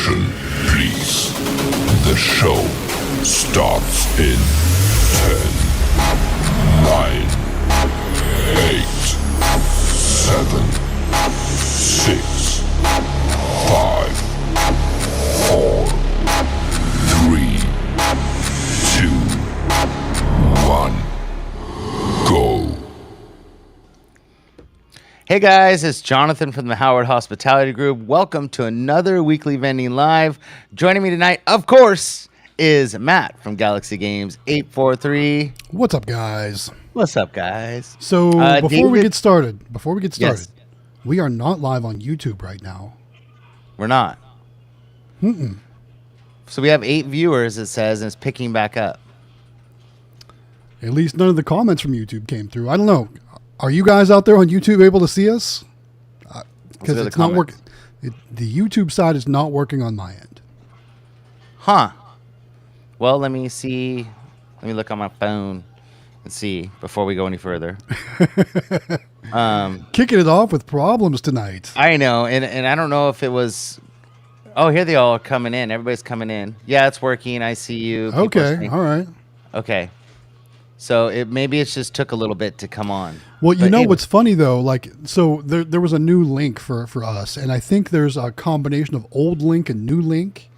Attention, please. The show starts in 10, 9, 8, 7, 6, 5, 4, 3, 2, 1, go. Hey guys, it's Jonathan from the Howard Hospitality Group. Welcome to another weekly Vending Live. Joining me tonight, of course, is Matt from Galaxy Games 843. What's up, guys? What's up, guys? So before we get started, Yes. we are not live on YouTube right now. We're not. So we have 8 viewers, it says, and it's picking back up. At least none of the comments from YouTube came through. I don't know. Are you guys out there on YouTube able to see us? Because it's not working. The YouTube side is not working on my end. Huh. Well, let me see. Let me look on my phone and see before we go any further. Kicking it off with problems tonight. I know, and I don't know if it was... Oh, here they all are coming in. Everybody's coming in. Yeah, it's working. I see you. People are Okay, saying- all right. Okay. So maybe it just took a little bit to come on. Well, you But know anyway. what's funny though? Like, so there was a new link for us, and I think there's a combination of old link and new link,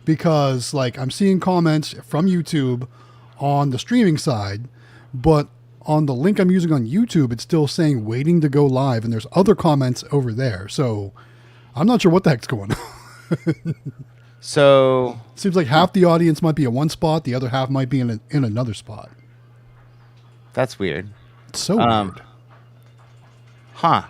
because like I'm seeing comments from YouTube on the streaming side, but on the link I'm using on YouTube, it's still saying waiting to go live, and there's other comments over there. So I'm not sure what the heck's going on. So Seems like half the audience might be in one spot, the other half might be in another spot. that's weird. It's so weird. Huh.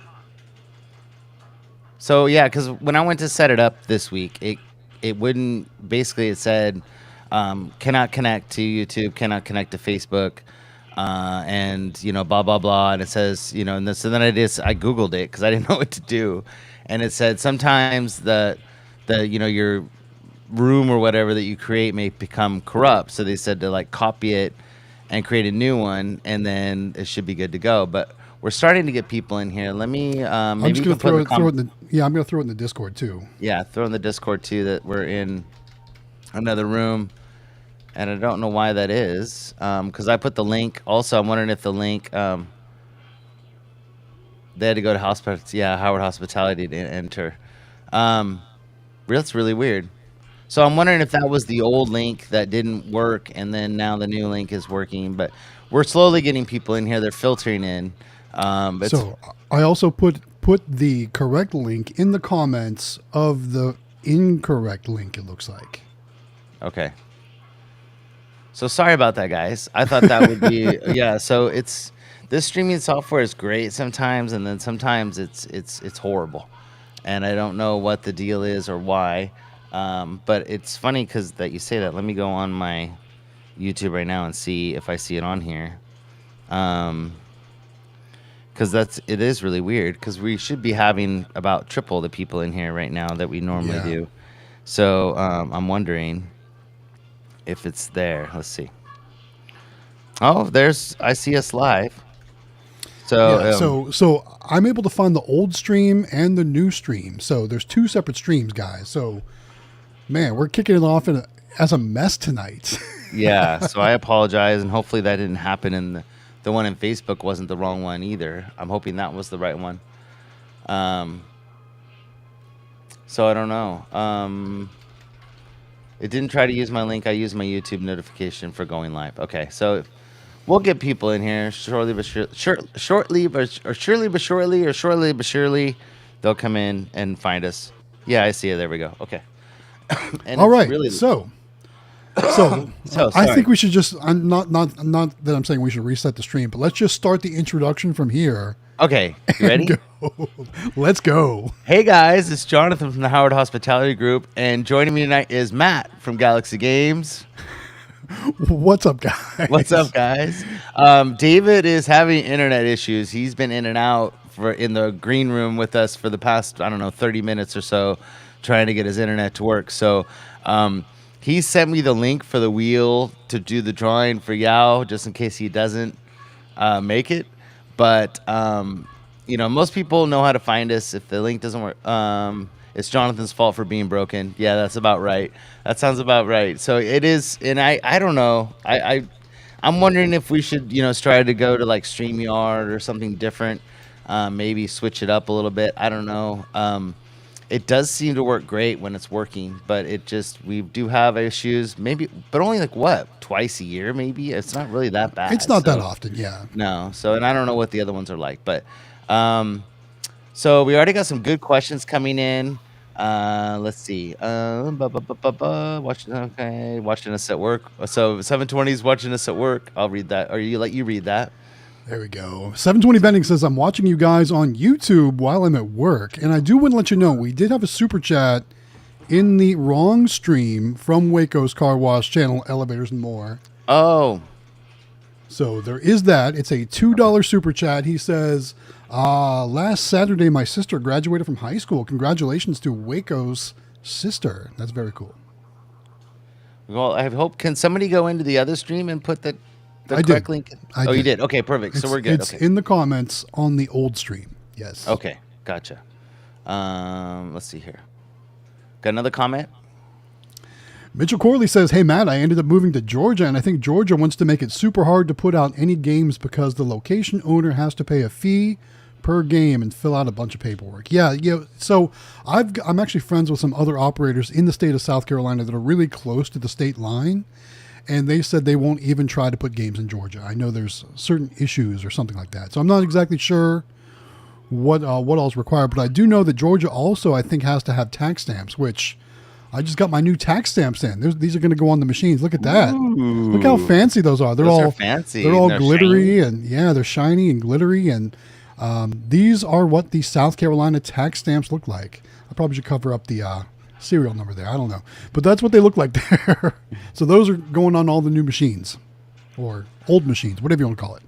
So yeah, because when I went to set it up this week, it wouldn't. Basically, it said cannot connect to YouTube, cannot connect to Facebook, and blah blah blah. And it says and then, so then I googled it because I didn't know what to do, and it said sometimes the your room or whatever that you create may become corrupt. So they said to like copy it and create a new one, and then it should be good to go. But we're starting to get people in here. Let me I'm maybe just you gonna can throw it in the I'm gonna throw it in the Discord too. yeah, throw in the Discord too that we're in another room, and I don't know why that is, because I put the link. Also, I'm wondering if the link they had to go to Howard Hospitality to enter. That's really weird. So I'm wondering if that was the old link that didn't work, and then now the new link is working. But we're slowly getting people in here. They're filtering in. So I also put the correct link in the comments of the incorrect link, it looks like. Okay. So sorry about that, guys. I thought that would be yeah. So this streaming software is great sometimes, and then sometimes it's horrible, and I don't know what the deal is or why. But it's funny because that you say that. Let me go on my YouTube right now and see if I see it on here. Because it is really weird, because we should be having about triple the people in here right now that we normally do. So I'm wondering if it's there. Let's see. Oh, I see us live. So So I'm able to find the old stream and the new stream. So there's 2 separate streams, guys. So man, we're kicking it off as a mess tonight. yeah. So I apologize, and hopefully that didn't happen, and the one in Facebook wasn't the wrong one either. I'm hoping that was the right one. So I don't know. It didn't try to use my link. I used my YouTube notification for going live. Okay, so we'll get people in here shortly but surely. They'll come in and find us. Yeah, I see it. There we go. Okay. And All it's right. really- So So I sorry. think we should just, I'm not that I'm saying we should reset the stream, but let's just start the introduction from here. Okay, you ready? Go. Let's go. Hey guys, it's Jonathan from the Howard Hospitality Group, and joining me tonight is Matt from Galaxy Games. What's up, guys? What's up, guys? David is having internet issues. He's been in and out in the green room with us for the past, 30 minutes or so, trying to get his internet to work. So he sent me the link for the wheel to do the drawing for Yao, just in case he doesn't make it. But most people know how to find us if the link doesn't work. It's Jonathan's fault for being broken. Yeah, that's about right. That sounds about right. So it is, and I don't know. I'm wondering if we should, try to go to like StreamYard or something different. Maybe switch it up a little bit. I don't know. It does seem to work great when it's working, but we do have issues. Maybe, but only like what, twice a year? Maybe it's not really that bad. It's not that often, yeah. No. So, and I don't know what the other ones are like, but so we already got some good questions coming in. Let's see. Watching us at work. So 720's watching us at work. I'll read that. Or you read that. There we go. 720 Vending says, I'm watching you guys on YouTube while I'm at work. And I do want to let you know, we did have a super chat in the wrong stream from Waco's Car Wash channel, Elevators and More. Oh. So there is that. It's a $2 super chat. He says, last Saturday, my sister graduated from high school. Congratulations to Waco's sister. That's very cool. Well, I hope, can somebody go into the other stream and put the I correct did. link? I did. You did? Okay, perfect. So we're good. It's Okay. in the comments on the old stream. Yes. Okay, gotcha. Let's see here. Got another comment? Mitchell Corley says, hey, Matt, I ended up moving to Georgia, and I think Georgia wants to make it super hard to put out any games because the location owner has to pay a fee per game and fill out a bunch of paperwork. Yeah, so I'm actually friends with some other operators in the state of South Carolina that are really close to the state line, and they said they won't even try to put games in Georgia. I know there's certain issues or something like that. So I'm not exactly sure what all's required, but I do know that Georgia also, I think, has to have tax stamps, which I just got my new tax stamps in. These are going to go on the machines. Look at that. Ooh. Look how fancy those are. They're all fancy. They're all They're glittery shiny. and they're shiny and glittery. And these are what the South Carolina tax stamps look like. I probably should cover up the serial number there. I don't know, but that's what they look like there. So those are going on all the new machines or old machines, whatever you want to call it.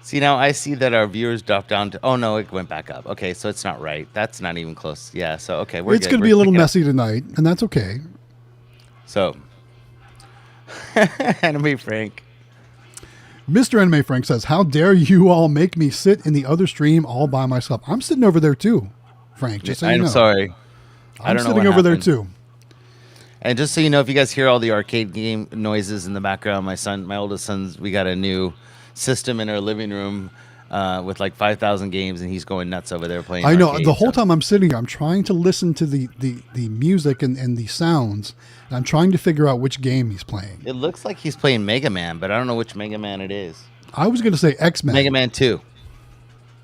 See, now I see that our viewers dropped down to, oh no, it went back up. Okay, so it's not right. That's not even close. Yeah, so okay, we're It's good. going to be a little messy tonight, and that's okay. So, Anime Frank. Mr. Anime Frank says, how dare you all make me sit in the other stream all by myself? I'm sitting over there too, Frank, just so you know. I'm sorry. I'm sitting over there too. And just so you know, if you guys hear all the arcade game noises in the background, my oldest son's, we got a new system in our living room with like 5,000 games, and he's going nuts over there playing. I know. arcade, the whole time I'm sitting here, I'm trying to listen to the music and the sounds, and I'm trying to figure out which game he's playing. It looks like he's playing Mega Man, but I don't know which Mega Man it is. I was going to say X-Men. Mega Man 2.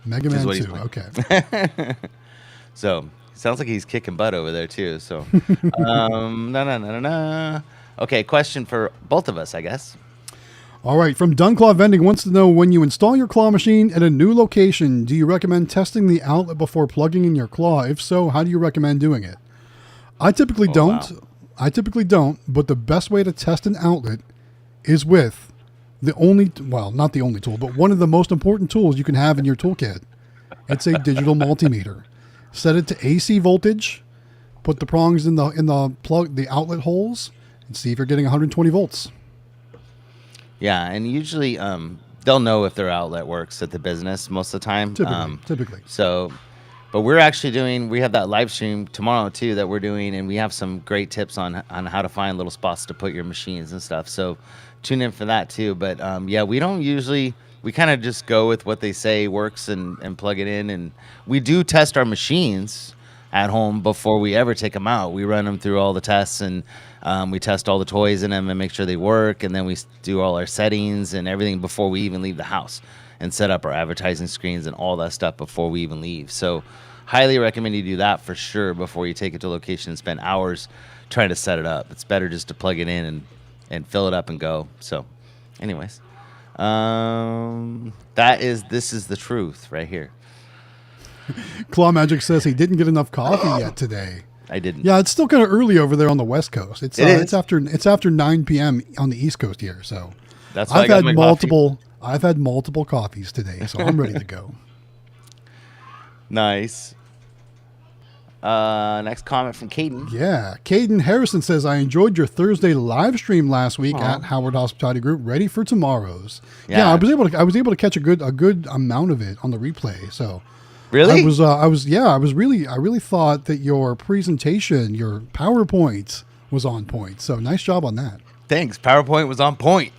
Mega Man what he's 2, playing. okay. So, sounds like he's kicking butt over there too. So, no. Okay, question for both of us, I guess. All right, from Dunclaw Vending wants to know, when you install your claw machine at a new location, do you recommend testing the outlet before plugging in your claw? If so, how do you recommend doing it? I typically don't. Wow. I typically don't, but the best way to test an outlet is with not the only tool, but one of the most important tools you can have in your toolkit. It's a digital multimeter. Set it to AC voltage, put the prongs in the outlet holes, and see if you're getting 120 volts. Yeah, and usually they'll know if their outlet works at the business most of the time. Typically. So, but we have that live stream tomorrow too that we're doing, and we have some great tips on how to find little spots to put your machines and stuff. So tune in for that too. But yeah, we kind of just go with what they say works and plug it in. And we do test our machines at home before we ever take them out. We run them through all the tests, and we test all the toys in them and make sure they work. And then we do all our settings and everything before we even leave the house, and set up our advertising screens and all that stuff before we even leave. So highly recommend you do that for sure before you take it to location and spend hours trying to set it up. It's better just to plug it in and fill it up and go. So anyways, this is the truth right here. Claw Magic says he didn't get enough coffee yet today. I didn't. Yeah, it's still kind of early over there on the West Coast. It is. It's after 9 p.m. on the East Coast here. So That's why I've had multiple coffees today, so I'm ready to go. Nice. Next comment from Caden. Yeah, Caden Harrison says, I enjoyed your Thursday live stream last week at Howard Hospitality Group. Ready for tomorrow's. Yeah, I was able to catch a good amount of it on the replay. So Really? I really thought that your presentation, your PowerPoint was on point. So nice job on that. Thanks. PowerPoint was on point.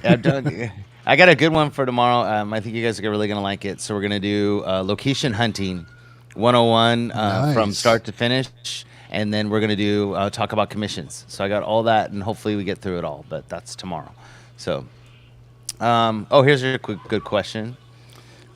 I've done, I got a good one for tomorrow. I think you guys are really going to like it. So we're going to do location hunting 101 from start to finish. And then we're going to do talk about commissions. So I got all that, and hopefully we get through it all. But that's tomorrow. So, here's a good question.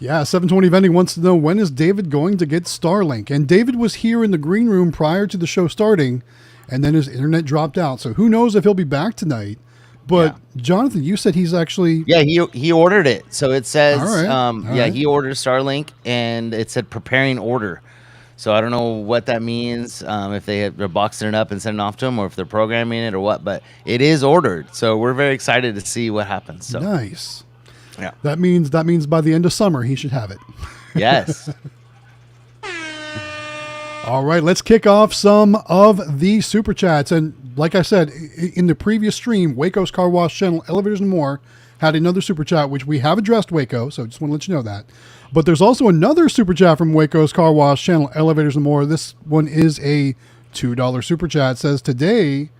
Yeah, 720 Vending wants to know, when is David going to get Starlink? And David was here in the green room prior to the show starting, and then his internet dropped out. So who knows if he'll be back tonight. But Jonathan, you said he's actually... Yeah, he ordered it. So it says, All right. he ordered Starlink, and it said preparing order. So I don't know what that means, if they're boxing it up and sending it off to him, or if they're programming it or what. But it is ordered. So we're very excited to see what happens. So. Nice. Yeah. That means by the end of summer, he should have it. Yes. All right, let's kick off some of the super chats. And like I said, in the previous stream, Waco's Car Wash Channel, Elevators and More, had another super chat, which we have addressed, Waco, so I just want to let you know that. But there's also another super chat from Waco's Car Wash Channel, Elevators and More. This one is a $2 super chat. It says, today,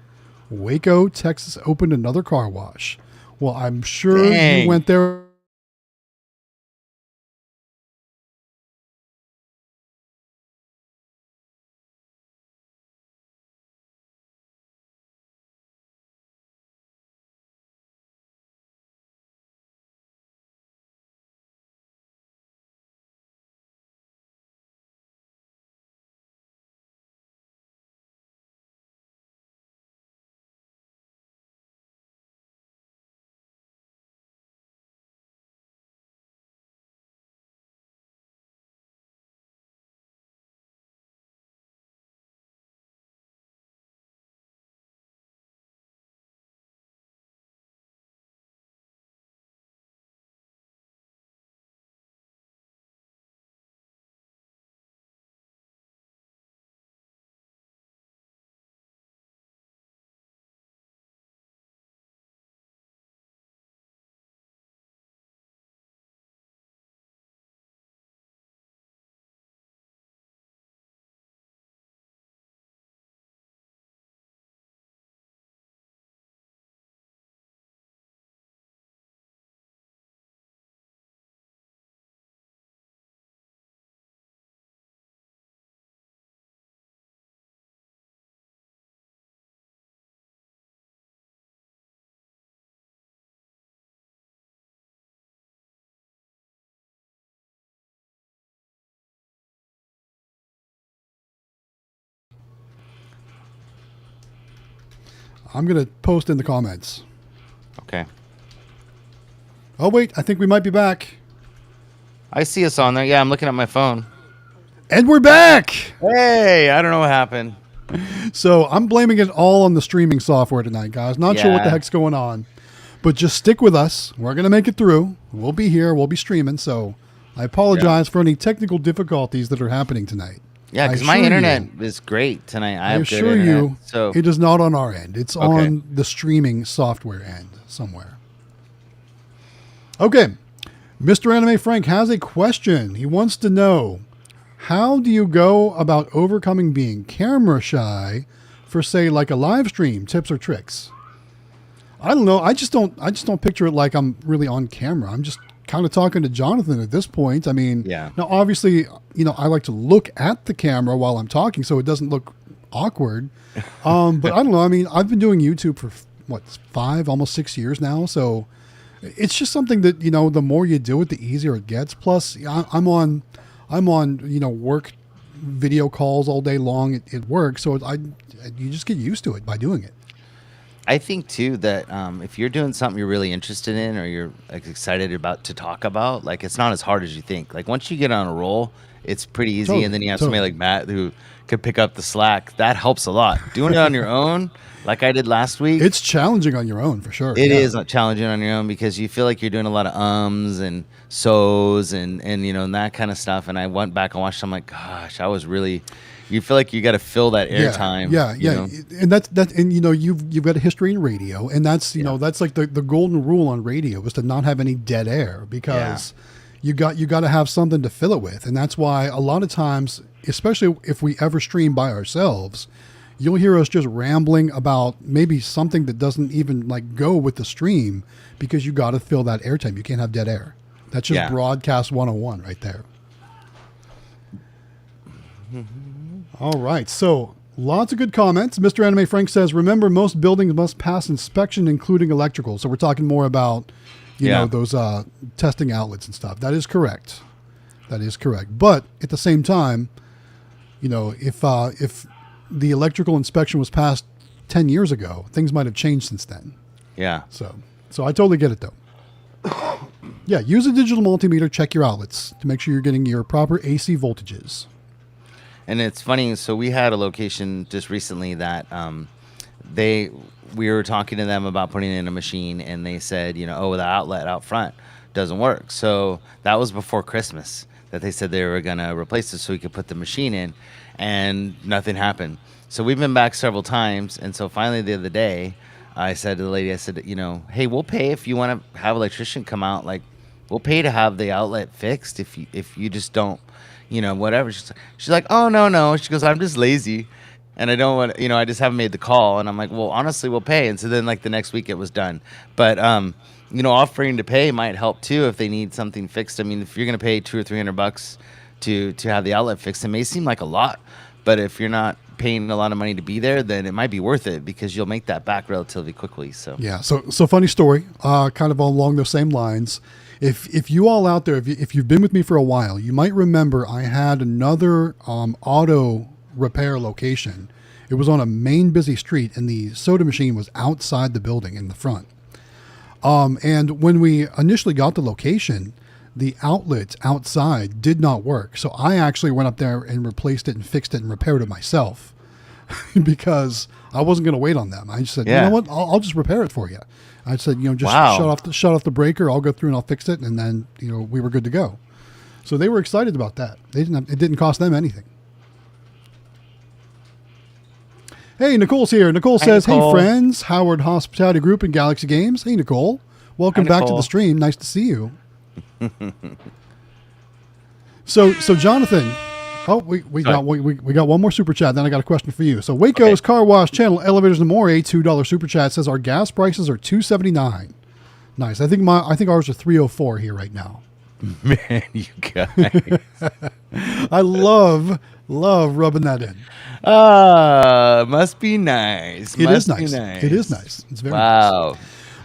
Waco, Texas opened another car wash. Well, I'm sure you went there. I'm going to post in the comments. Okay. Oh, wait, I think we might be back. I see us on there. Yeah, I'm looking at my phone. And we're back! Hey, I don't know what happened. So I'm blaming it all on the streaming software tonight, guys. Not sure what the heck's going on. But just stick with us. We're going to make it through. We'll be here. We'll be streaming. So I apologize for any technical difficulties that are happening tonight. Yeah, because my internet is great tonight. I assure you, so it is not on our end. It's on the streaming software end somewhere. Okay. Mr. Anime Frank has a question. He wants to know, how do you go about overcoming being camera shy for, say, like a live stream, tips or tricks? I don't know. I just don't picture it like I'm really on camera. I'm just kind of talking to Jonathan at this point. I mean, now obviously, I like to look at the camera while I'm talking so it doesn't look awkward. But I don't know. I mean, I've been doing YouTube for almost 6 years now. So it's just something that, the more you do it, the easier it gets. Plus I'm on, work video calls all day long at work. So you just get used to it by doing it. I think too that if you're doing something you're really interested in or you're excited about to talk about, like it's not as hard as you think. Like once you get on a roll, it's pretty easy, and then you have somebody like Matt who could pick up the slack. That helps a lot. Doing it on your own, like I did last week, it's challenging on your own for sure. It is challenging on your own because you feel like you're doing a lot of ums and so's and and that kind of stuff. And I went back and watched. I'm like, gosh, I was really. You feel like you got to fill that airtime. And that's and you've got a history in radio, and that's that's like the golden rule on radio is to not have any dead air because you got to have something to fill it with. And that's why a lot of times, especially if we ever stream by ourselves, you'll hear us just rambling about maybe something that doesn't even like go with the stream, because you got to fill that airtime. You can't have dead air. That's just broadcast 101 right there. All right. So lots of good comments. Mr. Anime Frank says, remember, most buildings must pass inspection, including electrical. So we're talking more about, you know, those testing outlets and stuff. That is correct. That is correct. But at the same time, you know, if the electrical inspection was passed 10 years ago, things might have changed since then. Yeah. So I totally get it, though. Yeah, use a digital multimeter, check your outlets to make sure you're getting your proper AC voltages. And it's funny, so we had a location just recently that we were talking to them about putting in a machine, and they said, you know, oh, the outlet out front doesn't work. So that was before Christmas that they said they were going to replace it so we could put the machine in, and nothing happened. So we've been back several times, and so finally the other day, I said to the lady, I said, you know, hey, we'll pay if you want to have an electrician come out. Like, we'll pay to have the outlet fixed if you just don't, you know, whatever. She's like, oh, no. She goes, I'm just lazy, and I don't want, you know, I just haven't made the call. And I'm like, well, honestly, we'll pay. And so then, like, the next week it was done. But, you know, offering to pay might help too if they need something fixed. I mean, if you're going to pay $200 or $300 to have the outlet fixed, it may seem like a lot. But if you're not paying a lot of money to be there, then it might be worth it, because you'll make that back relatively quickly. So yeah. So funny story, kind of along those same lines. If you all out there, if you've been with me for a while, you might remember I had another auto repair location. It was on a main busy street, and the soda machine was outside the building in the front. And when we initially got the location, the outlet outside did not work. So I actually went up there and replaced it and fixed it and repaired it myself because I wasn't going to wait on them. I just said, you know what, I'll just repair it for you. I said, you know, just shut off the breaker. I'll go through and I'll fix it. And then, you know, we were good to go. So they were excited about that. It didn't cost them anything. Hey, Nicole's here. Nicole says, Nicole. Hey, friends, Howard Hospitality Group and Galaxy Games. Hey, Nicole. Welcome back to the stream. Nice to see you. So Jonathan, we got one more super chat. Then I got a question for you. So Waco's Car Wash Channel Elevators and More, a $2 super chat, says our gas prices are $2.79. Nice. I think ours are $3.04 here right now. Man, you guys. I love rubbing that in. Must be nice. It is nice. It is nice. It's very nice.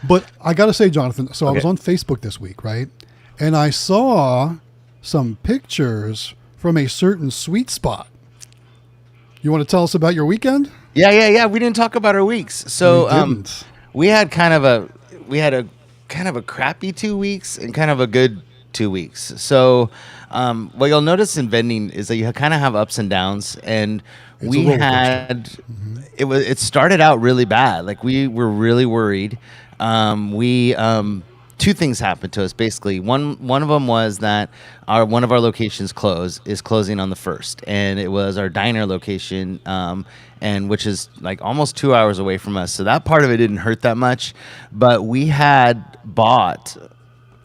But I got to say, Jonathan, so I was on Facebook this week, right? And I saw some pictures from a certain sweet spot. You want to tell us about your weekend? Yeah. We didn't talk about our weeks. So we had kind of a crappy 2 weeks and kind of a good 2 weeks. So what you'll notice in vending is that you kind of have ups and downs, and we had it started out really bad. Like, we were really worried. Two things happened to us basically. One of them was that one of our locations is closing on the 1st, and it was our diner location, and which is like almost 2 hours away from us. So that part of it didn't hurt that much, but we had bought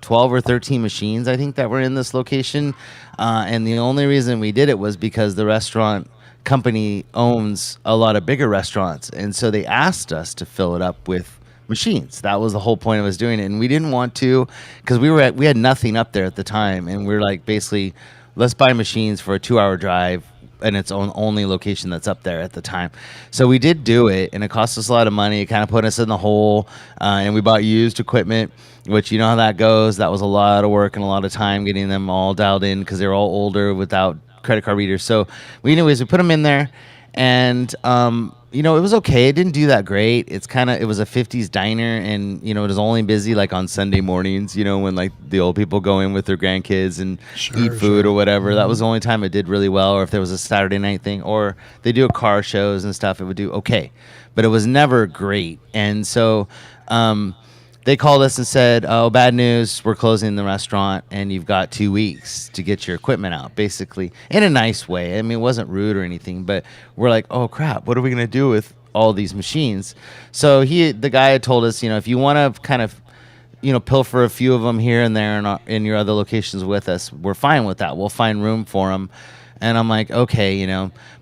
12 or 13 machines, I think, that were in this location, and the only reason we did it was because the restaurant company owns a lot of bigger restaurants, and so they asked us to fill it up with machines. That was the whole point of us doing it, and we didn't want to, because we had nothing up there at the time, and we're like, basically, let's buy machines for a 2-hour drive, and it's only location that's up there at the time. So we did do it, and it cost us a lot of money. It kind of put us in the hole, and we bought used equipment, which, you know how that goes. That was a lot of work and a lot of time getting them all dialed in, because they were all older without credit card readers. So we put them in there, and you know, it was okay. It didn't do that great. It was a 50s diner, and, you know, it was only busy like on Sunday mornings, you know, when like the old people go in with their grandkids and eat food or whatever. That was the only time it did really well. Or if there was a Saturday night thing, or they do car shows and stuff, it would do okay, but it was never great. And so they called us and said, oh, bad news, we're closing the restaurant, and you've got 2 weeks to get your equipment out, basically, in a nice way. I mean, it wasn't rude or anything, but we're like, oh, crap, what are we going to do with all these machines? So the guy had told us, you know, if you want to kind of pilfer a few of them here and there in your other locations with us, we're fine with that. We'll find room for them. And I'm like, okay,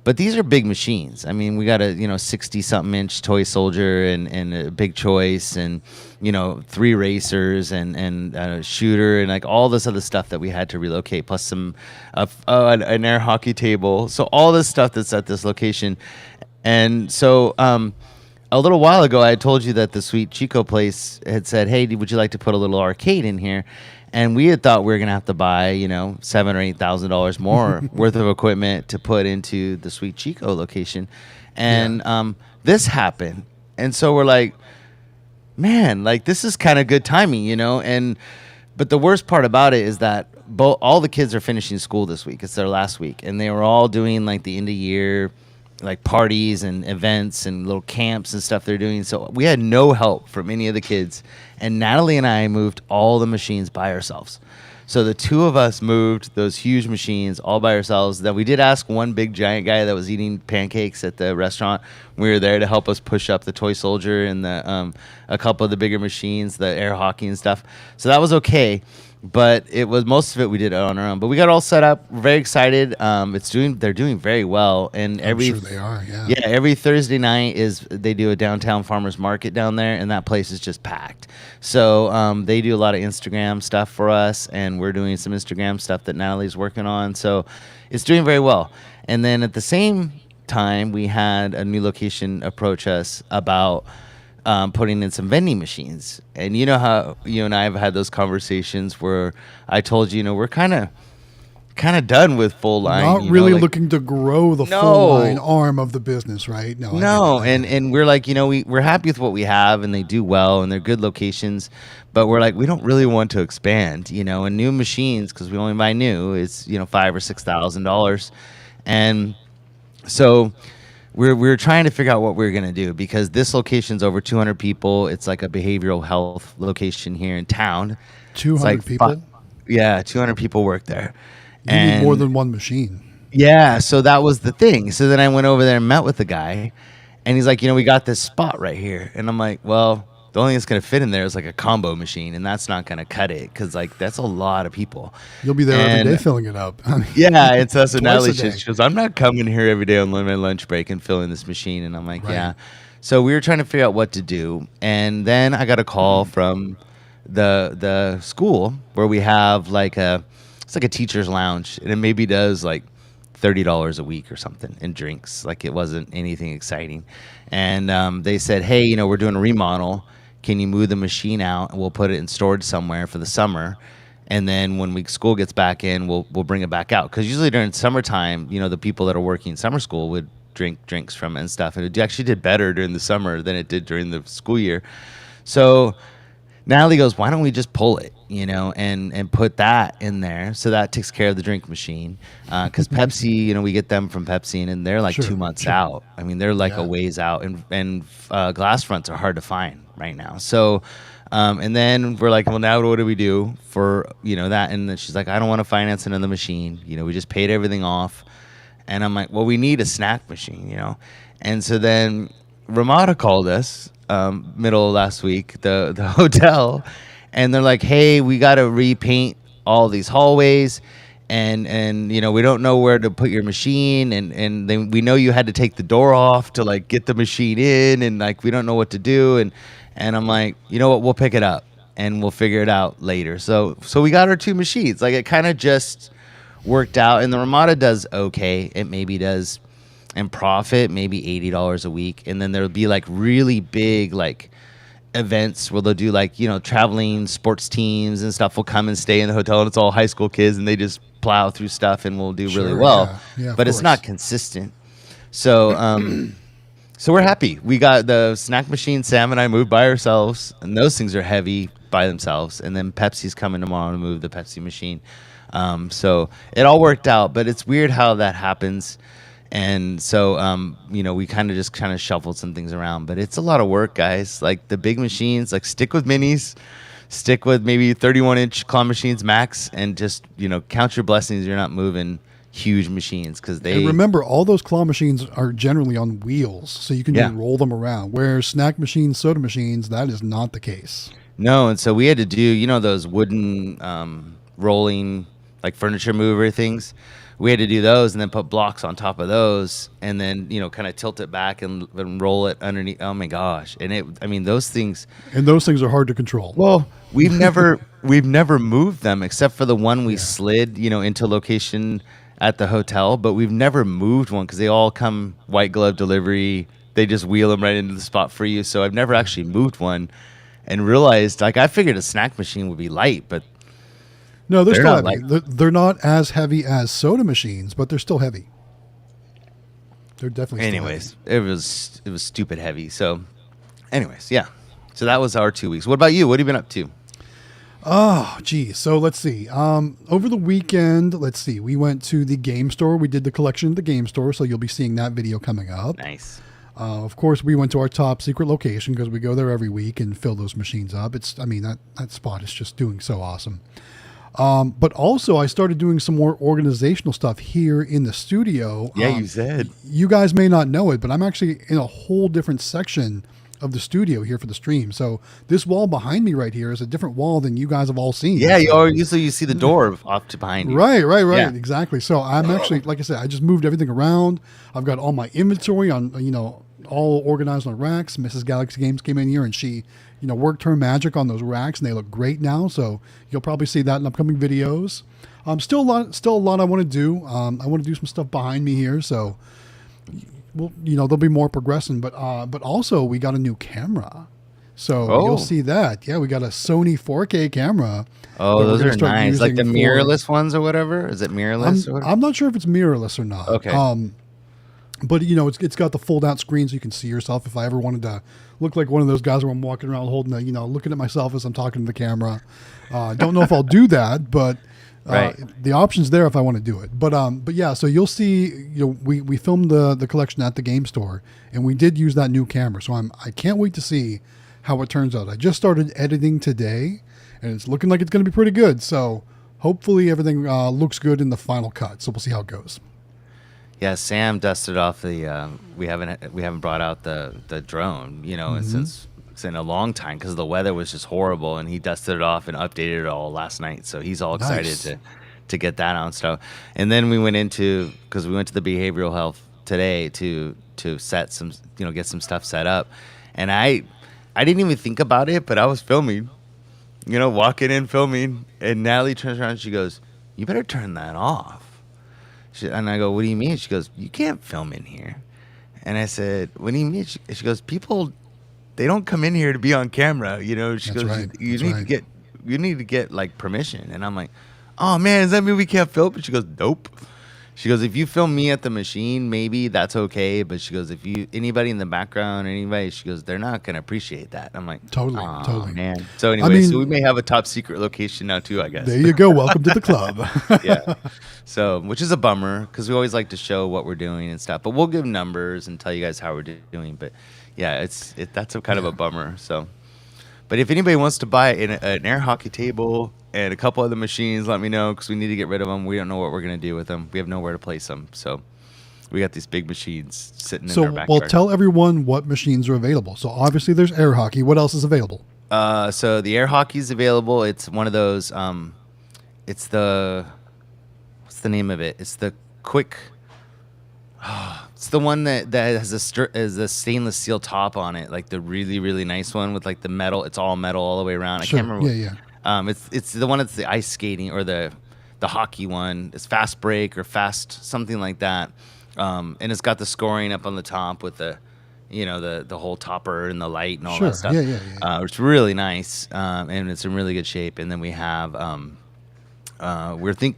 but these are big machines. I mean, we got a 60 something inch toy soldier and a big choice and 3 racers and a shooter and like all this other stuff that we had to relocate, plus some an air hockey table. So all this stuff that's at this location. And so a little while ago, I told you that the Sweet Chico place had said, hey, would you like to put a little arcade in here? And we had thought we were going to have to buy, $7,000 or $8,000 more worth of equipment to put into the Sweet Chico location. And this happened. And so we're like, man, like this is kind of good timing, but the worst part about it is that all the kids are finishing school this week. It's their last week. And they were all doing like the end of year like parties and events and little camps and stuff they're doing. So we had no help from any of the kids. And Natalie and I moved all the machines by ourselves. So the two of us moved those huge machines all by ourselves. Then we did ask one big giant guy that was eating pancakes at the restaurant. We were there to help us push up the toy soldier and the a couple of the bigger machines, the air hockey and stuff. So that was okay. But it was most of it we did on our own. But we got all set up. We're very excited. They're doing very well. And I'm sure they are. Yeah. Yeah. Every Thursday night they do a downtown farmers market down there, and that place is just packed. So they do a lot of Instagram stuff for us, and we're doing some Instagram stuff that Natalie's working on. So it's doing very well. And then at the same time, we had a new location approach us about putting in some vending machines. And you know how you and I have had those conversations where I told you, we're kind of done with full line. Not really looking to grow the full line arm of the business, right? No. And we're like, we're happy with what we have, and they do well, and they're good locations. But we're like, we don't really want to expand, and new machines, because we only buy new, is $5,000 or $6,000. And so we're trying to figure out what we're going to do, because this location's over 200 people. It's like a behavioral health location here in town. 200 people? Yeah, 200 people work there. You need more than one machine. Yeah, so that was the thing. So then I went over there and met with the guy, and he's like, we got this spot right here. And I'm like, well, the only thing that's going to fit in there is like a combo machine, and that's not going to cut it, because like that's a lot of people. You'll be there every day filling it up. Yeah, and so Natalie, she goes, I'm not coming here every day on my lunch break and filling this machine. And I'm like, right. Yeah. So we were trying to figure out what to do, and then I got a call from the school where we have it's like a teacher's lounge, and it maybe does like $30 a week or something in drinks. Like it wasn't anything exciting. And they said, hey, we're doing a remodel. Can you move the machine out and we'll put it in storage somewhere for the summer? And then when school gets back in, we'll bring it back out. Because usually during summertime, the people that are working summer school would drink drinks from it and stuff. And it actually did better during the summer than it did during the school year. So Natalie goes, why don't we just pull it, and put that in there? So that takes care of the drink machine. Because Pepsi, we get them from Pepsi, and they're like 2 months out. I mean, they're like a ways out, and glass fronts are hard to find right now. So, and then we're like, well, now what do we do for, that? And then she's like, I don't want to finance another machine. We just paid everything off. And I'm like, well, we need a snack machine, And so then Ramada called us middle of last week, the hotel, and they're like, hey, we got to repaint all these hallways, and we don't know where to put your machine, and then we know you had to take the door off to like get the machine in, and like we don't know what to do, and I'm like, you know what, we'll pick it up and we'll figure it out later. So we got our 2 machines. Like it kind of just worked out, and the Ramada does okay. It maybe does and profit maybe $80 a week, and then there'll be like really big like events where they'll do like traveling sports teams and stuff will come and stay in the hotel, and it's all high school kids, and they just plow through stuff and will do really well. Yeah, but it's not consistent. So so we're happy. We got the snack machine. Sam and I moved by ourselves, and those things are heavy by themselves. And then Pepsi's coming tomorrow to move the Pepsi machine. So it all worked out, but it's weird how that happens. And so, we kind of shuffled some things around, but it's a lot of work, guys. Like the big machines, like stick with minis, stick with maybe 31-inch claw machines max, and just, count your blessings. You're not moving huge machines because they. And remember, all those claw machines are generally on wheels, so you can Yeah. just roll them around. Where snack machines, soda machines, that is not the case. No, and so we had to do, those wooden rolling like furniture mover things. We had to do those and then put blocks on top of those and then, kind of tilt it back and roll it underneath. Oh my gosh. And those things. And those things are hard to control. Well, we've never moved them except for the one we slid, into location at the hotel, but we've never moved one because they all come white glove delivery. They just wheel them right into the spot for you. So I've never actually moved one. And realized, I figured a snack machine would be light, but no, they're still not heavy. They're not as heavy as soda machines, but they're still heavy. They're definitely. Anyways, it was stupid heavy. So, anyways, yeah. So that was our 2 weeks. What about you? What have you been up to? Oh, geez. So let's see. Over the weekend, we went to the game store. We did the collection at the game store, so you'll be seeing that video coming up. Nice. Of course, we went to our top secret location because we go there every week and fill those machines up. That spot is just doing so awesome. But also, I started doing some more organizational stuff here in the studio. Yeah, you said. You guys may not know it, but I'm actually in a whole different section of the studio here for the stream. So this wall behind me right here is a different wall than you guys have all seen. Yeah, usually you see the door off to behind you. Right. Yeah. Exactly. So I'm actually, like I said, I just moved everything around. I've got all my inventory on, all organized on racks. Mrs. Galaxy Games came in here and she, worked her magic on those racks and they look great now. So you'll probably see that in upcoming videos. Still a lot I want to do. I want to do some stuff behind me here. So, well, there'll be more progressing, but also we got a new camera. So you'll see that. Yeah, we got a Sony 4K camera. Oh, those are nice. Like the mirrorless ones or whatever? Is it mirrorless? I'm not sure if it's mirrorless or not. Okay. But it's got the fold out screen so you can see yourself. If I ever wanted to look like one of those guys where I'm walking around holding looking at myself as I'm talking to the camera. Don't know if I'll do that, but right. The option's there if I want to do it. But yeah, so you'll see, we filmed the collection at the game store and we did use that new camera. So I can't wait to see how it turns out. I just started editing today and it's looking like it's going to be pretty good. So hopefully everything looks good in the final cut. So we'll see how it goes. Yeah, Sam dusted off the. We haven't brought out the drone, since it's in a long time because the weather was just horrible, and he dusted it off and updated it all last night. So he's all excited to get that out and stuff. And then we went to the behavioral health today to set some, get some stuff set up, and I didn't even think about it, but I was filming, walking in filming, and Natalie turns around and she goes, "You better turn that off." And I go, "What do you mean?" She goes, "You can't film in here." And I said, "What do you mean?" She goes, "People, they don't come in here to be on camera." She That's goes, right. "You need to get like permission." And I'm like, "Oh man, does that mean we can't film?" And she goes, "Nope." She goes, "If you film me at the machine, maybe that's okay." But she goes, "If anybody in the background, she goes, they're not gonna appreciate that." I'm like, Totally, man. So anyway, so we may have a top secret location now too, I guess. There you go. Welcome to the club. Yeah. So, which is a bummer because we always like to show what we're doing and stuff, but we'll give numbers and tell you guys how we're doing. But yeah, that's a kind of a bummer. So, but if anybody wants to buy an air hockey table and a couple other machines, let me know because we need to get rid of them. We don't know what we're going to do with them. We have nowhere to place them. So we got these big machines sitting in our backyard. Well, tell everyone what machines are available. So obviously there's air hockey. What else is available? So the air hockey is available. It's one of those, what's the name of it? It's the quick, it's the one that has a stainless steel top on it. Like the really, really nice one with like the metal. It's all metal all the way around. Sure. I can't remember. Yeah. It's the one that's the ice skating or the hockey one. It's fast break or fast something like that. And it's got the scoring up on the top with the whole topper and the light and all that stuff. Yeah. It's really nice, and it's in really good shape. And then we have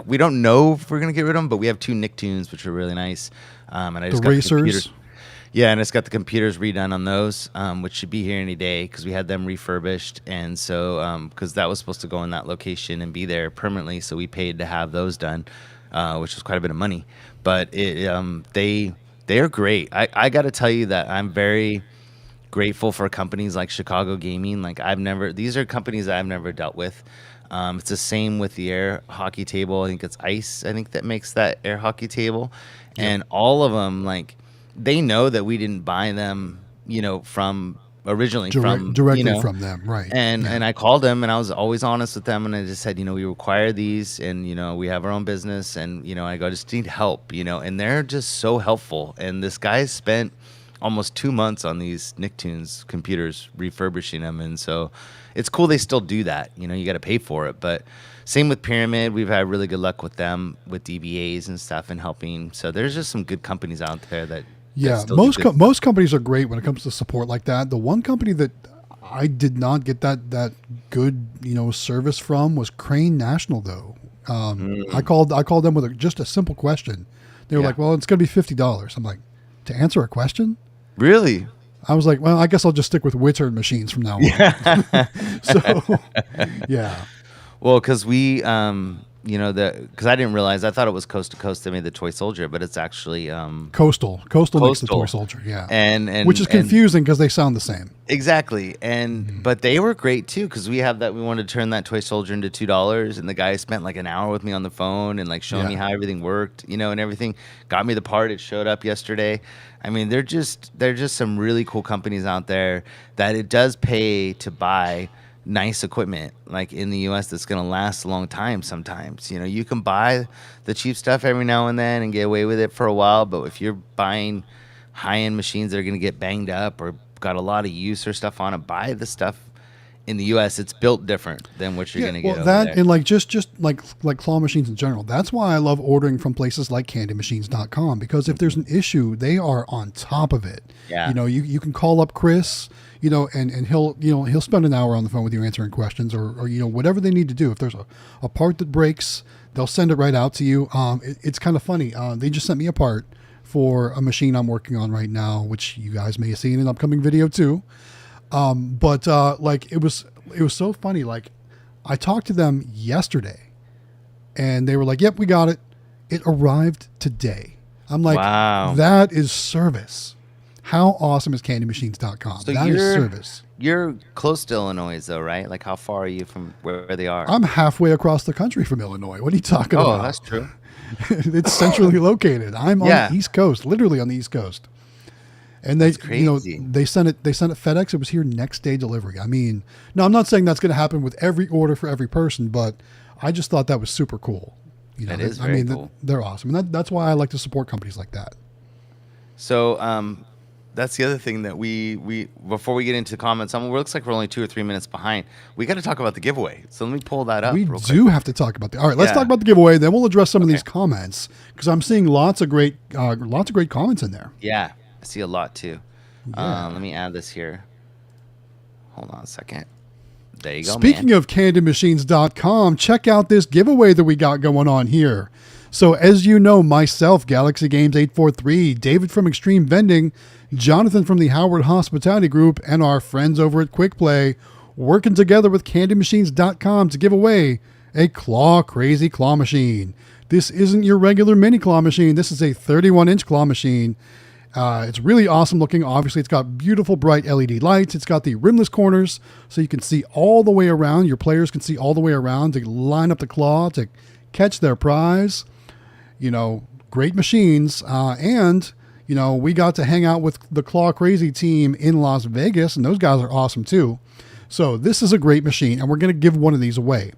we don't know if we're gonna get rid of them, but we have two Nicktoons which are really nice. And I just got racers. the computers. Yeah, and it's got the computers redone on those, which should be here any day because we had them refurbished, and so because that was supposed to go in that location and be there permanently, so we paid to have those done, which was quite a bit of money. But they are great. I got to tell you that I'm very grateful for companies like Chicago Gaming. Like these are companies that I've never dealt with. It's the same with the air hockey table. I think it's Ice. I think that makes that air hockey table, and all of them, like, they know that we didn't buy them, from originally directly from them, right? And I called them, and I was always honest with them, and I just said, we require these, and we have our own business, and I just need help, and they're just so helpful. And this guy spent almost 2 months on these Nicktoons computers refurbishing them, and so it's cool they still do that. You got to pay for it, but same with Pyramid. We've had really good luck with them with DBAs and stuff and helping. So there's just some good companies out there that. Yeah, most companies are great when it comes to support like that. The one company that I did not get that good service from was Crane National, though. I called them with just a simple question. They were like, "Well, it's going to be $50." I'm like, "To answer a question?" Really? I was like, "Well, I guess I'll just stick with Wittern machines from now on." So, yeah. Well, because we, because I didn't realize, I thought it was Coast to Coast that made the Toy Soldier, but it's actually Coastal makes the Toy Soldier, yeah, and which is confusing because they sound the same. Exactly, and but they were great too, because we wanted to turn that Toy Soldier into $2, and the guy spent like an hour with me on the phone and like showing me how everything worked, and everything. Got me the part. It showed up yesterday. I mean, they're just some really cool companies out there that it does pay to buy nice equipment like in the US that's going to last a long time. Sometimes you can buy the cheap stuff every now and then and get away with it for a while, but if you're buying high-end machines that are going to get banged up or got a lot of use or stuff on it, buy the stuff in the US. It's built different than what you're going to get over that there. And like just like claw machines in general, that's why I love ordering from places like candymachines.com, because if there's an issue, they are on top of it. You can call up Chris, and he'll spend an hour on the phone with you answering questions or whatever they need to do. If there's a part that breaks, they'll send it right out to you. It's kind of funny. They just sent me a part for a machine I'm working on right now, which you guys may see in an upcoming video too. But it was so funny. Like, I talked to them yesterday and they were like, "Yep, we got it. It arrived today." I'm like, "Wow, that is service." How awesome is candymachines.com? So that is service. You're close to Illinois, though, right? Like, how far are you from where they are? I'm halfway across the country from Illinois. What are you talking about? Oh, that's true. It's centrally located. I'm on the East Coast, literally on the East Coast. And they, they sent it FedEx. It was here next day delivery. I mean, no, I'm not saying that's going to happen with every order for every person, but I just thought that was super cool. That is very cool. They're awesome, and that's why I like to support companies like that. So, that's the other thing that we before we get into comments, it looks like we're only 2 or 3 minutes behind. We got to talk about the giveaway. So let me pull that up. We do have to talk about all right, let's talk about the giveaway. Then we'll address some of these comments, because I'm seeing lots of great comments in there. Yeah, I see a lot too. Let me add this here. Hold on a second. There you go. Speaking of candymachines.com, check out this giveaway that we got going on here. So as you know, myself, Galaxy Games 843, David from Xtreme Vending, Jonathan from the Howard Hospitality Group, and our friends over at Quick Play, working together with candymachines.com to give away a crazy claw machine. This isn't your regular mini claw machine. This is a 31-inch claw machine. It's really awesome looking. Obviously, it's got beautiful bright LED lights. It's got the rimless corners, so you can see all the way around. Your players can see all the way around to line up the claw to catch their prize. Great machines. And we got to hang out with the Claw Crazy team in Las Vegas, and those guys are awesome too. So this is a great machine, and we're going to give one of these away.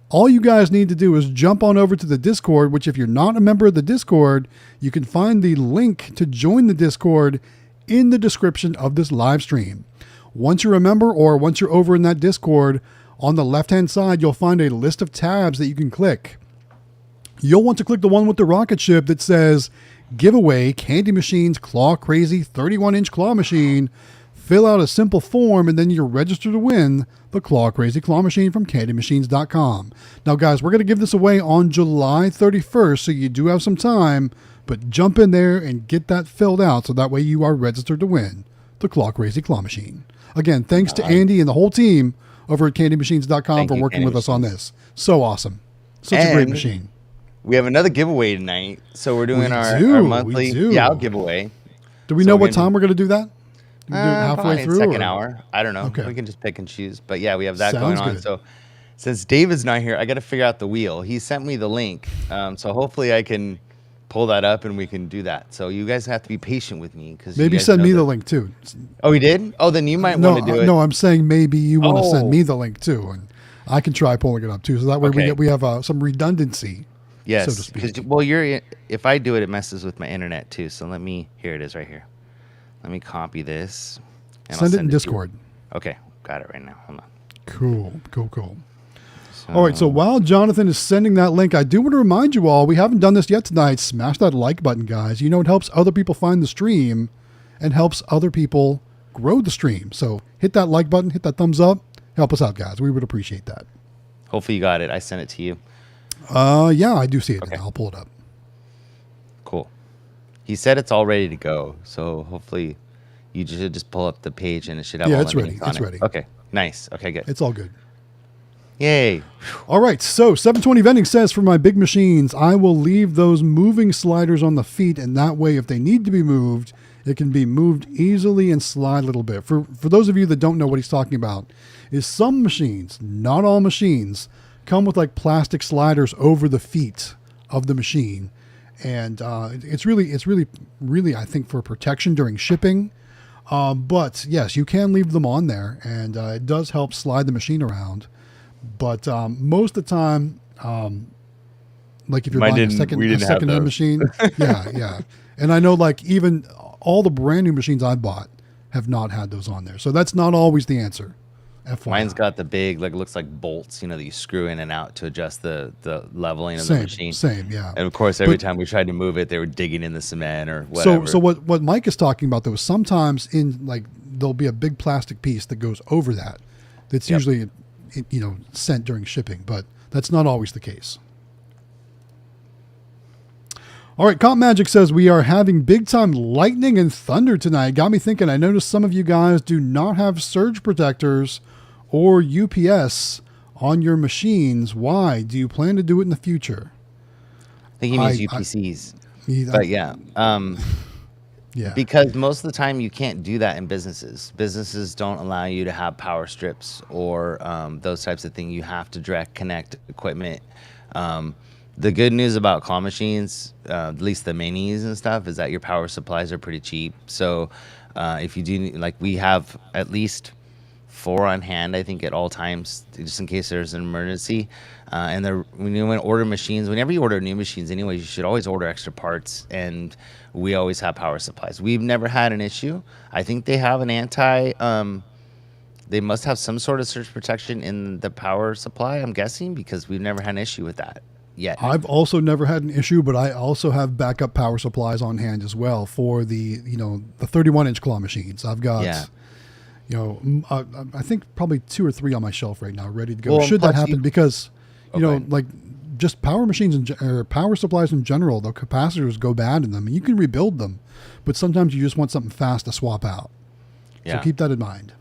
All you guys need to do is jump on over to the Discord, which if you're not a member of the Discord, you can find the link to join the Discord in the description of this live stream. Once you're a member, or once you're over in that Discord, on the left-hand side, you'll find a list of tabs that you can click. You'll want to click the one with the rocket ship that says Giveaway Candy Machines Claw Crazy 31-inch claw machine. Fill out a simple form, and then you're registered to win the Claw Crazy claw machine from candymachines.com. Now, guys, we're going to give this away on July 31st, so you do have some time, but jump in there and get that filled out so that way you are registered to win the Claw Crazy claw machine. Again, thanks to Andy and the whole team over at candymachines.com for working with us on this. So awesome. Such a great machine. We have another giveaway tonight. So we're doing our monthly giveaway. Do we know what time we're going to do that? Do we do it halfway through? Second hour. I don't know. Okay. We can just pick and choose. But yeah, we have that going on. Good. So Since David's not here, I got to figure out the wheel. He sent me the link, so hopefully I can pull that up and we can do that. So you guys have to be patient with me because Maybe send me the link too. Oh, he did? Oh, then you might No, want to do it. no, I'm saying maybe you want to send Oh. me the link too, and I can try pulling it up too. So that way Okay. we have some redundancy. Yes. so to speak. 'Cause, well, if I do it, it messes with my internet too. So here it is right here. Let me copy this. And I'll Send it in to you. Discord. Okay, got it right now. Hold on. Cool. All right, so while Jonathan is sending that link, I do want to remind you all, we haven't done this yet tonight. Smash that like button, guys. You know, it helps other people find the stream and helps other people grow the stream. So hit that like button, hit that thumbs up. Help us out, guys. We would appreciate that. Hopefully you got it. I sent it to you. Yeah, I do see it. Okay. I'll pull it up. Cool. He said it's all ready to go. So hopefully you should just pull up the page and it should have Yeah, all it's the ready. links on It's it. ready. Okay, nice. Okay, good. It's all good. Yay. All right, so 720 Vending says, for my big machines, I will leave those moving sliders on the feet, and that way, if they need to be moved, it can be moved easily and slide a little bit. For those of you that don't know what he's talking about, is some machines, not all machines, come with like plastic sliders over the feet of the machine, and it's really, I think, for protection during shipping. But yes, you can leave them on there, and it does help slide the machine around. But most of the time, like if you're buying a second-hand machine, yeah. And I know, like, even all the brand new machines I bought have not had those on there. So that's not always the answer. FYI. Mine's got the big, like, it looks like bolts, that you screw in and out to adjust the leveling of the machine. Same, yeah. And of course, every time we tried to move it, they were digging in the cement or whatever. So what Mike is talking about, though, is sometimes there'll be a big plastic piece that goes over that. That's usually sent during shipping, but that's not always the case. All right, Comp Magic says we are having big time lightning and thunder tonight. Got me thinking. I noticed some of you guys do not have surge protectors or UPS on your machines. Why? Do you plan to do it in the future? I think he means UPCs. But yeah. Yeah. Because most of the time you can't do that in businesses. Businesses don't allow you to have power strips or those types of things. You have to direct connect equipment. The good news about claw machines, at least the minis and stuff, is that your power supplies are pretty cheap. So if you do, like, we have at least 4 on hand, I think, at all times, just in case there's an emergency. And when you order machines, whenever you order new machines anyway, you should always order extra parts. And we always have power supplies. We've never had an issue. I think they have an they must have some sort of surge protection in the power supply, I'm guessing, because we've never had an issue with that yet. I've also never had an issue, but I also have backup power supplies on hand as well for the 31-inch claw machines. I've got, I think probably 2 or 3 on my shelf right now, ready to go. Well, should that happen, because Okay. like just power machines or power supplies in general, the capacitors go bad in them, and you can rebuild them, but sometimes you just want something fast to swap out. Yeah. So keep that in mind.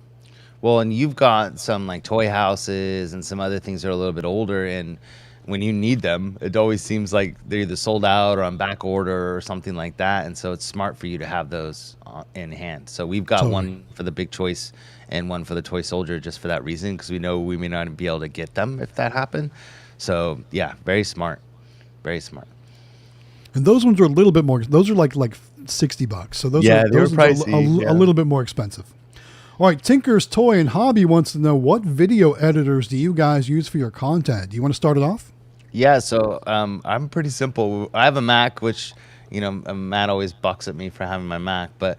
Well, and you've got some like toy houses and some other things that are a little bit older, and when you need them, it always seems like they're either sold out or on back order or something like that. And so it's smart for you to have those in hand. So we've got one for the big choice and one for the toy soldier just for that reason, because we know we may not be able to get them if that happened. So yeah, very smart. Very smart. And those ones are a little bit more. Those are like $60. So those Yeah, are they're those pricey, a little bit more expensive. All right, Tinker's Toy and Hobby wants to know, what video editors do you guys use for your content? Do you want to start it off? Yeah, so I'm pretty simple. I have a Mac, which Matt always bucks at me for having my Mac, but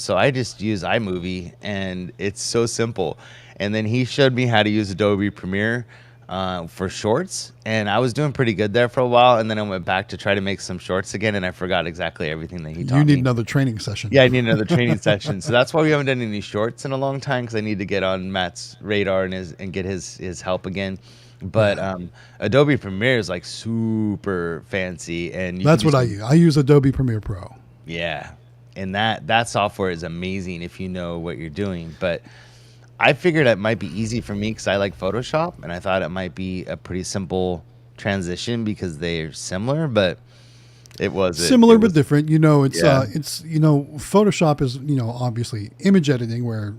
so I just use iMovie, and it's so simple. And then he showed me how to use Adobe Premiere for shorts, and I was doing pretty good there for a while, and then I went back to try to make some shorts again, and I forgot exactly everything that he taught me. You need another training session. Yeah, I need another training session. So that's why we haven't done any shorts in a long time, because I need to get on Matt's radar and get his help again. But Adobe Premiere is like super fancy, and that's what I use. I use Adobe Premiere Pro. Yeah, and that software is amazing if you know what you're doing. But I figured it might be easy for me because I like Photoshop, and I thought it might be a pretty simple transition because they're similar, but it wasn't. Similar but different. It's Photoshop is obviously image editing, where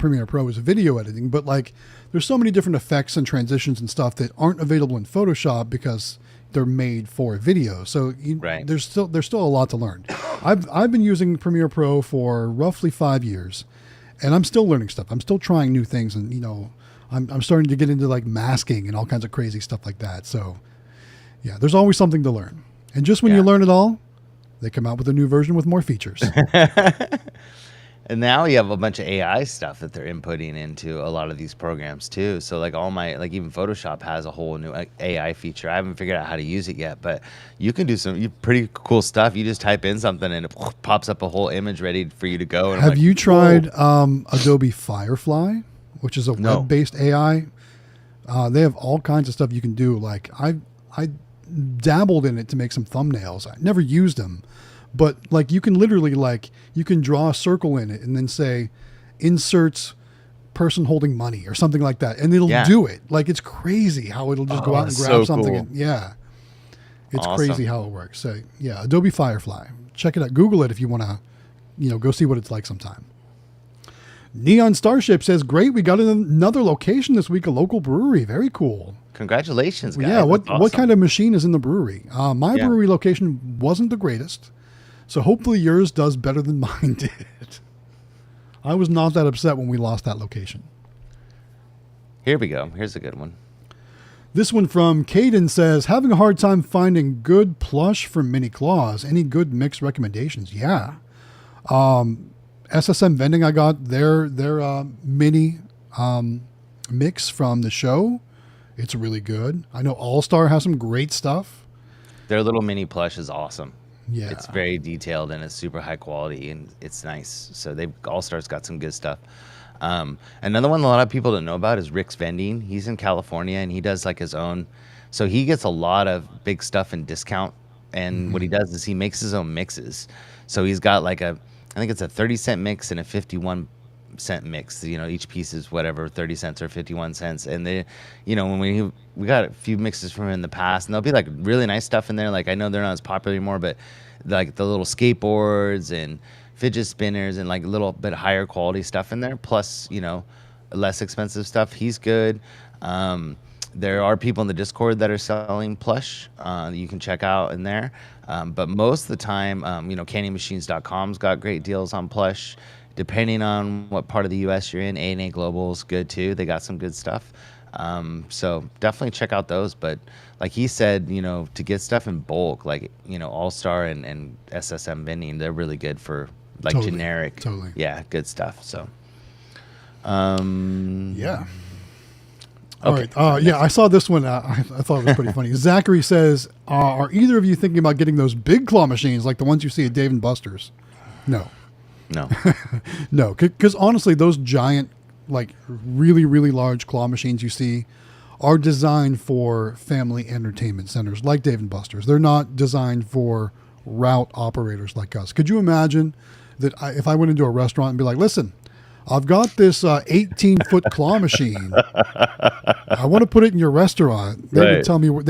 Premiere Pro is video editing, but like there's so many different effects and transitions and stuff that aren't available in Photoshop because they're made for video. So there's still a lot to learn. I've been using Premiere Pro for roughly 5 years, and I'm still learning stuff. I'm still trying new things, and I'm starting to get into like masking and all kinds of crazy stuff like that. So yeah, there's always something to learn. And just when you learn it all, they come out with a new version with more features. And now you have a bunch of AI stuff that they're inputting into a lot of these programs too. So like even Photoshop has a whole new AI feature. I haven't figured out how to use it yet, but you can do some pretty cool stuff. You just type in something and it pops up a whole image ready for you to go. And have you tried Adobe Firefly, which is a web-based AI? They have all kinds of stuff you can do. Like I dabbled in it to make some thumbnails. I never used them. But like you can literally you can draw a circle in it and then say insert person holding money or something like that. And it'll do it. Like it's crazy how it'll just go out and grab something. Cool. It's awesome. Crazy how it works. So yeah, Adobe Firefly. Check it out. Google it if you want to, go see what it's like sometime. Neon Starship says, great. We got another location this week, a local brewery. Very cool. Congratulations, guys. Yeah. What kind of machine is in the brewery? My brewery location wasn't the greatest. So hopefully yours does better than mine did. I was not that upset when we lost that location. Here we go. Here's a good one. This one from Caden says, having a hard time finding good plush for mini claws. Any good mix recommendations? Yeah. SSM Vending, I got their mini mix from the show. It's really good. I know All-Star has some great stuff. Their little mini plush is awesome. Yeah. It's very detailed and it's super high quality and it's nice. So All-Star's got some good stuff. Another one a lot of people don't know about is Rick's Vending. He's in California and he does like his own. So he gets a lot of big stuff in discount. And what he does is he makes his own mixes. So he's got I think it's a 30-cent mix and a 51-cent mix. Each piece is whatever, 30 cents or 51 cents. And when we got a few mixes from him in the past, and there'll be like really nice stuff in there. Like I know they're not as popular anymore, but like the little skateboards and fidget spinners and like a little bit higher quality stuff in there. Plus, less expensive stuff. He's good. There are people in the Discord that are selling plush you can check out in there. But most of the time, CandyMachines.com's got great deals on plush. Depending on what part of the U.S. you're in, A&A Global's good too. They got some good stuff. So definitely check out those. But like he said, to get stuff in bulk, like, All-Star and SSM Vending, they're really good for like generic. Totally. Yeah, good stuff. So, yeah. Okay. All right. I saw this one. I thought it was pretty funny. Zachary says, are either of you thinking about getting those big claw machines like the ones you see at Dave & Buster's? No. No, because honestly, those giant, like really, really large claw machines you see are designed for family entertainment centers like Dave & Buster's. They're not designed for route operators like us. Could you imagine that if I went into a restaurant and be like, listen, I've got this 18-foot claw machine. I want to put it in your restaurant. They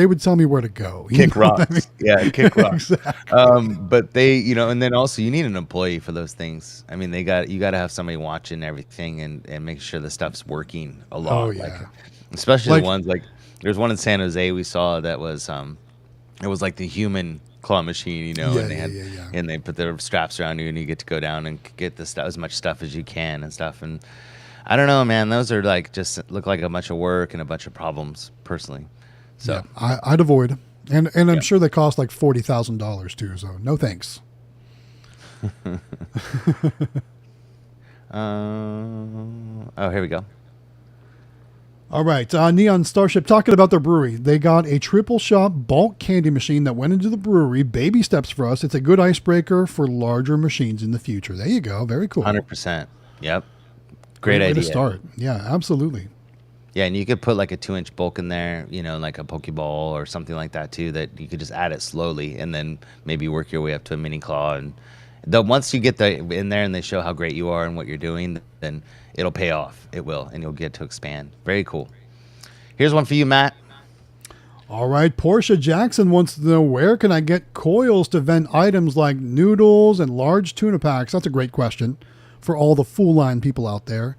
would tell me where to go. Kick rocks. I mean? Yeah, kick rocks. Exactly. But they, and then also you need an employee for those things. I mean, you got to have somebody watching everything and make sure the stuff's working a lot. Oh, yeah. Like, especially the ones like there's one in San Jose we saw that was it was like the human claw machine, and they put their straps around you and you get to go down and get the stuff, as much stuff as you can and stuff. And I don't know, man, those are like just look like a bunch of work and a bunch of problems personally. So I'd avoid, and I'm sure they cost like $40,000 too. So no thanks. Here we go. All right, Neon Starship talking about their brewery. They got a triple shot bulk candy machine that went into the brewery. Baby steps for us. It's a good icebreaker for larger machines in the future. There you go. Very cool. 100%. Yep. Great idea. Way to start. Yeah, absolutely. Yeah, and you could put like a 2-inch bulk in there, like a Pokeball or something like that too, that you could just add it slowly and then maybe work your way up to a mini claw. And once you get in there and they show how great you are and what you're doing, then it'll pay off. It will, and you'll get to expand. Very cool. Here's one for you, Matt. All right, Portia Jackson wants to know, where can I get coils to vent items like noodles and large tuna packs? That's a great question for all the full line people out there.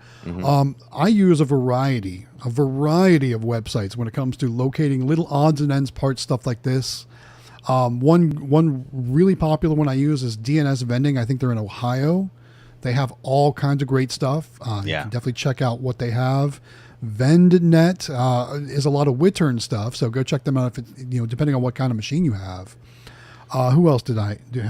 I use a variety of websites when it comes to locating little odds and ends parts, stuff like this. One really popular one I use is DNS Vending. I think they're in Ohio. They have all kinds of great stuff. You can definitely check out what they have. VendNet is a lot of Wittern stuff, so go check them out if it, depending on what kind of machine you have. Who else have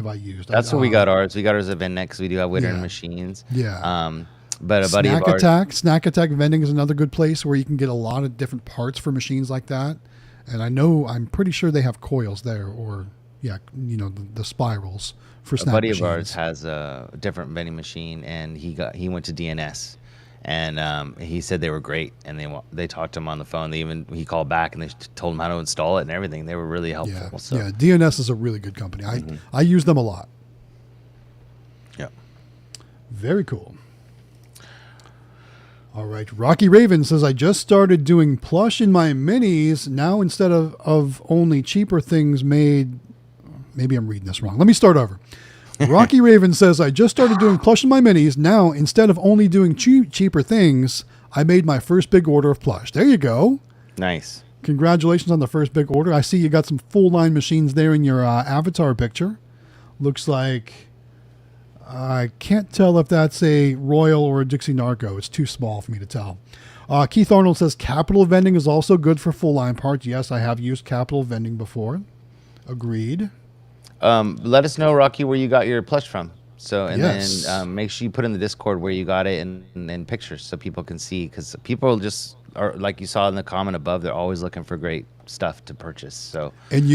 I used? That's where we got ours. We got ours at VendNet because we do have Wittern machines. Yeah. But a buddy of ours, Snack Attack Vending is another good place where you can get a lot of different parts for machines like that. And I'm pretty sure they have coils there, or the spirals for snack buddy machines. of ours has a different vending machine, and he went to DNS, and he said they were great, and they talked to him on the phone. He called back and they told him how to install it and everything. They were really helpful. Yeah, So. yeah. DNS is a really good company. I use them a lot. Yeah. Very cool. All right. Rocky Raven says, I just started doing plush in my minis. Now, instead of only cheaper things made, maybe I'm reading this wrong. Let me start over. Rocky Raven says, I just started doing plush in my minis. Now, instead of only doing cheaper things, I made my first big order of plush. There you go. Nice. Congratulations on the first big order. I see you got some full line machines there in your avatar picture. Looks like, I can't tell if that's a Royal or a Dixie Narco. It's too small for me to tell. Keith Arnold says Capital Vending is also good for full line parts. Yes, I have used Capital Vending before. Agreed. Let us know, Rocky, where you got your plush from. So, and Yes. then make sure you put in the Discord where you got it and pictures so people can see, because people just are, like you saw in the comment above, they're always looking for great stuff to purchase. So, And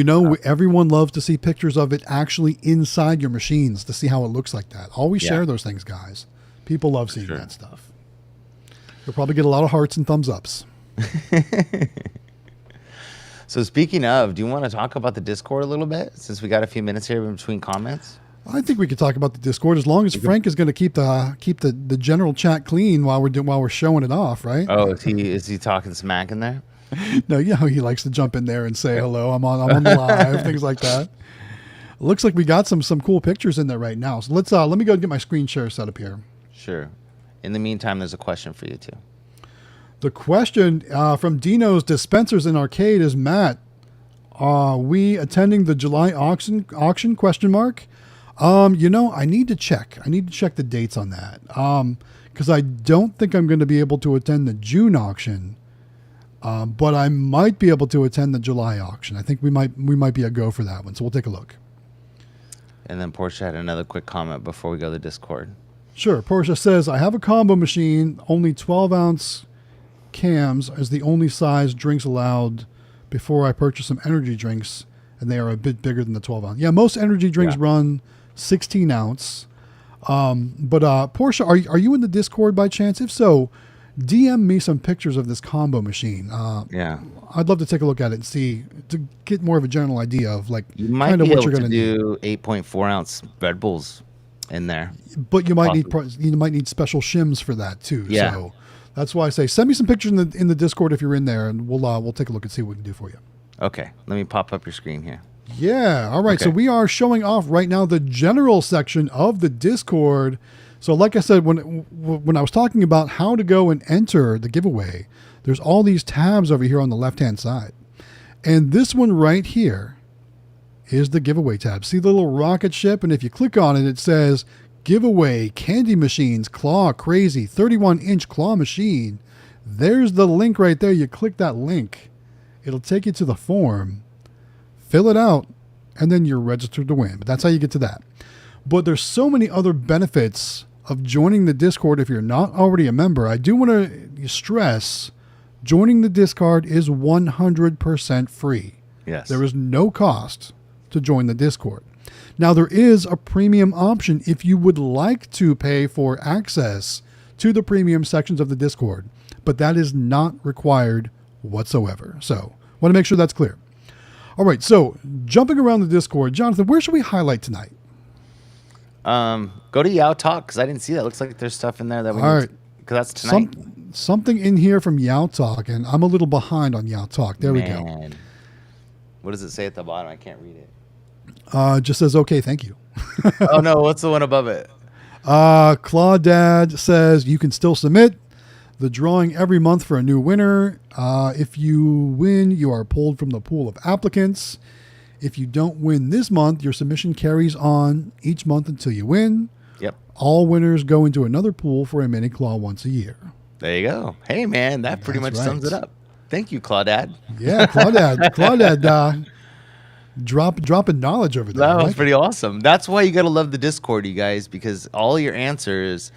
everyone loves to see pictures of it actually inside your machines to see how it looks like that. Always share those things, guys. People love seeing that stuff. You'll probably get a lot of hearts and thumbs ups. So speaking of, do you want to talk about the Discord a little bit, since we got a few minutes here in between comments? I think we could talk about the Discord as long as Frank is going to keep the general chat clean while we're showing it off, right? Oh, is he talking smack in there? No, he likes to jump in there and say hello. I'm on the live, things like that. Looks like we got some cool pictures in there right now. So let me go get my screen share set up here. Sure. In the meantime, there's a question for you too. The question from Dino's Dispensers in Arcade is, Matt, are we attending the July auction question mark? I need to check. I need to check the dates on that. Because I don't think I'm going to be able to attend the June auction. But I might be able to attend the July auction. I think we might be a go for that one. So we'll take a look. And then Portia had another quick comment before we go to the Discord. Sure. Portia says, I have a combo machine, only 12-ounce cans is the only size drinks allowed before I purchase some energy drinks, and they are a bit bigger than the 12-ounce. Yeah, most energy drinks run 16-ounce. But Portia, are you in the Discord by chance? If so, DM me some pictures of this combo machine. I'd love to take a look at it and see, to get more of a general idea of you might kind of be what able you're going to to do 8.4-ounce Red Bulls in there. But you might need special shims for that too. Yeah. So that's why I say send me some pictures in the Discord if you're in there, and we'll take a look and see what we can do for you. Okay, let me pop up your screen here. Yeah. All right. Okay. So we are showing off right now the general section of the Discord. So like I said, when I was talking about how to go and enter the giveaway, there's all these tabs over here on the left-hand side. And this one right here is the giveaway tab. See the little rocket ship? And if you click on it, it says giveaway candy machines, claw crazy, 31-inch claw machine. There's the link right there. You click that link. It'll take you to the form. Fill it out, and then you're registered to win. But that's how you get to that. But there's so many other benefits of joining the Discord if you're not already a member. I do want to stress, joining the Discord is 100% free. Yes. There is no cost to join the Discord. Now, there is a premium option if you would like to pay for access to the premium sections of the Discord, but that is not required whatsoever. So, want to make sure that's clear. All right, so jumping around the Discord, Jonathan, where should we highlight tonight? Go to Yow Talk, because I didn't see that. Looks like there's stuff in there that we All need right. because that's tonight. Something in here from Yow Talk, and I'm a little behind on Yow Talk. There we go. What does it say at the bottom? I can't read it. Just says, okay, thank you. Oh, no. What's the one above it? Claudad says you can still submit the drawing every month for a new winner. If you win, you are pulled from the pool of applicants. If you don't win this month, your submission carries on each month until you win. Yep. All winners go into another pool for a mini claw once a year. There you go. Hey, man, that pretty much sums it up. Thank you, Claudad. Yeah, Claudad, dropping knowledge over there. That was pretty awesome. That's why you got to love the Discord, you guys, because all your answers,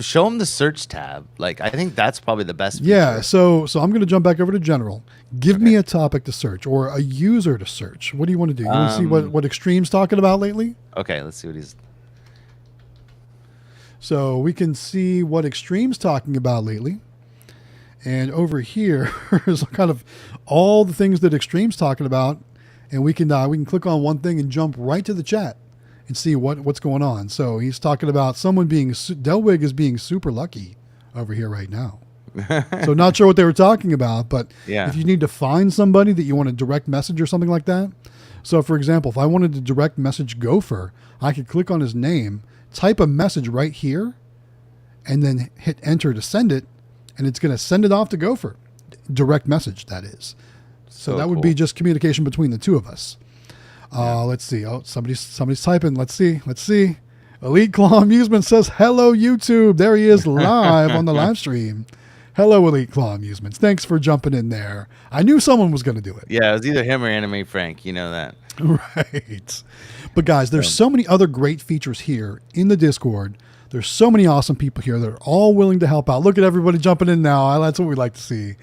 show them the search tab. Like, I think that's probably the best feature. Yeah, so I'm going to jump back over to general. Give me a topic to search or a user to search. What do you want to do? You want to see what Xtreme's talking about lately? Okay, let's see what he's... So we can see what Xtreme's talking about lately. And over here is kind of all the things that Xtreme's talking about. And we can click on one thing and jump right to the chat and see what's going on. So he's talking about someone being... Delwig is being super lucky over here right now. So not sure what they were talking about, but if you need to find somebody that you want to direct message or something like that. So for example, if I wanted to direct message Gopher, I could click on his name, type a message right here, and then hit enter to send it, and it's going to send it off to Gopher. Direct message, that is. So that would be just communication between the two of us. Let's see. Oh, somebody's typing. Let's see. Elite Claw Amusement says, hello, YouTube. There he is live on the live stream. Hello, Elite Claw Amusements. Thanks for jumping in there. I knew someone was going to do it. Yeah, it was either him or Anime Frank. You know that. Right. But guys, there's so many other great features here in the Discord. There's so many awesome people here that are all willing to help out. Look at everybody jumping in now. That's what we like to see.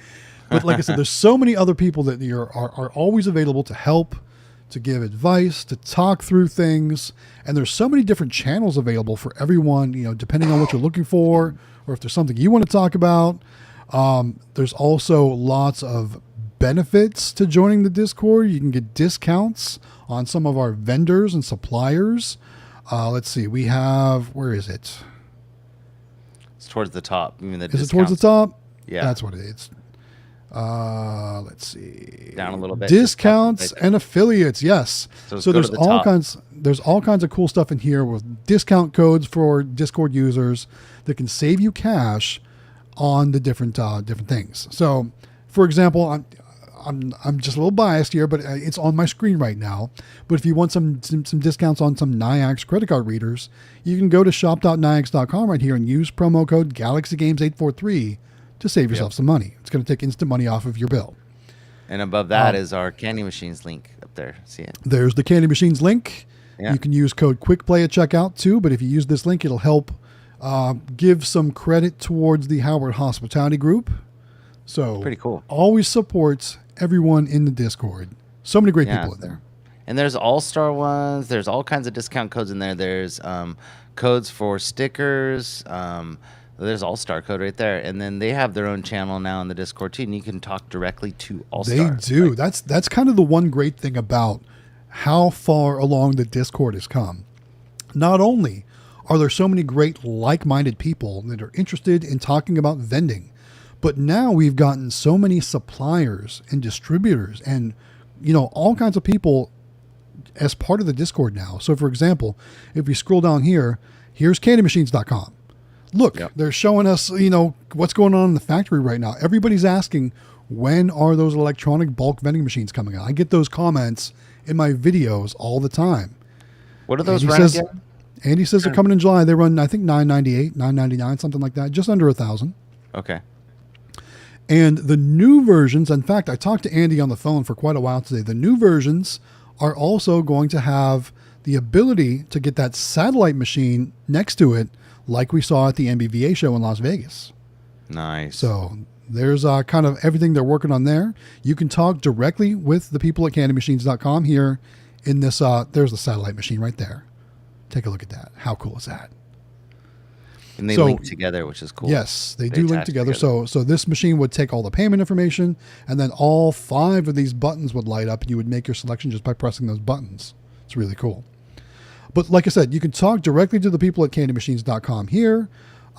But like I said, there's so many other people that are always available to help, to give advice, to talk through things. And there's so many different channels available for everyone, depending on what you're looking for, or if there's something you want to talk about. There's also lots of benefits to joining the Discord. You can get discounts on some of our vendors and suppliers. Let's see. We have, where is it? It's towards the top. You mean the is it towards the top? Yeah. That's what it is. Let's see. Down a little bit. Discounts and affiliates. Yes. So there's all kinds of cool stuff in here with discount codes for Discord users that can save you cash on the different things. So, for example, I'm just a little biased here, but it's on my screen right now. But if you want some discounts on some Niax credit card readers, you can go to shop.niax.com right here and use promo code GalaxyGames843 to save yourself some money. It's going to take instant money off of your bill. And above that is our Candy Machines link up there. See it? There's the Candy Machines link. Yeah. You can use code QuickPlay at checkout too, but if you use this link, it'll help give some credit towards the Howard Hospitality Group. So pretty cool. Always supports everyone in the Discord. So many great people in there. And there's all-star ones. There's all kinds of discount codes in there. There's codes for stickers. There's all-star code right there. And then they have their own channel now in the Discord too, and you can talk directly to all-star. They do. Like, that's kind of the one great thing about how far along the Discord has come. Not only are there so many great like-minded people that are interested in talking about vending, but now we've gotten so many suppliers and distributors and, all kinds of people as part of the Discord now. So, for example, if we scroll down here, here's candymachines.com. Look, they're showing us, what's going on in the factory right now. Everybody's asking, when are those electronic bulk vending machines coming out? I get those comments in my videos all the time. What are those runs again? Andy says they're coming in July. They run, I think, $9.98, $9.99, something like that, just under 1,000. Okay. And the new versions, in fact, I talked to Andy on the phone for quite a while today. The new versions are also going to have the ability to get that satellite machine next to it, like we saw at the NBVA show in Las Vegas. Nice. So there's kind of everything they're working on there. You can talk directly with the people at candymachines.com here in this. There's the satellite machine right there. Take a look at that. How cool is that? And they link together, which is cool. Yes, they do link together. So this machine would take all the payment information, and then all 5 of these buttons would light up, and you would make your selection just by pressing those buttons. It's really cool. But like I said, you can talk directly to the people at candymachines.com here.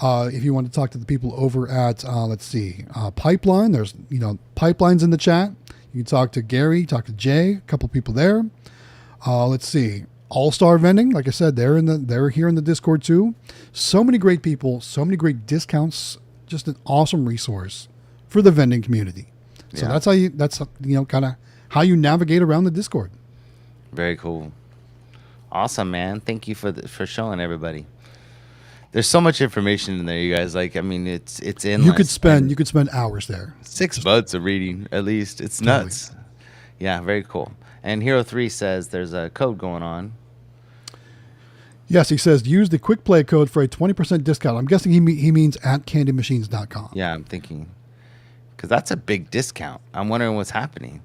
If you want to talk to the people over at, Pipeline, there's, Pipeline's in the chat. You can talk to Gary, talk to Jay, a couple people there. Let's see. All-Star Vending, like I said, they're here in the Discord too. So many great people, so many great discounts. Just an awesome resource for the vending community. So that's kind of how you navigate around the Discord. Very cool. Awesome, man. Thank you for showing everybody. There's so much information in there, you guys. Like, I mean, it's endless. You could spend hours there. 6 months of reading, at least. It's nuts. Totally. Yeah, very cool. And Hero 3 says there's a code going on. Yes, he says use the quick play code for a 20% discount. I'm guessing he means at candymachines.com. Yeah, I'm thinking. Because that's a big discount. I'm wondering what's happening.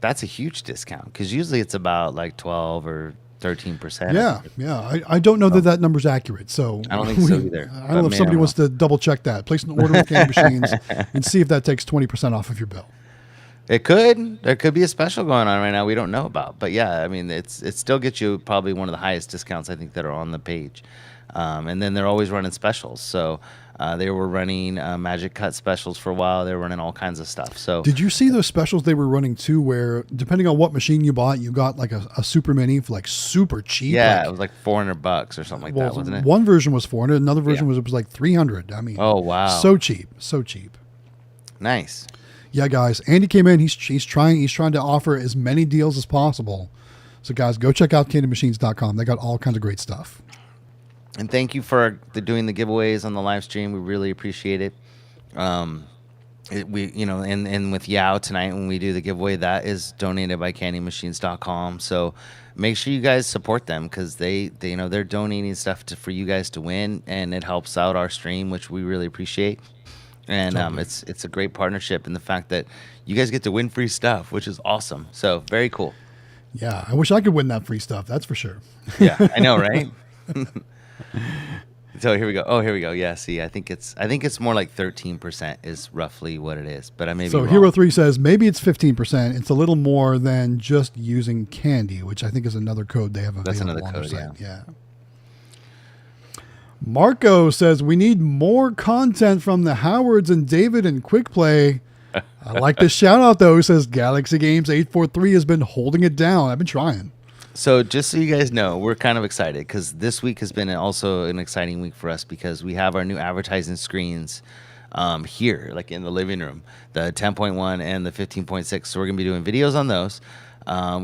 That's a huge discount. Because usually it's about like 12 or 13%. Yeah. I don't know that number's accurate. So I don't think so either. I don't know if somebody wants to double check that. Place an order with Candy Machines and see if that takes 20% off of your bill. It could. There could be a special going on right now we don't know about. But yeah, I mean, it still gets you probably one of the highest discounts I think that are on the page. And then they're always running specials. So they were running Magic Cut specials for a while. They were running all kinds of stuff. So did you see those specials they were running too, where depending on what machine you bought, you got like a Super Mini for like super cheap? Yeah, it was like $400 or something like that, wasn't it? One version was $400. Another version was like $300. I mean, oh wow, so cheap. Nice. Yeah, guys. Andy came in. He's trying to offer as many deals as possible. So, guys, go check out candymachines.com. They got all kinds of great stuff. And thank you for doing the giveaways on the live stream. We really appreciate it. And with Yao tonight when we do the giveaway, that is donated by candymachines.com. So make sure you guys support them because they're donating stuff for you guys to win, and it helps out our stream, which we really appreciate. And totally. It's a great partnership in the fact that you guys get to win free stuff, which is awesome. So very cool. Yeah, I wish I could win that free stuff. That's for sure. Yeah, I know, right? So here we go. Oh, here we go. Yeah, see, I think it's more like 13% is roughly what it is, but I may be wrong. Hero 3 says maybe it's 15%. It's a little more than just using candy, which I think is another code they have available. That's another on code, their site. Yeah. Marco says we need more content from the Howards and David and Quick Play. I like this shout out though. He says Galaxy Games 843 has been holding it down. I've been trying. So just so you guys know, we're kind of excited because this week has been also an exciting week for us because we have our new advertising screens here, like in the living room, the 10.1 and the 15.6. So we're going to be doing videos on those,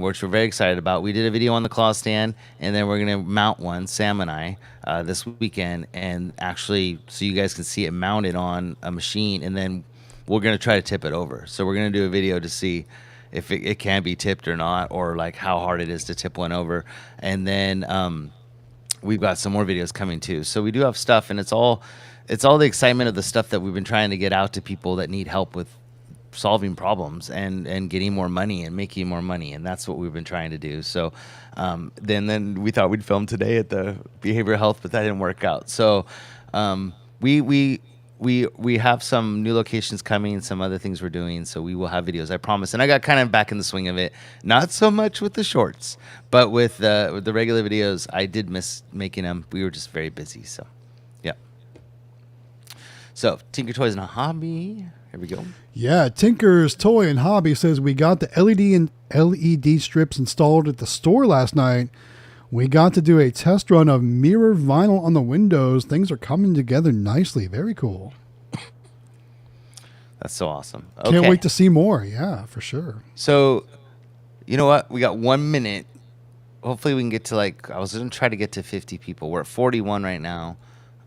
which we're very excited about. We did a video on the claw stand, and then we're going to mount one, Sam and I, this weekend, and actually so you guys can see it mounted on a machine, and then we're going to try to tip it over. So we're going to do a video to see if it can be tipped or not, or like how hard it is to tip one over. And then we've got some more videos coming too. So we do have stuff, and it's all the excitement of the stuff that we've been trying to get out to people that need help with solving problems and getting more money and making more money. And that's what we've been trying to do. So then we thought we'd film today at the behavioral health, but that didn't work out. So we have some new locations coming, some other things we're doing, so we will have videos, I promise. And I got kind of back in the swing of it, not so much with the shorts, but with the regular videos. I did miss making them. We were just very busy, so yeah. So Tinker Toys and a Hobby, here we go. Yeah, Tinker's Toy and Hobby says we got the LED strips installed at the store last night. We got to do a test run of mirror vinyl on the windows. Things are coming together nicely. Very cool. That's so awesome. Okay. Can't wait to see more. Yeah, for sure. So, you know what? We got 1 minute. Hopefully we can get to I was going to try to get to 50 people. We're at 41 right now.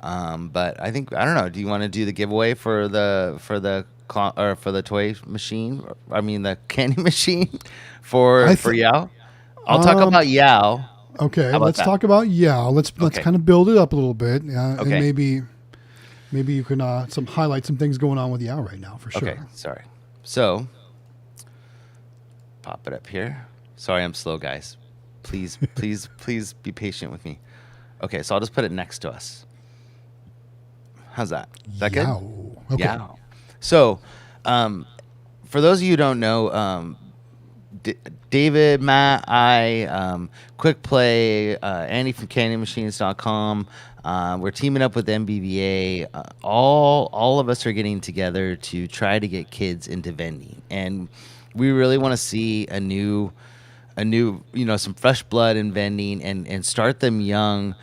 But I think, I don't know. Do you want to do the giveaway for the toy machine? I mean, the candy machine for Yao? I'll talk about Yao. Okay, let's talk about Yao. Let's kind of build it up a little bit, and maybe you can highlight some things going on with Yao right now for sure. Okay, sorry. So pop it up here. Sorry, I'm slow, guys. Please be patient with me. Okay, so I'll just put it next to us. How's that? Is that Yao. good? Okay. Yao. So, for those of you who don't know, David, Matt, I, Quick Play, Andy from CandyMachines.com. We're teaming up with MBVA. All of us are getting together to try to get kids into vending, and we really want to see a new a new, some fresh blood in vending, and start them young.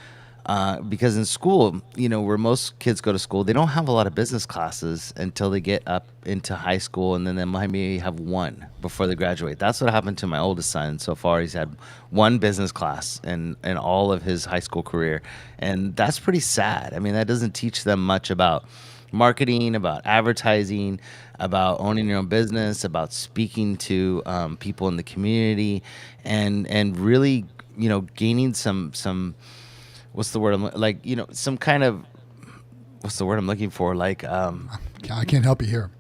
Because in school, where most kids go to school, they don't have a lot of business classes until they get up into high school, and then they might maybe have one before they graduate. That's what happened to my oldest son. So far, he's had one business class in all of his high school career, and that's pretty sad. I mean, that doesn't teach them much about marketing, about advertising, about owning your own business, about speaking to people in the community, and really, gaining some what's the word some kind of what's the word I'm looking for, I can't help you here.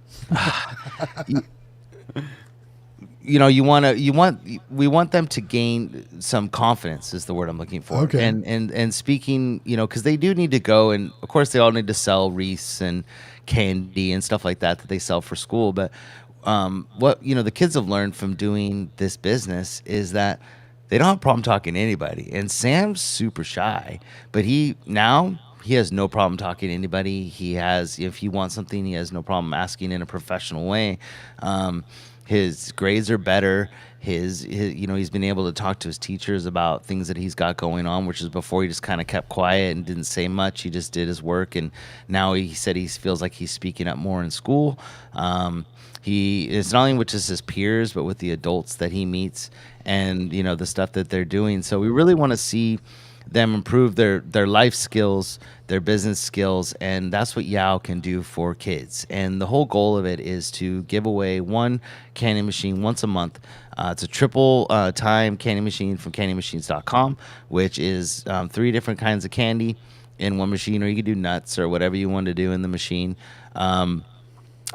We want them to gain some confidence is the word I'm looking for. Okay. And speaking, because they do need to go, and of course they all need to sell wreaths and candy and stuff like that they sell for school. But what the kids have learned from doing this business is that they don't have a problem talking to anybody. And Sam's super shy, but he has no problem talking to anybody. If he wants something, he has no problem asking in a professional way. His grades are better. He's been able to talk to his teachers about things that he's got going on, which is before he just kind of kept quiet and didn't say much. He just did his work, and now he said he feels like he's speaking up more in school. He is not only with just his peers, but with the adults that he meets, and the stuff that they're doing. So we really want to see them improve their life skills, their business skills, and that's what Yao can do for kids. And the whole goal of it is to give away one candy machine once a month. It's a triple time candy machine from candymachines.com, which is 3 different kinds of candy in one machine, or you can do nuts or whatever you want to do in the machine.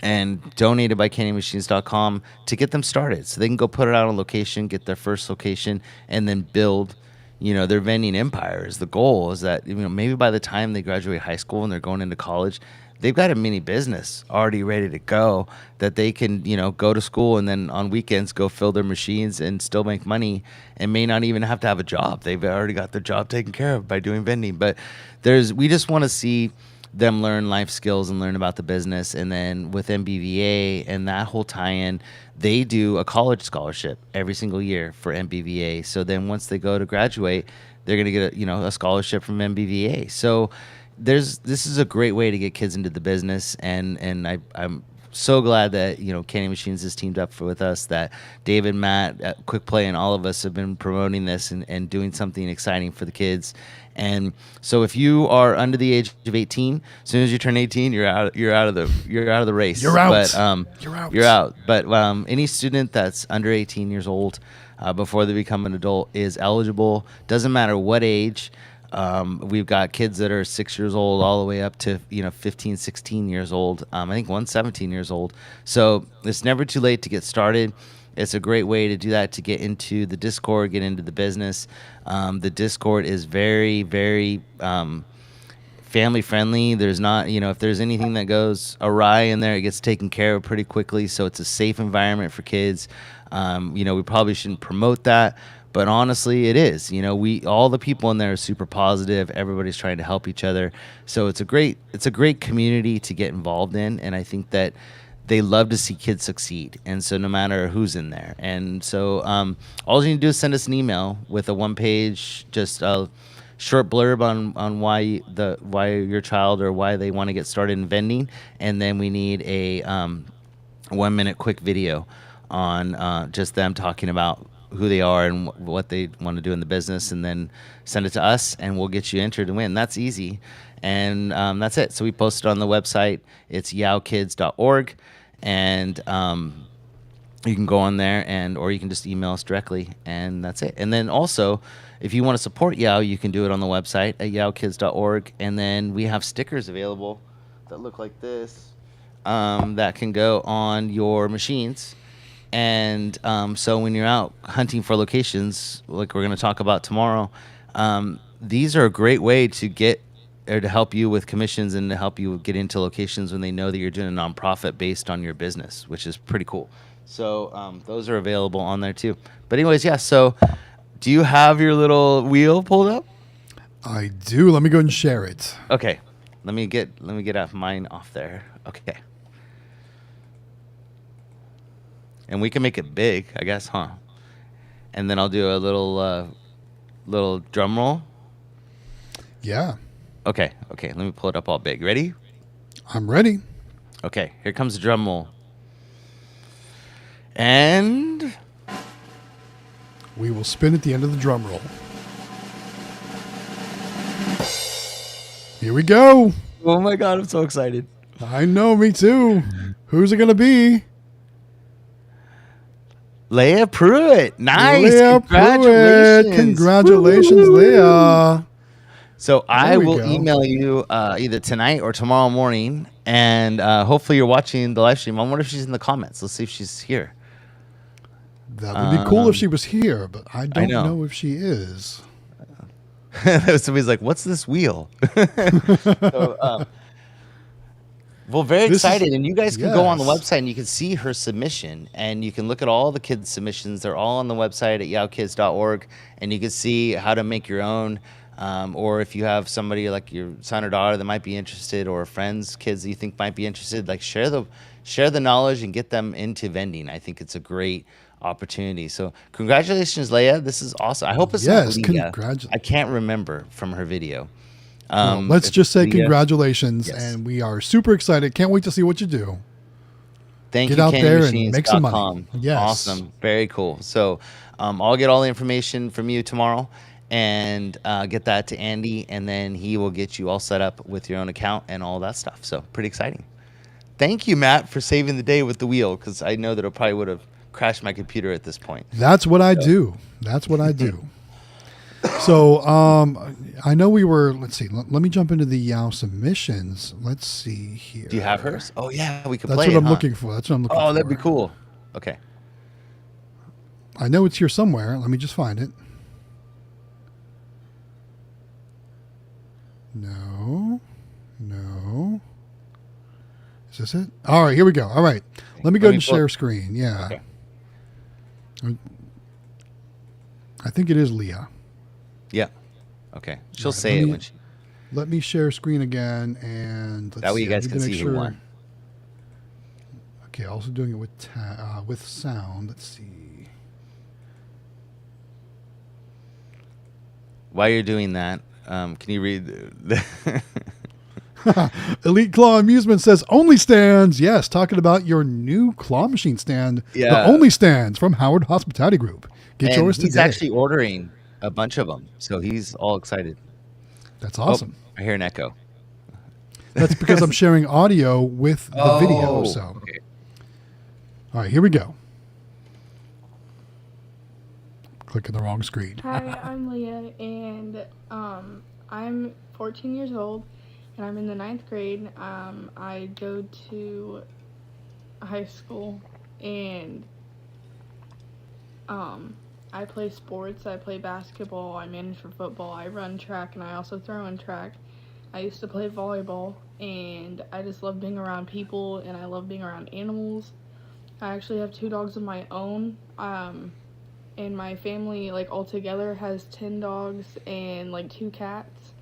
And donated by candymachines.com to get them started, so they can go put it out on location, get their first location, and then build their vending empires. The goal is that maybe by the time they graduate high school and they're going into college, they've got a mini business already ready to go that they can go to school and then on weekends go fill their machines and still make money, and may not even have to have a job. They've already got their job taken care of by doing vending. But we just want to see them learn life skills and learn about the business. And then with MBVA and that whole tie-in, they do a college scholarship every single year for MBVA. So then once they go to graduate, they're going to get a scholarship from MBVA. So this is a great way to get kids into the business, and I'm so glad that Candy Machines has teamed up with us, that David, Matt, Quick Play, and all of us have been promoting this and doing something exciting for the kids. And so if you are under the age of 18, as soon as you turn 18, you're out of the race. You're out. But you're out. But any student that's under 18 years old before they become an adult is eligible. Doesn't matter what age. We've got kids that are 6 years old all the way up to 15, 16 years old. I think one's 17 years old. So it's never too late to get started. It's a great way to do that, to get into the Discord, get into the business. The Discord is very, very family friendly. There's not, if there's anything that goes awry in there, it gets taken care of pretty quickly. So it's a safe environment for kids. We probably shouldn't promote that, but honestly, it is. All the people in there are super positive. Everybody's trying to help each other. So it's a great community to get involved in, and I think that they love to see kids succeed. And so no matter who's in there. And so all you need to do is send us an email with a one-page, just a short blurb on why your child or why they want to get started in vending. And then we need a 1-minute quick video on just them talking about who they are and what they want to do in the business, and then send it to us, and we'll get you entered to win. That's easy. And that's it. So we post it on the website. It's yowkids.org. And you can go on there, or you can just email us directly, and that's it. And then also, if you want to support Yao, you can do it on the website at yowkids.org. And then we have stickers available that look like this, that can go on your machines. And so when you're out hunting for locations, like we're going to talk about tomorrow, these are a great way to get or to help you with commissions and to help you get into locations when they know that you're doing a nonprofit based on your business, which is pretty cool. So those are available on there too. But anyways, yeah. So do you have your little wheel pulled up? I do. Let me go and share it. Okay. Let me get mine off there. Okay. And we can make it big, I guess, huh? and then I'll do a little drum roll. Yeah. Okay. Let me pull it up all big. Ready? I'm ready. Okay. Here comes the drum roll. And we will spin at the end of the drum roll. Here we go. Oh my God, I'm so excited. I know, me too. Who's it going to be? Leia Pruitt. Nice. Leia Congratulations. Pruitt. Congratulations, Leia. So I will email you either tonight or tomorrow morning, and hopefully you're watching the live stream. I wonder if she's in the comments. Let's see if she's here. That would be cool if she was here, but I don't know if she is. Somebody's like, "What's this wheel?" So, well, very excited, and you guys can go on the website and you can see her submission, and you can look at all the kids' submissions. They're all on the website at yowkids.org, and you can see how to make your own. Or if you have somebody like your son or daughter that might be interested, or friends, kids that you think might be interested, like share the knowledge and get them into vending. I think it's a great opportunity. So congratulations, Leia. This is awesome. I hope it's not Leah. I can't remember from her video. Well, let's just say congratulations, and we are super excited. Can't wait to see what you do. Thank you, Get out there and make some money. Yes. Awesome. Very cool. So I'll get all the information from you tomorrow and get that to Andy, and then he will get you all set up with your own account and all that stuff. So pretty exciting. Thank you, Matt, for saving the day with the wheel, because I know that it probably would have crashed my computer at this point. That's what I do. So I know we were, let's see, let me jump into the Yow submissions. Let's see here. Do you have hers? Oh, yeah, we could play it. That's what I'm looking for. Oh, that'd be cool. Okay. I know it's here somewhere. Let me just find it. No. Is this it? All right, here we go. All right. Let me go and share screen. Yeah. Okay. I think it is Leah. Yeah. Okay. She'll say it when she... Let me share screen again, and that way you guys can see who won. Okay, also doing it with sound. Let's see. While you're doing that, can you read the Elite Claw Amusement says only stands. Yes, talking about your new claw machine stand. Yeah. The only stands from Howard Hospitality Group. Get yours today. He's actually ordering a bunch of them, so he's all excited. That's awesome. Oh, I hear an echo. That's because I'm sharing audio with the video. So, okay. All right, here we go. Clicking the wrong screen. Hi, I'm Leah, and I'm 14 years old, and I'm in the 9th grade. I go to high school, and I play sports. I play basketball, I manage for football, I run track, and I also throw in track. I used to play volleyball, and I just love being around people, and I love being around animals. I actually have 2 dogs of my own, and my family, like, all together has 10 dogs and, like, 2 cats.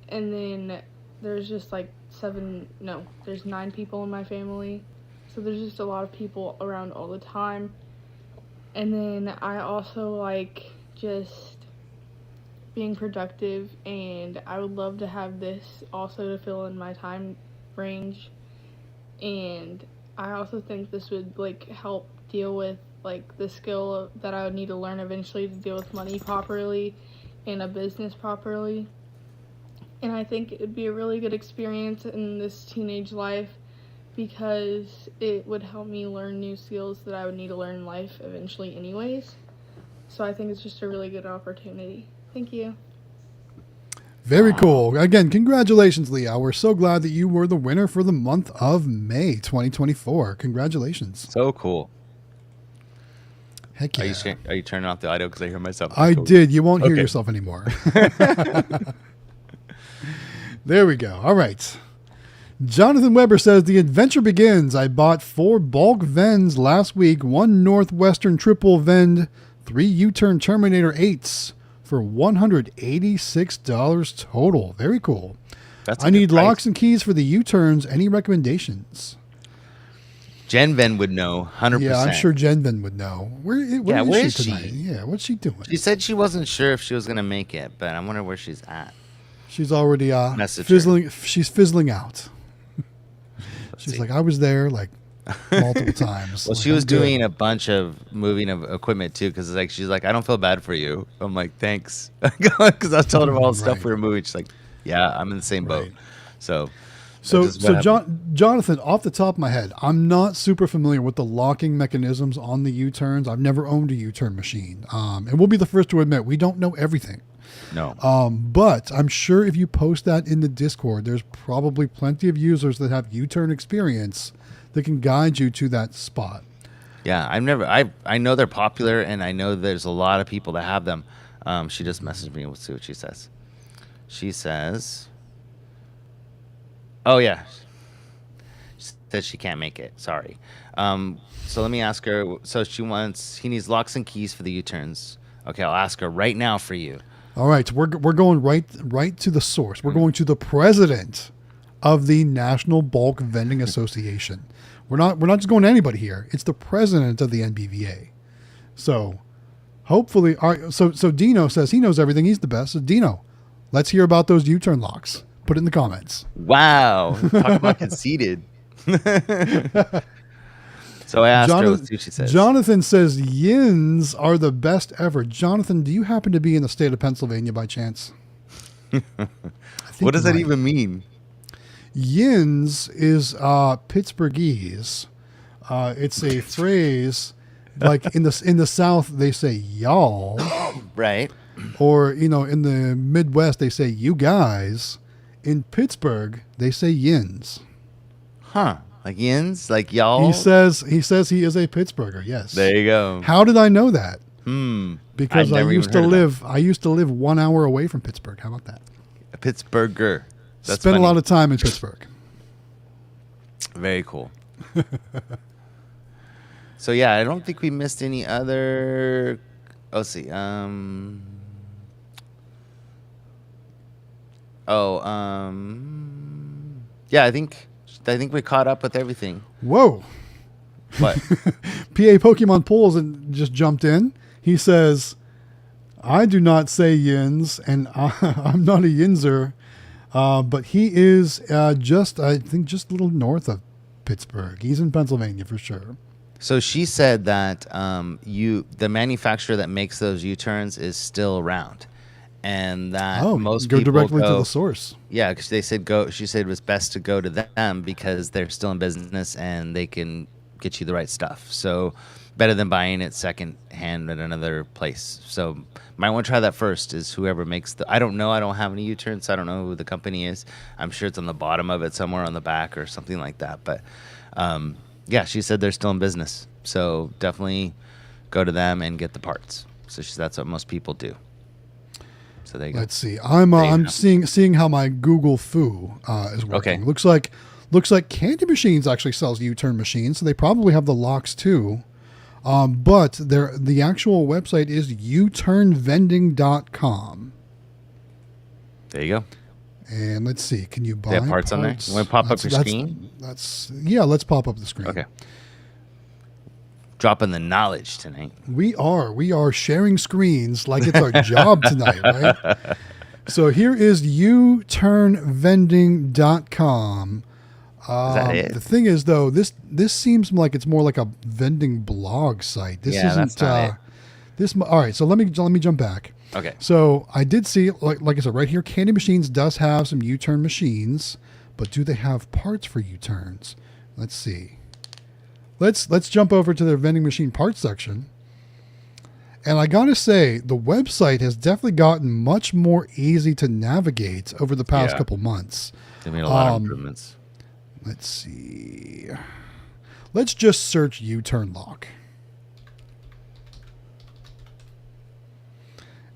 And then there's just, like, there's 9 people in my family. So there's just a lot of people around all the time. And then I also like just being productive, and I would love to have this also to fill in my time range. And I also think this would like help deal with like the skill that I would need to learn eventually to deal with money properly and a business properly. And I think it would be a really good experience in this teenage life, because it would help me learn new skills that I would need to learn in life eventually anyways. So I think it's just a really good opportunity. Thank you. Very cool. Again, congratulations, Leah. We're so glad that you were the winner for the month of May 2024. Congratulations. So cool. Heck yeah. Are you turning off the audio because I hear myself? I did. You won't hear yourself anymore. There we go. All right. Jonathan Weber says, the adventure begins. I bought 4 bulk Vends last week, 1 Northwestern triple Vend, 3 U-turn Terminator 8s for $186 total. Very cool. I need locks and keys for the U-turns. Any recommendations? Jen would know, 100%. Yeah, I'm sure Jen would know. Where is she tonight? she? Yeah, what's she doing? She said she wasn't sure if she was gonna make it, but I wonder where she's at. She's already Message fizzling. She's fizzling out. She's see. like, I was there like multiple times. Well, Like, she was I'm good. doing a bunch of moving of equipment too, because like she's like, I don't feel bad for you. I'm like, thanks, because I was telling her all the stuff Right. we were moving. She's like, yeah, I'm in the same boat. Right. So So, that's what happened. Jonathan, off the top of my head, I'm not super familiar with the locking mechanisms on the U-turns. I've never owned a U-turn machine, and we'll be the first to admit we don't know everything. No. But I'm sure if you post that in the Discord, there's probably plenty of users that have U-turn experience that can guide you to that spot. Yeah, I know they're popular, and I know there's a lot of people that have them. She just messaged me. Let's see what she says. She says, oh yeah, she said she can't make it. Sorry. So let me ask her. So he needs locks and keys for the U-turns. Okay, I'll ask her right now for you. All right, we're going right to the source. We're going to the president of the National Bulk Vending Association. We're not just going to anybody here. It's the president of the NBVA. So hopefully, all right, so Dino says he knows everything. He's the best. So Dino, let's hear about those U-turn locks. Put it in the comments. Wow, talk about conceited. So I asked her. Let's see what she says. Jonathan says yins are the best ever. Jonathan, do you happen to be in the state of Pennsylvania by chance? What does that even mean? Yins is Pittsburghese. It's a phrase like in the South they say y'all, Right. or in the Midwest they say you guys. In Pittsburgh they say yins. Huh. Like yins? Like y'all? He says he is a Pittsburgher. Yes. There you go. How did I know that? Because I'd I never used even to heard of live 1 hour away from Pittsburgh. How about that? A Pittsburgher. That's Spent funny. a lot of time in Pittsburgh. Very cool. So yeah, I don't think we missed any other. Let's see. Yeah, I think we caught up with everything. Whoa. What? PA Pokemon Pools and just jumped in. He says, I do not say yins, and I'm not a yinzer, but he is I think just a little north of Pittsburgh. He's in Pennsylvania for sure. So she said that the manufacturer that makes those U-turns is still around, and that most go people directly to the source. Yeah, because they said go. She said it was best to go to them because they're still in business and they can get you the right stuff. So better than buying it second hand at another place. So might want to try that first. Is whoever makes the. I don't know. I don't have any U-turns. So I don't know who the company is. I'm sure it's on the bottom of it somewhere on the back or something like that. But yeah, she said they're still in business. So definitely go to them and get the parts. So that's what most people do. So there you go. Let's see. I'm seeing how my Google Foo is working. Okay. Looks like Candy Machines actually sells U-turn machines, so they probably have the locks too. But the actual website is uturnvending.com. There you go. And let's see, can you buy They have parts on there? You want to pop up your screen? Let's pop up the screen. Okay. Dropping the knowledge tonight. We are sharing screens like it's our job tonight, right? So here is uturnvending.com. Is that it? The thing is, though, this seems like it's more like a vending blog site. This Yeah, isn't. that's not it. This all right. So let me jump back. Okay. So I did see, like I said, right here, Candy Machines does have some U-turn machines, but do they have parts for U-turns? Let's see. Let's jump over to their vending machine parts section. And I gotta say, the website has definitely gotten much more easy to navigate over the past couple months. They made a lot of improvements. Let's see. Let's just search U-turn lock.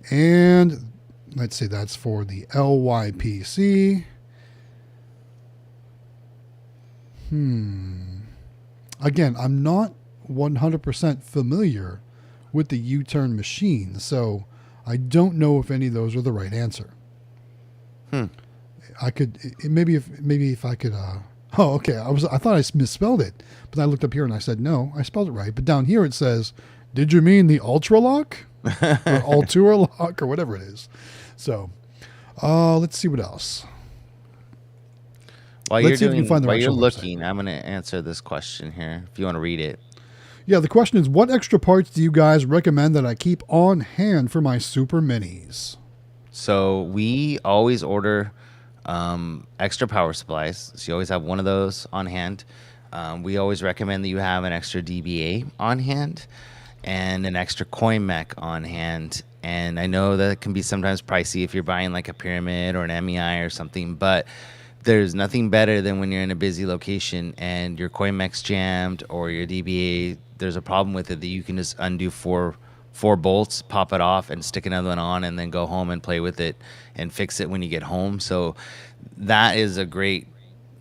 And let's see, that's for the LYPC. Again, I'm not 100% familiar with the U-turn machine, so I don't know if any of those are the right answer. I could maybe if I could Oh, okay. I thought I misspelled it, but I looked up here and I said no, I spelled it right. But down here it says, "Did you mean the Ultra Lock or Altura Lock or whatever it is?" So, let's see what else. While Let's see if we you're can find the while right you're website. looking, I'm gonna answer this question here. If you want to read it. Yeah, the question is, what extra parts do you guys recommend that I keep on hand for my Super Minis? So we always order extra power supplies. So you always have one of those on hand. We always recommend that you have an extra DBA on hand and an extra coin mech on hand. And I know that it can be sometimes pricey if you're buying like a Pyramid or an MEI or something, but there's nothing better than when you're in a busy location and your coin mech's jammed or your DBA, there's a problem with it that you can just undo four bolts, pop it off, and stick another one on, and then go home and play with it and fix it when you get home. So that is a great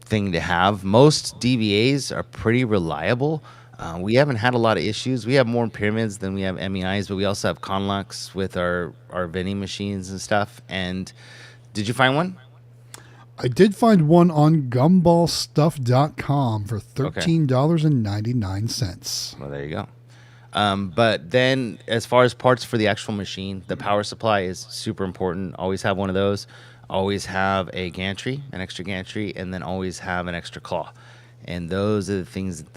thing to have. Most DBAs are pretty reliable. We haven't had a lot of issues. We have more Pyramids than we have MEIs, but we also have Conlux with our vending machines and stuff. And did you find one? I did find one on gumballstuff.com for $13.99. Well, there you go. But then as far as parts for the actual machine, the power supply is super important. Always have one of those. Always have a gantry, an extra gantry, and then always have an extra claw. And those are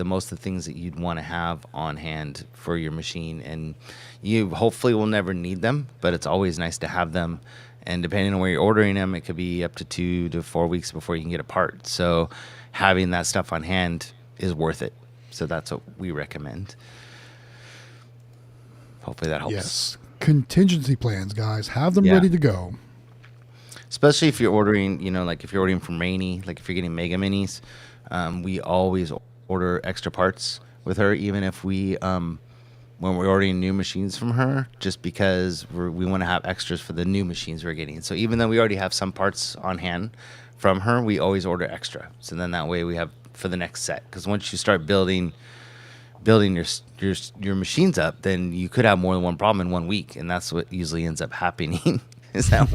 most of the things that you'd want to have on hand for your machine. And you hopefully will never need them, but it's always nice to have them. And depending on where you're ordering them, it could be up to 2 to 4 weeks before you can get a part. So having that stuff on hand is worth it. So that's what we recommend. Hopefully that helps. Yes. Contingency plans, guys. Have them ready to go. Especially if you're ordering, like if you're ordering from Rainy, like if you're getting Mega Minis, we always order extra parts with her, even if when we're ordering new machines from her, just because we want to have extras for the new machines we're getting. So even though we already have some parts on hand from her, we always order extra. So then that way we have for the next set. Because once you start building your machines up, then you could have more than one problem in 1 week, and that's what usually ends up happening. Is that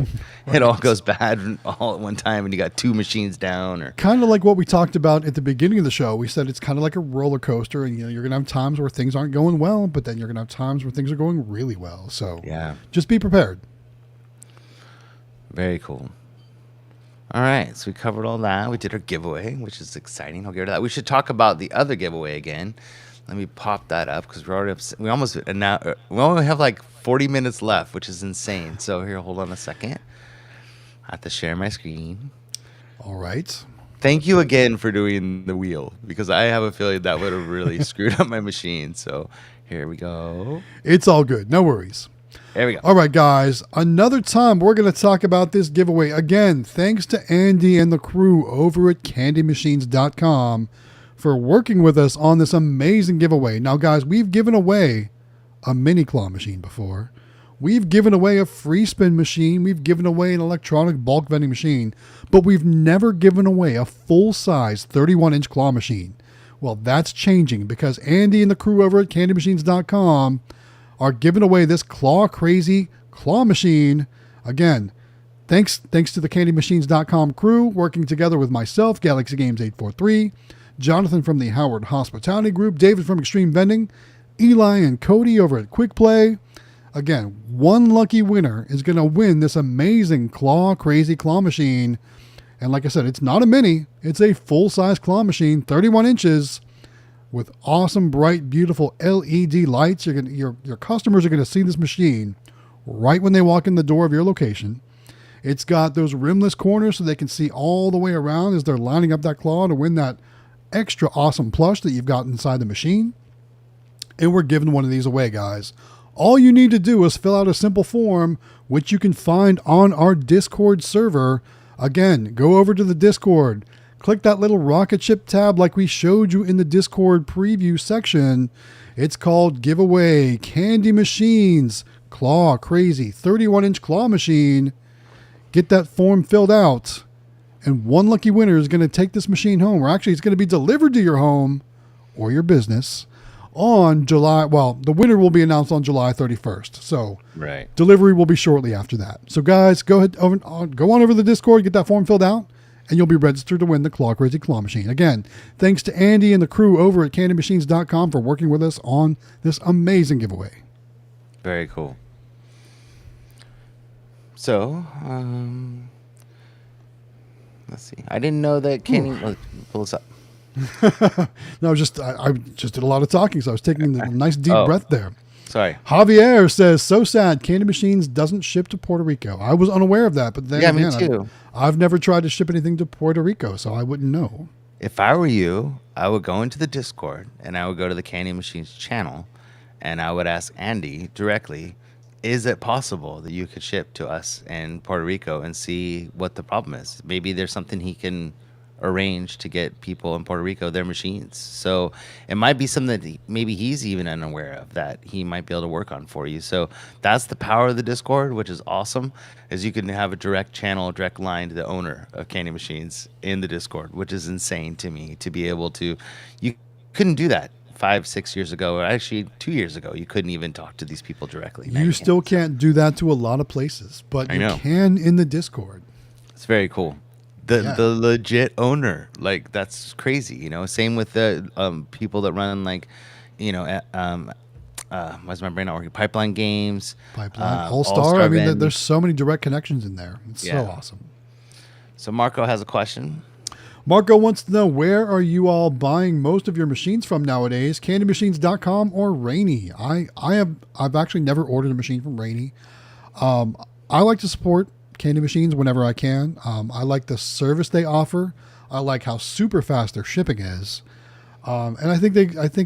it all goes bad all at one time, and you got 2 machines down, or kind of like what we talked about at the beginning of the show. We said it's kind of like a roller coaster, and you're gonna have times where things aren't going well, but then you're gonna have times where things are going really well. So just be prepared. Very cool. All right, so we covered all that. We did our giveaway, which is exciting. I'll get to that. We should talk about the other giveaway again. Let me pop that up because we only have like 40 minutes left, which is insane. So here, hold on a second. I have to share my screen. All right. Thank you again for doing the wheel, because I have a feeling that would have really screwed up my machine. So here we go. It's all good. No worries. There we go. All right, guys. Another time we're going to talk about this giveaway. Again, thanks to Andy and the crew over at candymachines.com for working with us on this amazing giveaway. Now, guys, we've given away a mini claw machine before. We've given away a free spin machine. We've given away an electronic bulk vending machine, but we've never given away a full-size 31-inch claw machine. Well, that's changing because Andy and the crew over at candymachines.com are giving away this claw-crazy claw machine. Again, thanks to the candymachines.com crew working together with myself, Galaxy Games 843, Jonathan from the Howard Hospitality Group, David from Xtreme Vending, Eli and Cody over at Quick Play. Again, one lucky winner is going to win this amazing crazy claw machine. And like I said, it's not a mini. It's a full-size claw machine, 31 inches, with awesome, bright, beautiful LED lights. Your customers are going to see this machine right when they walk in the door of your location. It's got those rimless corners so they can see all the way around as they're lining up that claw to win that extra awesome plush that you've got inside the machine. And we're giving one of these away, guys. All you need to do is fill out a simple form, which you can find on our Discord server. Again, go over to the Discord, click that little rocket ship tab like we showed you in the Discord preview section. It's called Giveaway Candy Machines Claw Crazy 31-inch claw machine. Get that form filled out, and one lucky winner is going to take this machine home, or actually it's going to be delivered to your home or your business on the winner will be announced on July 31st. So right, delivery will be shortly after that. So guys, go on over to the Discord, get that form filled out, and you'll be registered to win the Claw Crazy Claw Machine. Again, thanks to Andy and the crew over at CandyMachines.com for working with us on this amazing giveaway. Very cool. So, let's see. I didn't know that Candy. Pull this up. No, I just did a lot of talking, so I was taking a nice deep breath there. Sorry. Javier says, so sad Candy Machines doesn't ship to Puerto Rico. I was unaware of that, but then me too. I've never tried to ship anything to Puerto Rico, so I wouldn't know. If I were you, I would go into the Discord and I would go to the Candy Machines channel and I would ask Andy directly, is it possible that you could ship to us in Puerto Rico, and see what the problem is? Maybe there's something he can arrange to get people in Puerto Rico their machines. So it might be something that maybe he's even unaware of that he might be able to work on for you. So that's the power of the Discord, which is awesome, is you can have a direct channel, direct line to the owner of Candy Machines in the Discord, which is insane to me to be able to. You couldn't do that 5-6 years ago, or actually 2 years ago. You couldn't even talk to these people directly. You still can't do that to a lot of places, but you can in the Discord. It's very cool. The legit owner, like, that's crazy, you know. Same with the people that run, like, you know, why's my brain not working? Pipeline Games, All-Star. I mean, there's so many direct connections in there. It's so awesome. So Marco has a question. Marco wants to know, where are you all buying most of your machines from nowadays? CandyMachines.com or Rainy? I've actually never ordered a machine from Rainy. I like to support Candy Machines whenever I can. I like the service they offer. I like how super fast their shipping is, and I think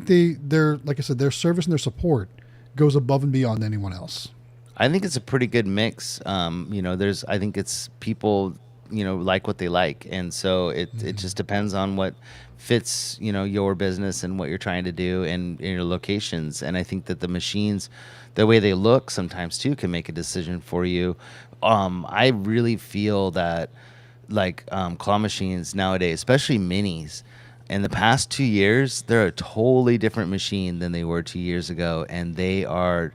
they're like I said, their service and their support goes above and beyond anyone else. I think it's a pretty good mix. You know, I think it's people, you know, like what they like, and so it just depends on what fits, you know, your business and what you're trying to do and your locations. And I think that the machines, the way they look sometimes too, can make a decision for you. I really feel that, like, claw machines nowadays, especially minis, in the past 2 years, they're a totally different machine than they were 2 years ago, and they are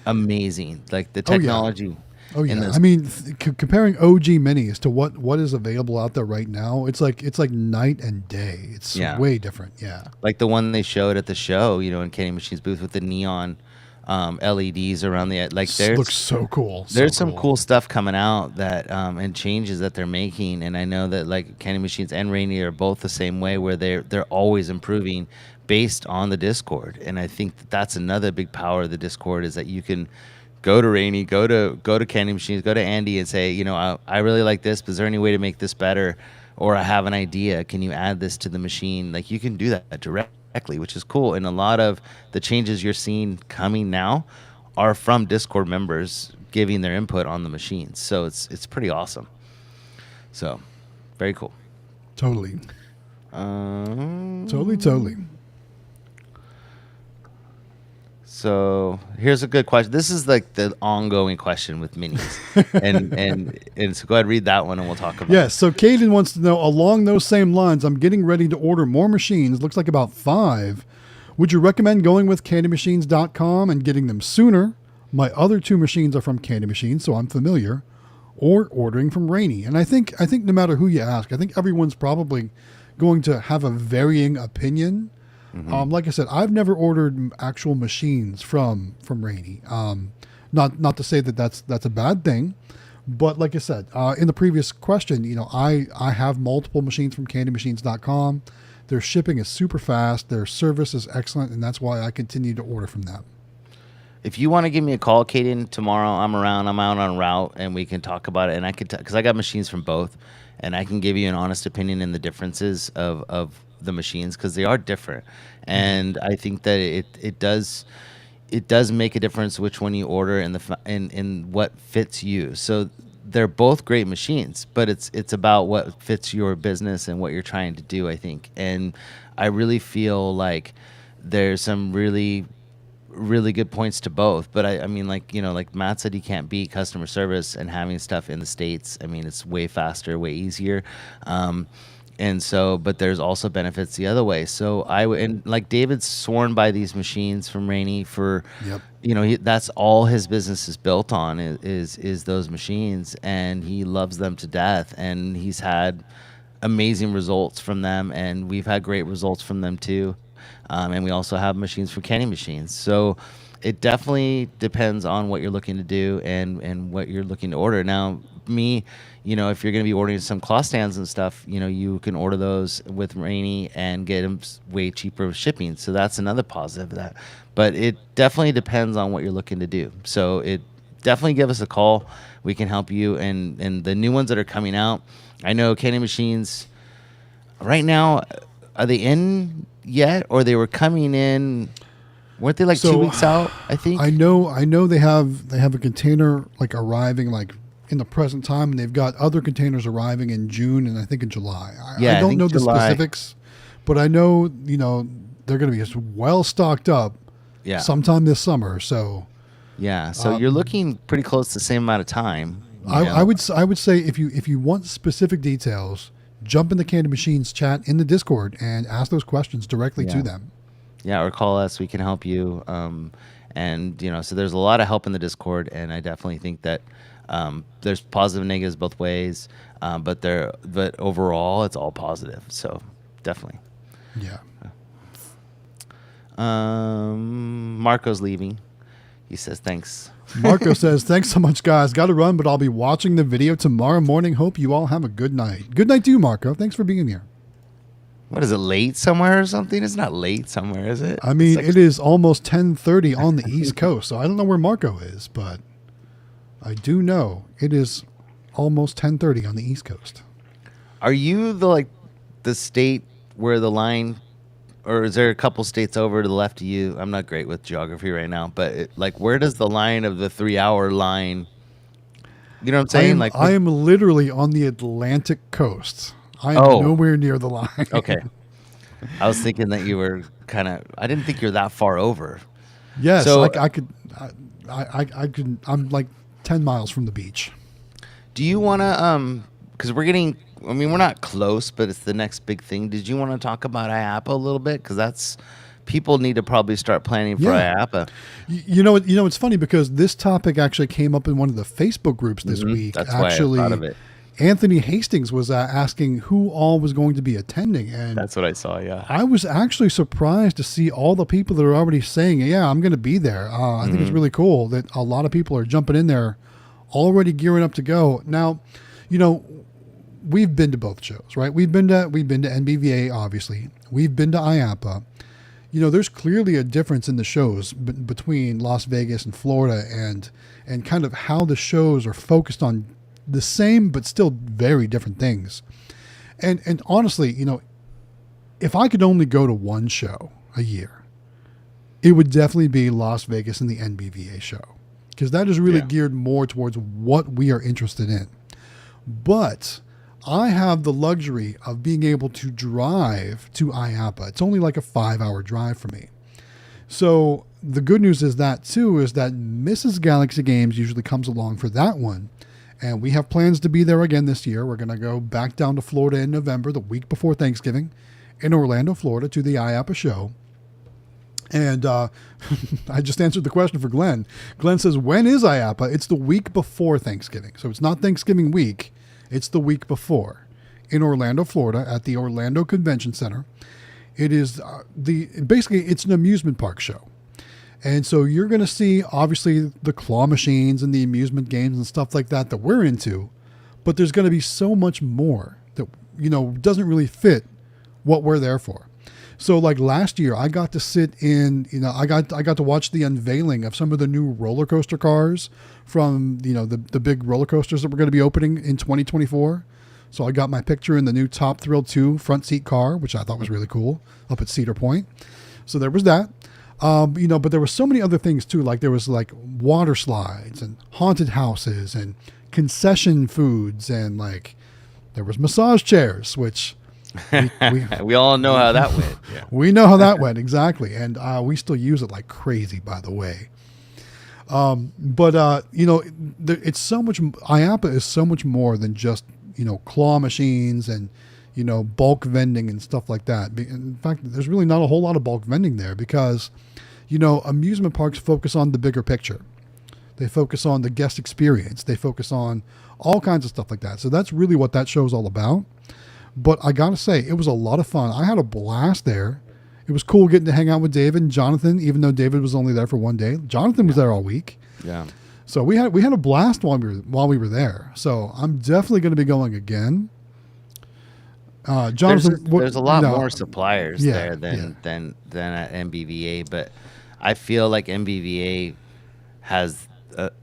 amazing. Like, the technology. Oh yeah, I mean, comparing OG minis to what is available out there right now, it's like night and day. It's way different. Yeah, like the one they showed at the show, you know, in Candy Machines booth with the neon LEDs around the, like, there's looks so cool. There's some cool stuff coming out that and changes that they're making, and I know that, like, Candy Machines and Rainy are both the same way, where they're always improving based on the Discord. And I think that's another big power of the Discord, is that you can go to Rainy, go to Candy Machines, go to Andy and say, you know, I really like this, but is there any way to make this better? Or I have an idea, can you add this to the machine? Like, you can do that directly, which is cool. And a lot of the changes you're seeing coming now are from Discord members giving their input on the machines. So it's pretty awesome. So, very cool. Totally. Totally. So here's a good question. This is like the ongoing question with minis, and so go ahead, read that one, and we'll talk about it. Yes. So Caden wants to know, along those same lines, I'm getting ready to order more machines. Looks like about 5. Would you recommend going with CandyMachines.com and getting them sooner? My other 2 machines are from Candy Machines, so I'm familiar. Or ordering from Rainy. And I think no matter who you ask, I think everyone's probably going to have a varying opinion. Mm-hmm. Like I said, I've never ordered actual machines from Rainy. Not to say that that's a bad thing, but like I said, in the previous question, you know, I have multiple machines from CandyMachines.com. Their shipping is super fast. Their service is excellent, and that's why I continue to order from them. If you want to give me a call, Caden, tomorrow, I'm around. I'm out on route, and we can talk about it. And I could, because I got machines from both, and I can give you an honest opinion in the differences of the machines, because they are different. And I think that it does make a difference which one you order and what fits you. So they're both great machines, but it's about what fits your business and what you're trying to do, I think. And I really feel like there's some really good points to both. But I mean, like, you know, like Matt said, you can't beat customer service and having stuff in the States. I mean, it's way faster, way easier. And so, but there's also benefits the other way. So and like David's sworn by these machines from Rainy for, you know, that's all his business is built on is those machines, and he loves them to death. And he's had amazing results from them, and we've had great results from them too. And we also have machines from Candy Machines. So it definitely depends on what you're looking to do and what you're looking to order. Now, me, if you're going to be ordering some cloth stands and stuff, you can order those with Rainy and get them way cheaper with shipping. So that's another positive of that. But it definitely depends on what you're looking to do. So it definitely give us a call. We can help you. And the new ones that are coming out, I know Candy Machines right now, are they in yet, or they were coming in? Weren't they 2 weeks out? I think. I know they have a container arriving in the present time, and they've got other containers arriving in June and I think in July. I don't know the specifics, but I know they're going to be just well stocked up. Yeah. Sometime this summer. So. Yeah. So you're looking pretty close to the same amount of time. I would say if you want specific details, jump in the Candy Machines chat in the Discord and ask those questions directly to them. Yeah, or call us. We can help you. So there's a lot of help in the Discord, and I definitely think that there's positive and negatives both ways, but overall it's all positive. So definitely. Yeah. Marco's leaving. He says thanks. Marco says, thanks so much, guys. Got to run, but I'll be watching the video tomorrow morning. Hope you all have a good night. Good night to you, Marco. Thanks for being here. What is it, late somewhere or something? It's not late somewhere, is it? I mean, it is almost 10:30 on the East Coast, so I don't know where Marco is, but I do know it is almost 10:30 on the East Coast. Are you the state where the line, or is there a couple states over to the left of you? I'm not great with geography right now, but where does the line of the 3-hour line? You know what I'm saying? I am literally on the Atlantic coast. I am nowhere near the line. Okay. I was thinking that you were I didn't think you're that far over. Yes, so, I could. I'm 10 miles from the beach. Do you want to, because we're not close, but it's the next big thing. Did you want to talk about IAPA a little bit? Because people need to probably start planning for IAPA. It's funny because this topic actually came up in one of the Facebook groups this week. That's why I thought of it. Anthony Hastings was asking who all was going to be attending. And that's what I saw, yeah. I was actually surprised to see all the people that are already saying, yeah, I'm going to be there. I think it's really cool that a lot of people are jumping in there, already gearing up to go. Now, we've been to both shows, right? We've been to NBVA, obviously. We've been to IAPA. There's clearly a difference in the shows between Las Vegas and Florida and kind of how the shows are focused on the same but still very different things. And honestly, if I could only go to one show a year, it would definitely be Las Vegas and the NBVA show, because that is really geared more towards what we are interested in. But I have the luxury of being able to drive to IAPA. It's only a 5-hour drive for me. So the good news is that Mrs. Galaxy Games usually comes along for that one. And we have plans to be there again this year. We're going to go back down to Florida in November, the week before Thanksgiving, in Orlando, Florida, to the IAPA show. And I just answered the question for Glenn. Glenn says, when is IAPA? It's the week before Thanksgiving. So it's not Thanksgiving week. It's the week before in Orlando, Florida, at the Orlando Convention Center. It is basically it's an amusement park show. And so you're going to see, obviously, the claw machines and the amusement games and stuff like that we're into. But there's going to be so much more that, doesn't really fit what we're there for. So last year, I got to sit in, I got to watch the unveiling of some of the new roller coaster cars from, the big roller coasters that we're going to be opening in 2024. So I got my picture in the new Top Thrill 2 front seat car, which I thought was really cool, up at Cedar Point. So there was that. But there were so many other things too. There was water slides and haunted houses and concession foods, and there was massage chairs, which we all know how that went. Yeah. We know how that went, exactly. And we still use it like crazy, by the way. It's so much, IAPA is so much more than just, claw machines and, bulk vending and stuff like that. In fact, there's really not a whole lot of bulk vending there because, amusement parks focus on the bigger picture. They focus on the guest experience. They focus on all kinds of stuff like that. So that's really what that show is all about. But I got to say, it was a lot of fun. I had a blast there. It was cool getting to hang out with David and Jonathan, even though David was only there for one day. Jonathan was there all week. Yeah. So we had a blast while we were there. So I'm definitely going to be going again. Jonathan, there's a lot more suppliers there than at MBVA, but I feel like MBVA has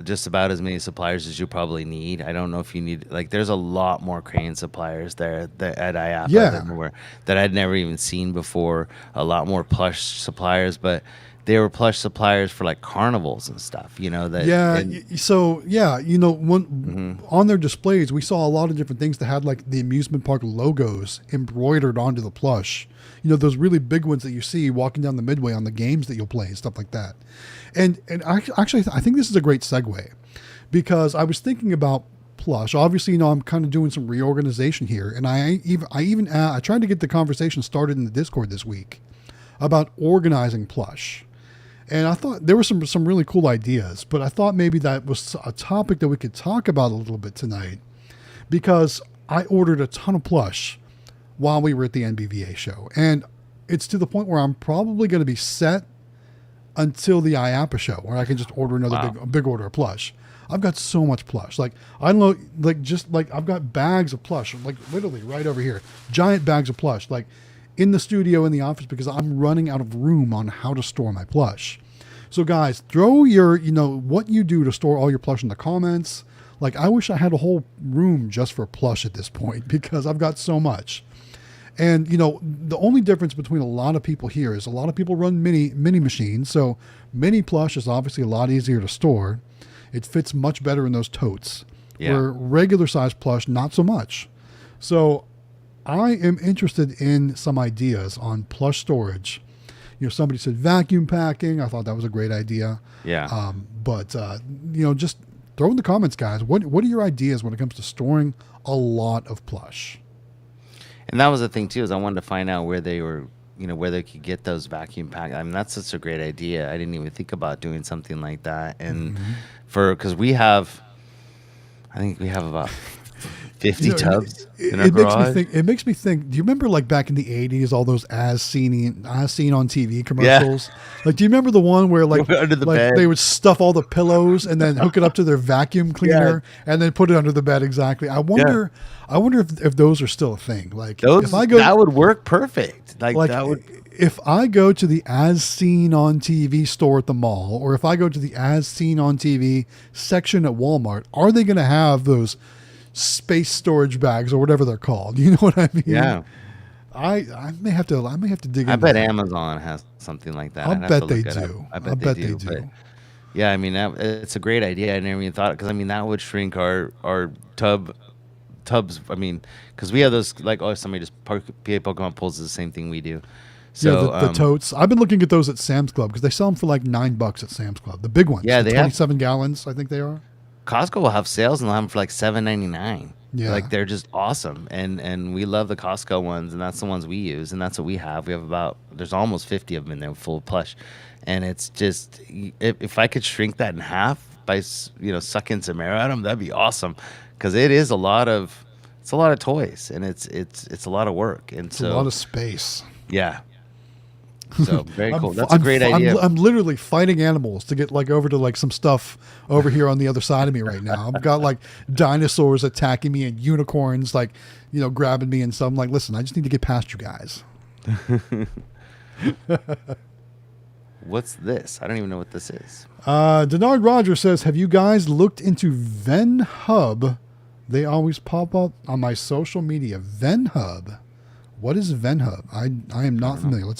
just about as many suppliers as you probably need. I don't know if you need, like, there's a lot more crane suppliers there at IAPA that I'd never even seen before. A lot more plush suppliers, but they were plush suppliers for like carnivals and stuff, you know. On their displays, we saw a lot of different things that had like the amusement park logos embroidered onto the plush. You know, those really big ones that you see walking down the midway on the games that you'll play and stuff like that. And actually, I think this is a great segue, because I was thinking about plush. Obviously, I'm kind of doing some reorganization here, and I tried to get the conversation started in the Discord this week about organizing plush. And I thought there were some really cool ideas, but I thought maybe that was a topic that we could talk about a little bit tonight, because I ordered a ton of plush while we were at the NBVA show. And it's to the point where I'm probably going to be set until the IAPA show, where I can just order another big order of plush. I've got so much plush. Like, I don't know, I've got bags of plush, like literally right over here, giant bags of plush, like in the studio, in the office, because I'm running out of room on how to store my plush. So guys, throw your, what you do to store all your plush in the comments. Like, I wish I had a whole room just for plush at this point, because I've got so much. And, the only difference between a lot of people here is a lot of people run mini machines. So mini plush is obviously a lot easier to store. It fits much better in those totes, where regular size plush, not so much. So I am interested in some ideas on plush storage. Somebody said vacuum packing. I thought that was a great idea. Yeah. Just throw in the comments, guys. What are your ideas when it comes to storing a lot of plush? And that was the thing too, is I wanted to find out where they were, where they could get those vacuum packs. I mean, that's such a great idea. I didn't even think about doing something like that. And because I think we have about 50 tubs in our garage. It makes me think. Do you remember, like, back in the 80s, all those as seen on TV commercials? Yeah. Like, do you remember the one where under the bed, they would stuff all the pillows and then hook it up to their vacuum cleaner and then put it under the bed? Exactly. I wonder if those are still a thing. Like, that would work perfect. That would. If I go to the as seen on TV store at the mall, or if I go to the as seen on TV section at Walmart, are they going to have those space storage bags or whatever they're called? You know what I mean? Yeah. I may have to dig into I bet that. Amazon has something like that. I bet they do. I bet they do. But yeah, I mean, it's a great idea. I never even thought, because I mean, that would shrink our tubs. I mean, because we have those, like, somebody just PA Pokemon pulls is the same thing we do. So the totes. I've been looking at those at Sam's Club, because they sell them for like $9 at Sam's Club. The big ones. Yeah, they 27 gallons. I think they are. Costco will have sales and they'll have them for like $7.99. Yeah. Like, they're just awesome. And we love the Costco ones, and that's the ones we use, and that's what we have. We have there's almost 50 of them in there full of plush. And it's just, if I could shrink that in half by, sucking some air at them, that'd be awesome. Because it is a lot of toys, and it's a lot of work. And it's a lot of space. Yeah. So very cool. That's a great idea. I'm literally fighting animals to get over to some stuff over here on the other side of me right now. I've got dinosaurs attacking me and unicorns grabbing me, and so I'm like, listen, I just need to get past you guys. What's this? I don't even know what this is. Denard Rogers says, have you guys looked into VenHub? They always pop up on my social media. VenHub. What is VenHub? I am not familiar.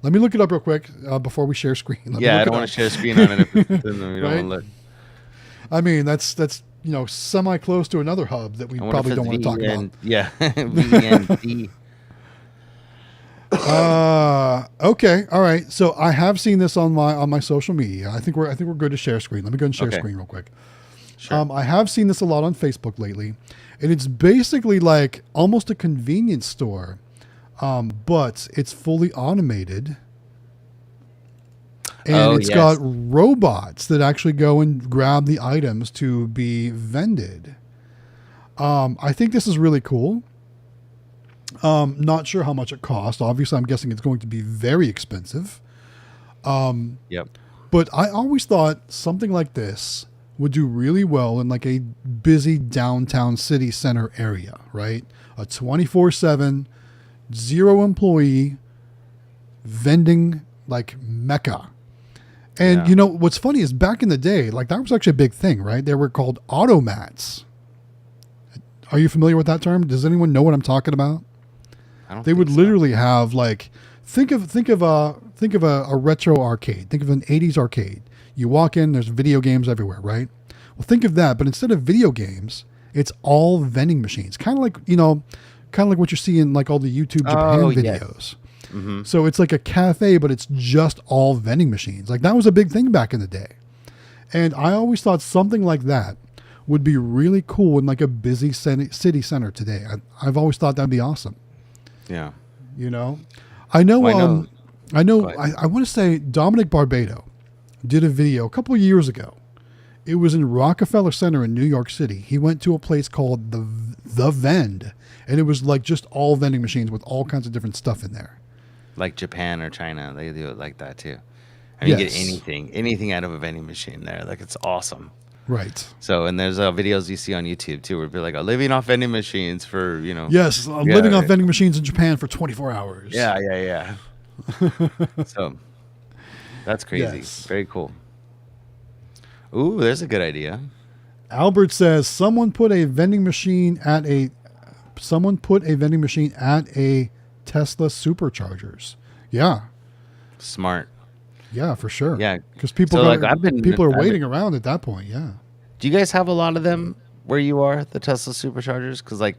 Let me look it up real quick before we share screen. I don't want to share screen on it. We don't want to look. I mean, that's semi close to another hub that we probably don't want to talk about. Yeah, VND. Okay, all right. So I have seen this on my social media. I think we're good to share screen. Let me go and share screen real quick. Sure. I have seen this a lot on Facebook lately, and it's basically like almost a convenience store. But it's fully automated, and it's got robots that actually go and grab the items to be vended. I think this is really cool. Not sure how much it costs. Obviously, I'm guessing it's going to be very expensive. Yep. But I always thought something like this would do really well in like a busy downtown city center area, right? A 24/7, zero employee vending like mecca. And you know, what's funny is back in the day, like that was actually a big thing, right? They were called automats. Are you familiar with that term? Does anyone know what I'm talking about? They would literally have like, think of a retro arcade. Think of an 80s arcade. You walk in, there's video games everywhere, right? Well, think of that, but instead of video games, it's all vending machines. Kind of like what you see in like all the YouTube Japan videos. Mm-hmm. So it's like a cafe, but it's just all vending machines. Like that was a big thing back in the day. And I always thought something like that would be really cool in like a busy city center today. I've always thought that'd be awesome. Yeah. You know, I want to say Dominic Barbado did a video a couple of years ago. It was in Rockefeller Center in New York City. He went to a place called the Vend, and it was like just all vending machines with all kinds of different stuff in there. Like Japan or China, they do it like that too. I mean, you get anything out of a vending machine there. Like it's awesome. Right. So, and there's videos you see on YouTube too, where people like, living off vending machines for, Yes, living off vending machines in Japan for 24 hours. Yeah. So, that's crazy. Yes. Very cool. Ooh, there's a good idea. Albert says someone put a vending machine at a Tesla superchargers. Yeah. Smart. Yeah, for sure. Yeah, because people are waiting around at that point. Yeah. Do you guys have a lot of them where you are, the Tesla superchargers? Because I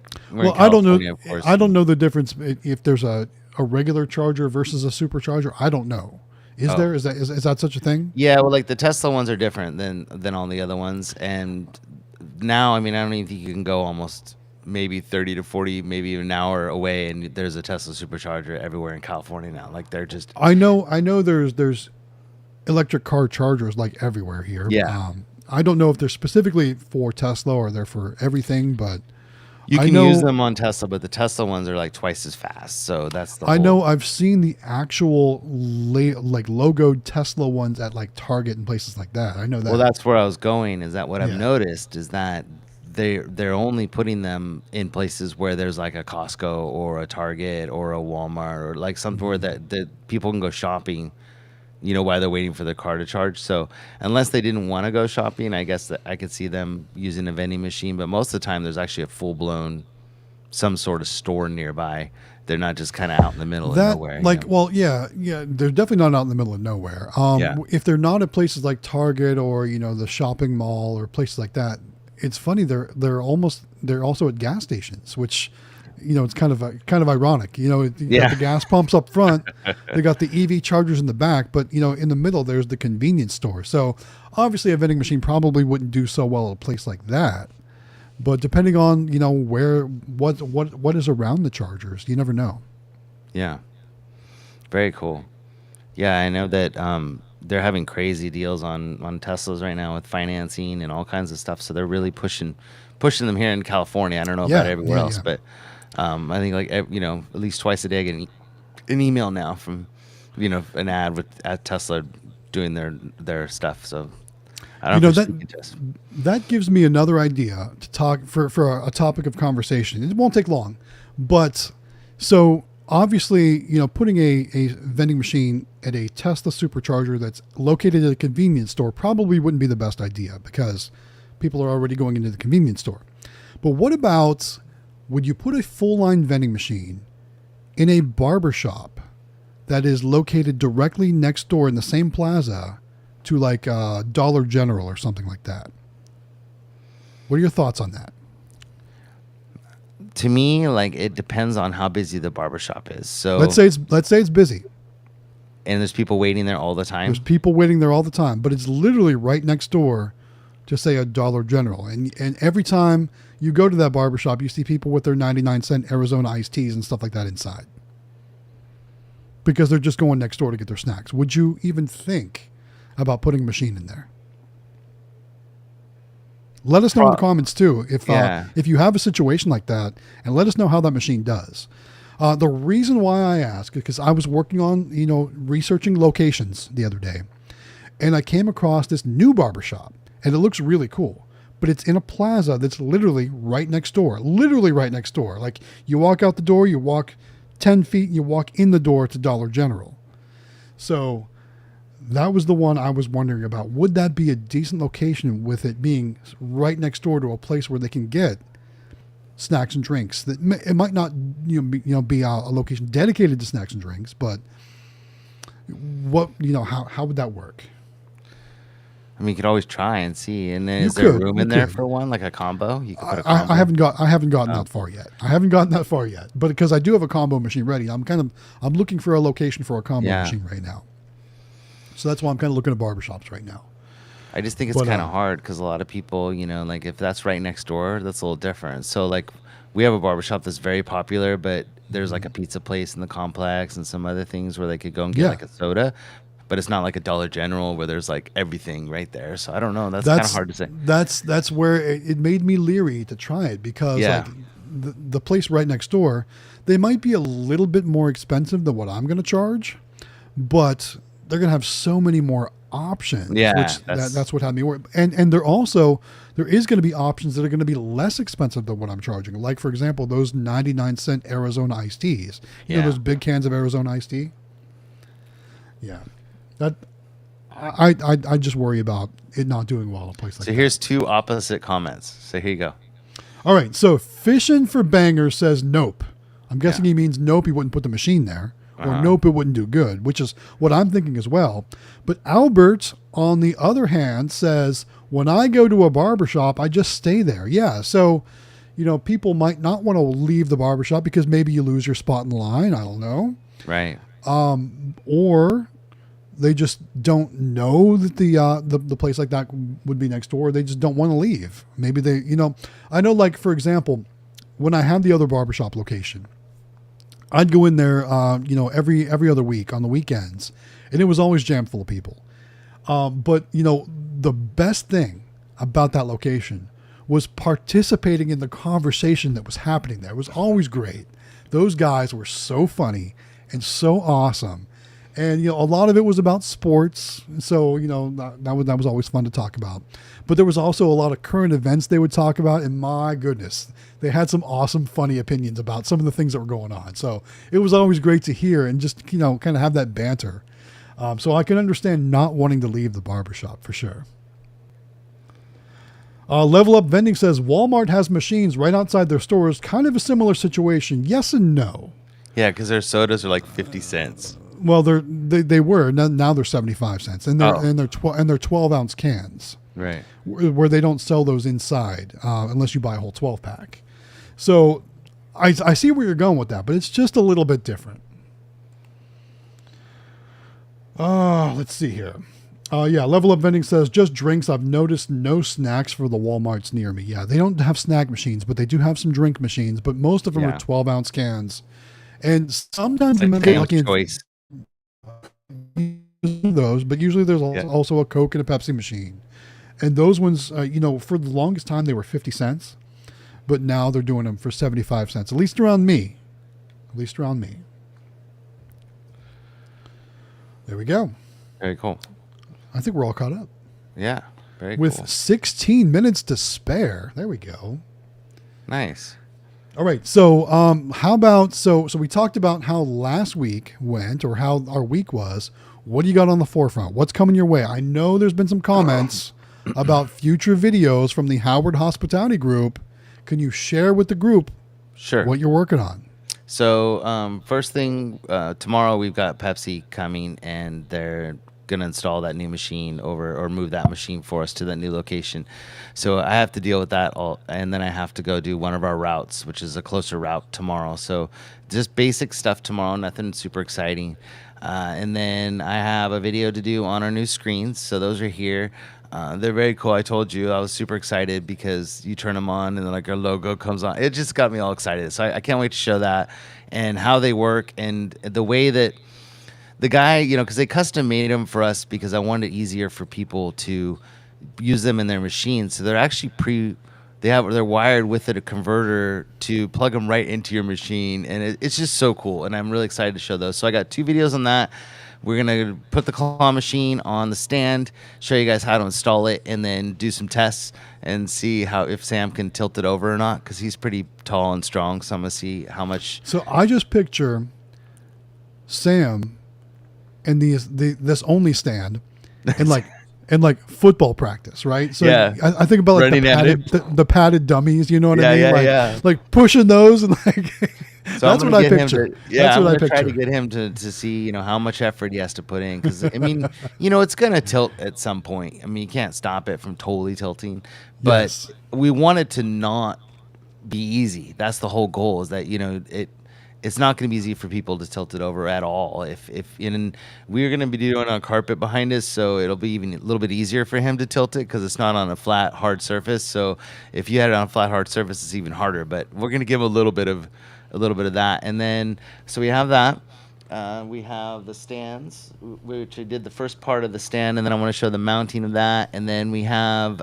don't know. I don't know the difference if there's a regular charger versus a supercharger. I don't know. Is that such a thing? Yeah, well, like the Tesla ones are different than all the other ones, and now I don't even think you can go almost maybe 30 to 40, maybe even an hour away, and there's a Tesla supercharger everywhere in California now. Like they're just. I know. There's electric car chargers like everywhere here. Yeah. I don't know if they're specifically for Tesla or they're for everything, but you can use them on Tesla, but the Tesla ones are like twice as fast. So that's the. I know I've seen the actual like logoed Tesla ones at like Target and places like that. I know that. Well, that's where I was going. Is that what I've noticed is that they're only putting them in places where there's like a Costco or a Target or a Walmart or like somewhere that people can go shopping. While they're waiting for their car to charge. So unless they didn't want to go shopping, I guess that I could see them using a vending machine. But most of the time, there's actually a full-blown some sort of store nearby. They're not just kind of out in the middle of nowhere. Well, yeah, they're definitely not out in the middle of nowhere. If they're not at places like Target or the shopping mall or places like that, it's funny they're also at gas stations, which. It's kind of ironic. You got the gas pumps up front, they got the EV chargers in the back, but in the middle there's the convenience store. So obviously a vending machine probably wouldn't do so well at a place like that. But depending on what is around the chargers, you never know. Yeah, very cool. Yeah, I know that they're having crazy deals on Teslas right now with financing and all kinds of stuff. So they're really pushing them here in California. I don't know about everywhere else, but. I think at least twice a day I get an email now from, an ad at Tesla doing their stuff. So I don't know that gives me another idea to talk for a topic of conversation. It won't take long, but so obviously, putting a vending machine at a Tesla supercharger that's located at a convenience store probably wouldn't be the best idea because people are already going into the convenience store. But what about would you put a full-line vending machine in a barber shop that is located directly next door in the same plaza to like Dollar General or something like that? What are your thoughts on that? To me, it depends on how busy the barber shop is. So let's say it's busy. And there's people waiting there all the time. There's people waiting there all the time, but it's literally right next door to say a Dollar General. And every time you go to that barbershop, you see people with their 99-cent Arizona iced teas and stuff like that inside. Because they're just going next door to get their snacks. Would you even think about putting a machine in there? Let us know in the comments too if you have a situation like that, and let us know how that machine does. The reason why I ask is because I was working on, researching locations the other day, and I came across this new barbershop, and it looks really cool. But it's in a plaza that's literally right next door. Literally right next door. Like, you walk out the door, you walk 10 feet, and you walk in the door to Dollar General. So that was the one I was wondering about. Would that be a decent location with it being right next door to a place where they can get snacks and drinks? It might not be a location dedicated to snacks and drinks, but how would that work? I mean, you could always try and see. And then is there room in there for one, like a combo? You could put a combo. I haven't gotten that far yet. But because I do have a combo machine ready, I'm looking for a location for a combo machine right now. So that's why I'm kind of looking at barbershops right now. I just think it's kind of hard because a lot of people, like if that's right next door, that's a little different. So like we have a barbershop that's very popular, but there's like a pizza place in the complex and some other things where they could go and get like a soda. But it's not like a Dollar General where there's like everything right there. So I don't know. That's kind of hard to say. That's where it made me leery to try it because like the place right next door, they might be a little bit more expensive than what I'm going to charge, but they're going to have so many more options. Yeah, that's what had me worried. And there is going to be options that are going to be less expensive than what I'm charging. Like, for example, those 99-cent Arizona iced teas. You know those big cans of Arizona iced tea? Yeah. That I just worry about it not doing well in a place like that. So here's two opposite comments. So here you go. All right. So Fishing for Banger says nope. I'm guessing he means nope, he wouldn't put the machine there. Or nope, it wouldn't do good, which is what I'm thinking as well. But Albert, on the other hand, says, when I go to a barbershop, I just stay there. Yeah. So, people might not want to leave the barbershop because maybe you lose your spot in the line. I don't know. Right. Or they just don't know that the place like that would be next door. They just don't want to leave. Maybe they, I know, like, for example, when I had the other barbershop location, I'd go in there, every other week on the weekends, and it was always jammed full of people. But the best thing about that location was participating in the conversation that was happening there. It was always great. Those guys were so funny and so awesome. And, a lot of it was about sports. So, that was always fun to talk about. But there was also a lot of current events they would talk about. And my goodness, they had some awesome, funny opinions about some of the things that were going on. So it was always great to hear and just, kind of have that banter. So I can understand not wanting to leave the barbershop for sure. Level Up Vending says Walmart has machines right outside their stores. Kind of a similar situation. Yes and no. Yeah, because their sodas are like 50 cents. Well, they were. Now they're 75 cents, and they're 12-ounce cans. Right. Where they don't sell those inside unless you buy a whole 12-pack. So I see where you're going with that, but it's just a little bit different. Let's see here. Level Up Vending says, just drinks. I've noticed no snacks for the Walmarts near me. Yeah, they don't have snack machines, but they do have some drink machines, but most of them are 12-ounce cans. And sometimes they might be choice. Those, but usually there's also a Coke and a Pepsi machine. And those ones, for the longest time, they were 50 cents. But now they're doing them for 75 cents, at least around me. There we go. Very cool. I think we're all caught up. Yeah, very cool. With 16 minutes to spare. There we go. Nice. All right. So, how about, so we talked about how last week went or how our week was. What do you got on the forefront? What's coming your way? I know there's been some comments about future videos from the Howard Hospitality Group. Can you share with the group what you're working on? So, first thing, tomorrow we've got Pepsi coming and they're going to install that new machine or move that machine for us to that new location. So I have to deal with that and then I have to go do one of our routes, which is a closer route tomorrow. So just basic stuff tomorrow, nothing super exciting. And then I have a video to do on our new screens. So those are here. They're very cool. I told you I was super excited because you turn them on and then like our logo comes on. It just got me all excited. So I can't wait to show that and how they work and the way that the guy, because they custom made them for us because I wanted it easier for people to use them in their machines. So they're actually they're wired with a converter to plug them right into your machine, and it's just so cool. And I'm really excited to show those. So I got 2 videos on that. We're gonna put the claw machine on the stand, show you guys how to install it, and then do some tests and see if Sam can tilt it over or not, because he's pretty tall and strong. So I'm gonna see how much. So I just picture Sam and this only stand and like football practice, right? So Yeah. I think about like the padded dummies, you know what I mean? Like pushing those and like So that's what I picture. Yeah, I'm what I gonna try picture. to get him to see how much effort he has to put in, because I mean it's gonna tilt at some point. I mean, you can't stop it from totally tilting, but Yes. we want it to not be easy. That's the whole goal, is that it's not going to be easy for people to tilt it over at all. If we're going to be doing it on carpet behind us, so it'll be even a little bit easier for him to tilt it, because it's not on a flat hard surface. So if you had it on a flat hard surface, it's even harder. But we're going to give a little bit of that, and then so we have that. We have the stands, which I did the first part of the stand, and then I want to show the mounting of that, and then we have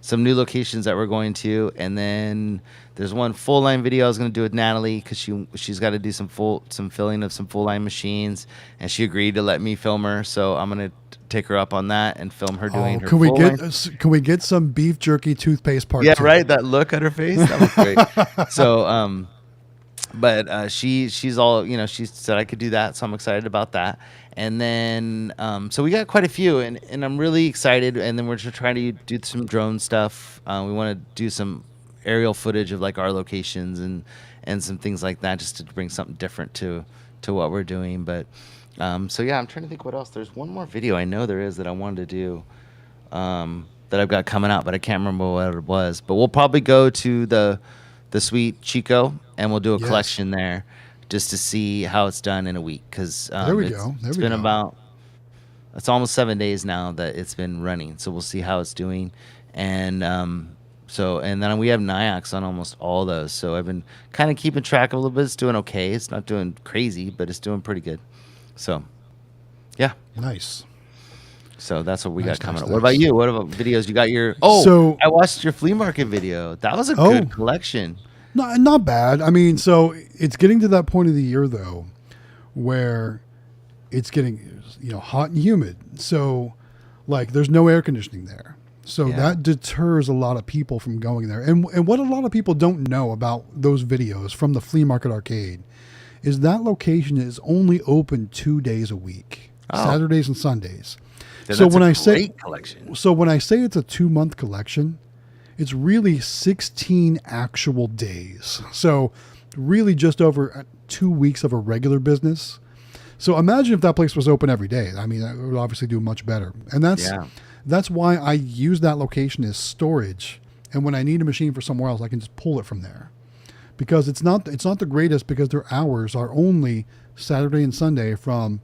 some new locations that we're going to, and then there's one full line video I was going to do with Natalie, because she's got to do some filling of some full line machines, and she agreed to let me film her, so I'm going to take her up on that and film her doing her. Can we get some beef jerky toothpaste part? Yeah, two? right. That look on her face, that was great. So but she's all, she said I could do that, so I'm excited about that. And then so we got quite a few, and I'm really excited. And then we're just trying to do some drone stuff. We want to do some aerial footage of like our locations and some things like that, just to bring something different to what we're doing. But so yeah, I'm trying to think what else. There's one more video I know there is that I wanted to do that I've got coming out, but I can't remember what it was. But we'll probably go to the Sweet Chico, and we'll do a collection there, just to see how it's done in a week, because it's been about, it's almost 7 days now that it's been running, so we'll see how it's doing. And and then we have NIACs on almost all those, so I've been kind of keeping track of a little bit. It's doing okay. It's not doing crazy, but it's doing pretty good. So yeah, nice. So that's what we got coming up. What about you? What about videos? You got your I watched your flea market video. That was a good collection. Not bad. I mean, so it's getting to that point of the year though, where it's getting hot and humid. So like there's no air conditioning there. So that deters a lot of people from going there. And what a lot of people don't know about those videos from the flea market arcade is that location is only open 2 days a week, Saturdays and Sundays. So when I say collection, when I say it's a 2-month collection, it's really 16 actual days. So really just over 2 weeks of a regular business. So imagine if that place was open every day. I mean, that would obviously do much better. And that's why I use that location as storage. And when I need a machine for somewhere else, I can just pull it from there. Because it's not the greatest, because their hours are only Saturday and Sunday from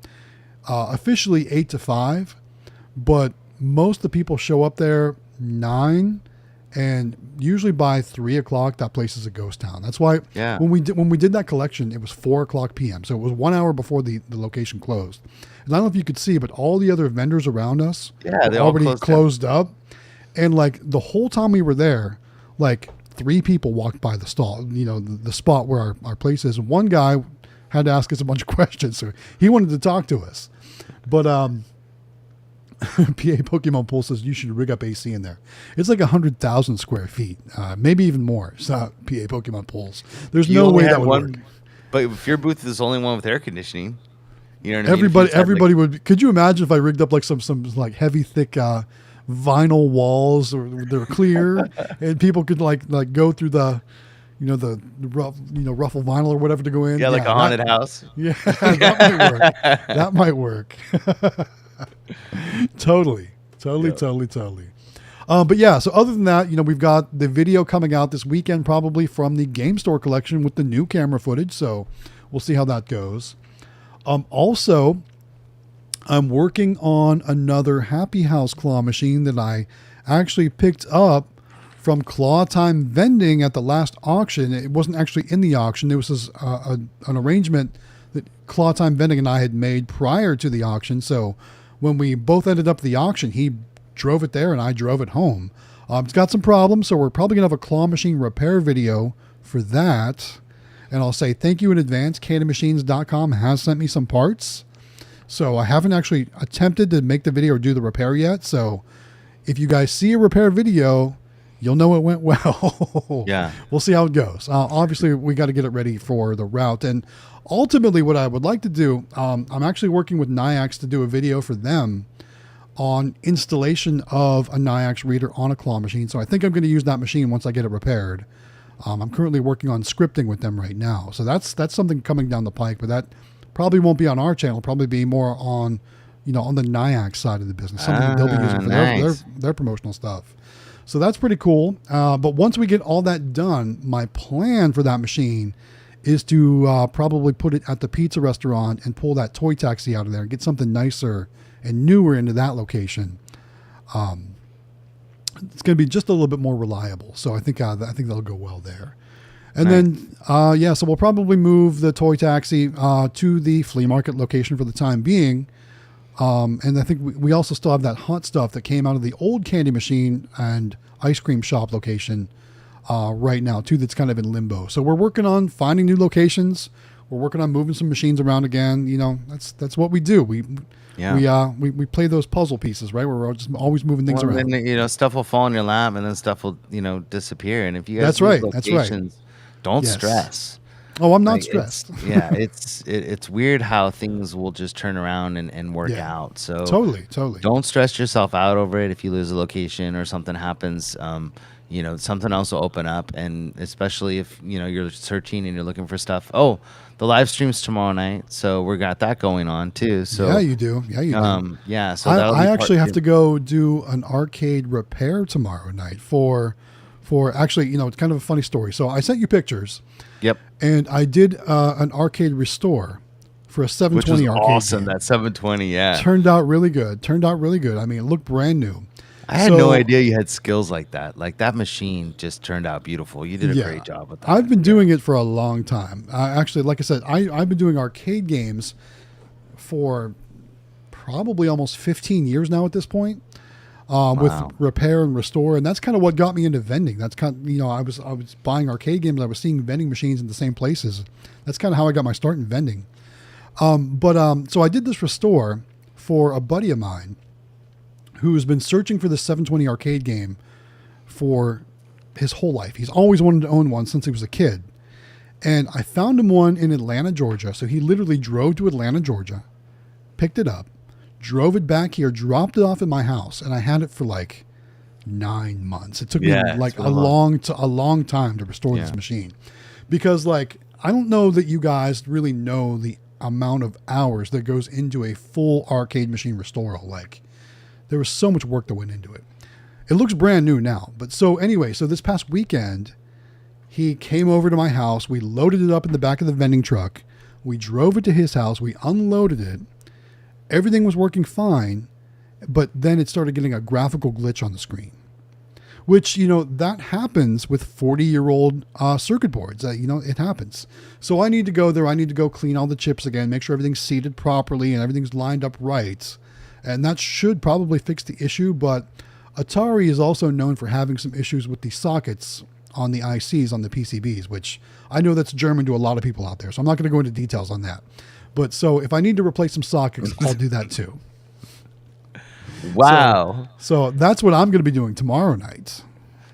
officially 8 to 5. But most of the people show up there 9, and usually by 3 o'clock, that place is a ghost town. That's why when we did that collection, it was 4 o'clock p.m. So it was 1 hour before the location closed. And I don't know if you could see, but all the other vendors around us they already closed up. And like the whole time we were there, like 3 people walked by the stall, the spot where our place is. And one guy had to ask us a bunch of questions, so he wanted to talk to us. But PA Pokemon Pool says you should rig up AC in there. It's like 100,000 square feet, maybe even more. It's not PA Pokemon Pools. There's no way that would work. But if your booth is the only one with air conditioning, you know what I mean? Everybody would. Could you imagine if I rigged up like some like heavy, thick vinyl walls, or they're clear, and people could like go through the the ruffle vinyl or whatever to go in. Yeah, like a haunted house. Yeah, that might work. That might work. Totally. But yeah, so other than that, we've got the video coming out this weekend, probably from the Game Store collection with the new camera footage. So we'll see how that goes. Also, I'm working on another Happy House claw machine that I actually picked up from Claw Time Vending at the last auction. It wasn't actually in the auction. It was an arrangement that Claw Time Vending and I had made prior to the auction. So when we both ended up at the auction, he drove it there and I drove it home. It's got some problems, so we're probably going to have a claw machine repair video for that. And I'll say thank you in advance. CandyMachines.com has sent me some parts. So I haven't actually attempted to make the video or do the repair yet. So if you guys see a repair video, you'll know it went well. Yeah. We'll see how it goes. Obviously, we got to get it ready for the route. And ultimately, what I would like to do, I'm actually working with Nyax to do a video for them on installation of a Nyax reader on a claw machine. So I think I'm going to use that machine once I get it repaired. I'm currently working on scripting with them right now. So that's something coming down the pike, but that probably won't be on our channel, probably be more on, on the Nyax side of the business, something that they'll be using for their promotional stuff. So that's pretty cool. But once we get all that done, my plan for that machine is to probably put it at the pizza restaurant and pull that toy taxi out of there and get something nicer and newer into that location. It's going to be just a little bit more reliable. So I think that'll go well there. And then, so we'll probably move the toy taxi to the flea market location for the time being. And I think we also still have that hot stuff that came out of the old candy machine and ice cream shop location right now too. That's kind of in limbo. So we're working on finding new locations. We're working on moving some machines around again. That's what we do. We play those puzzle pieces, right? Where we're just always moving things around. Then, stuff will fall in your lap, and then stuff will, disappear. And if you guys that's right. Don't stress. Oh, I'm not stressed. It's weird how things will just turn around and work out. So totally. Don't stress yourself out over it if you lose a location or something happens. Something else will open up, and especially if you're searching and you're looking for stuff. Oh, the live stream's tomorrow night, so we got that going on too. So yeah, you do. So I actually have to go do an arcade repair tomorrow night for actually, it's kind of a funny story. So I sent you pictures. Yep. And I did an arcade restore for a 720 Which was arcade awesome. game. That 720, yeah. Turned out really good. I mean, it looked brand new. I had no idea you had skills like that. Like, that machine just turned out beautiful. You did a great job with that. I've been doing it for a long time. Actually, like I said, I've been doing arcade games for probably almost 15 years now at this point. With repair and restore, and that's kind of what got me into vending. That's kind of, I was buying arcade games. I was seeing vending machines in the same places. That's kind of how I got my start in vending. So I did this restore for a buddy of mine who's been searching for the 720 arcade game for his whole life. He's always wanted to own one since he was a kid, and I found him one in Atlanta, Georgia. So he literally drove to Atlanta, Georgia, picked it up, drove it back here, dropped it off at my house, and I had it for like 9 months. It took me like a long time to restore this machine, because I don't know that you guys really know the amount of hours that goes into a full arcade machine restoral. There was so much work that went into it. It looks brand new now, but so this past weekend, he came over to my house. We loaded it up in the back of the vending truck. We drove it to his house. We unloaded it. Everything was working fine, but then it started getting a graphical glitch on the screen, which, that happens with 40-year-old circuit boards. It happens. So I need to go there. I need to go clean all the chips again, make sure everything's seated properly and everything's lined up right. And that should probably fix the issue. But Atari is also known for having some issues with the sockets on the ICs on the PCBs, which I know that's German to a lot of people out there. So I'm not going to go into details on that. But so if I need to replace some sockets, I'll do that too. Wow. So that's what I'm going to be doing tomorrow night.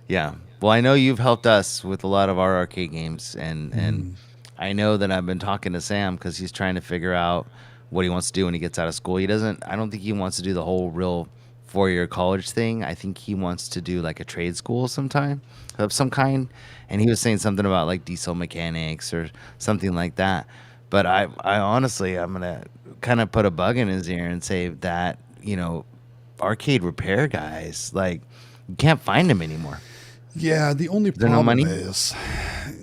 Yeah. Well, I know you've helped us with a lot of our arcade games, and I know that I've been talking to Sam because he's trying to figure out what he wants to do when he gets out of school. I don't think he wants to do the whole real 4-year college thing. I think he wants to do like a trade school sometime of some kind. And he was saying something about like diesel mechanics or something like that. But I honestly, I'm going to kind of put a bug in his ear and say that, arcade repair guys, you can't find them anymore. Yeah, the only problem no money? Is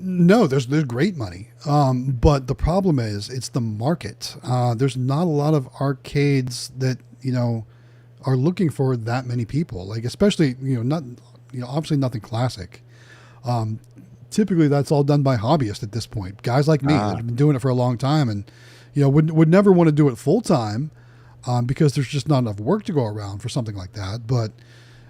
no, there's great money. But the problem is it's the market. There's not a lot of arcades that, are looking for that many people. Especially, obviously nothing classic. Typically that's all done by hobbyists at this point. Guys like me that have been doing it for a long time and, would never want to do it full time, because there's just not enough work to go around for something like that. But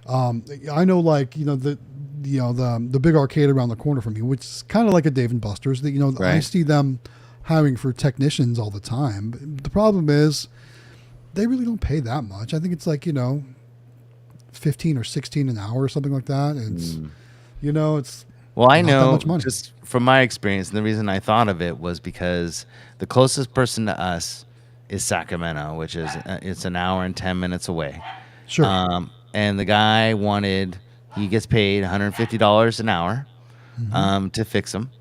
I know, like, the big arcade around the corner from me, which is kind of like a Dave and Buster's. That I Right. see them hiring for technicians all the time. The problem is they really don't pay that much. I think it's like 15 or 16 an hour or something like that. And it's Well, I not that know much money. just from my experience, and the reason I thought of it was because the closest person to us is Sacramento, which is it's an hour and 10 minutes away. Sure. And the guy he gets paid $150 an hour to fix them.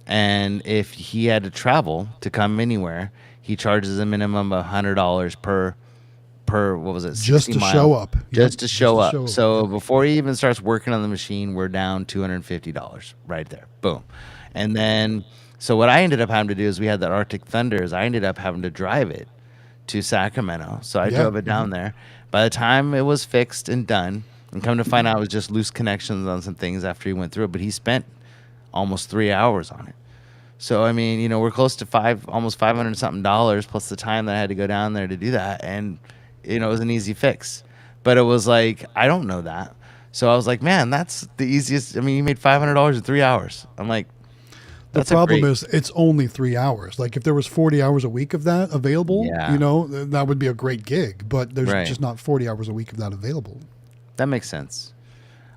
And if he had to travel to come anywhere, he charges a minimum of $100 per what was it? Just 60 to miles. show up. Just Yep, to show just to up. show So up. before he even starts working on the machine, we're down $250 right there. Boom. And then, so what I ended up having to do is we had that Arctic Thunder. I ended up having to drive it to Sacramento. So I drove it down there. By the time it was fixed and done, and come to find out it was just loose connections on some things after he went through it, but he spent almost 3 hours on it. So, I mean, we're close to almost 500 something dollars plus the time that I had to go down there to do that. And, it was an easy fix. But it was like, I don't know that. So I was like, man, that's the easiest. I mean, you made $500 in 3 hours. I'm like, The that's problem is it's only 3 hours. Like if there was 40 hours a week of that available, Yeah. that would be a great gig, but there's Right. just not 40 hours a week of that available. that makes sense.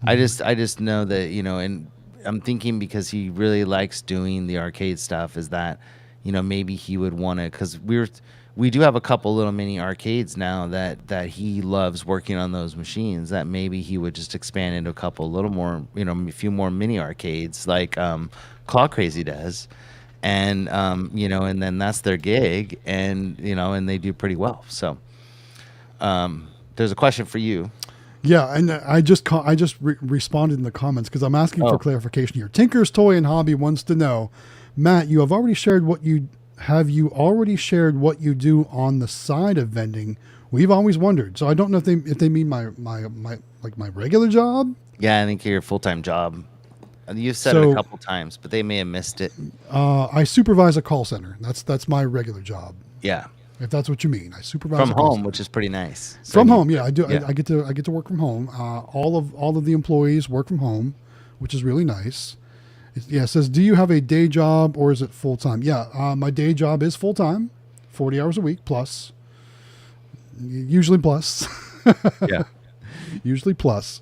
I just know that, and I'm thinking because he really likes doing the arcade stuff is that, maybe he would want to, because we do have a couple little mini arcades now that he loves working on those machines, that maybe he would just expand into a couple little more, a few more mini arcades like Claw Crazy does. And, and then that's their gig and, and they do pretty well. So there's a question for you. Yeah, and I just responded in the comments because I'm asking Oh. for clarification here. Tinker's Toy and Hobby wants to know, Matt, you have already shared what you do on the side of vending? We've always wondered. So I don't know if they mean my regular job. Yeah, I think your full-time job. You've said it So- a couple times, but they may have missed it. I supervise a call center. That's my regular job. Yeah, If that's what you mean, I supervise from a call home, center. which is pretty nice. So From you- home, yeah, I do. Yeah. I get to work from home. All of the employees work from home, which is really nice. It says, do you have a day job or is it full time? Yeah, my day job is full time, 40 hours a week plus. Usually plus. Yeah. Usually plus.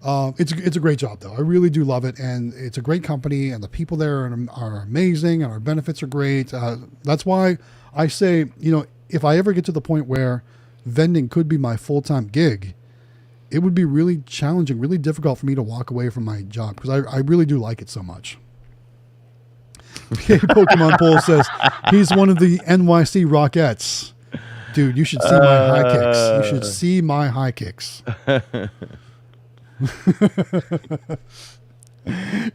It's a great job though. I really do love it, and it's a great company, and the people there are amazing, and our benefits are great. That's why I say, if I ever get to the point where vending could be my full-time gig, it would be really challenging, really difficult for me to walk away from my job because I really do like it so much. Pokemon Pole says he's one of the NYC Rockettes. Dude, you should see my high kicks. You should see my high kicks.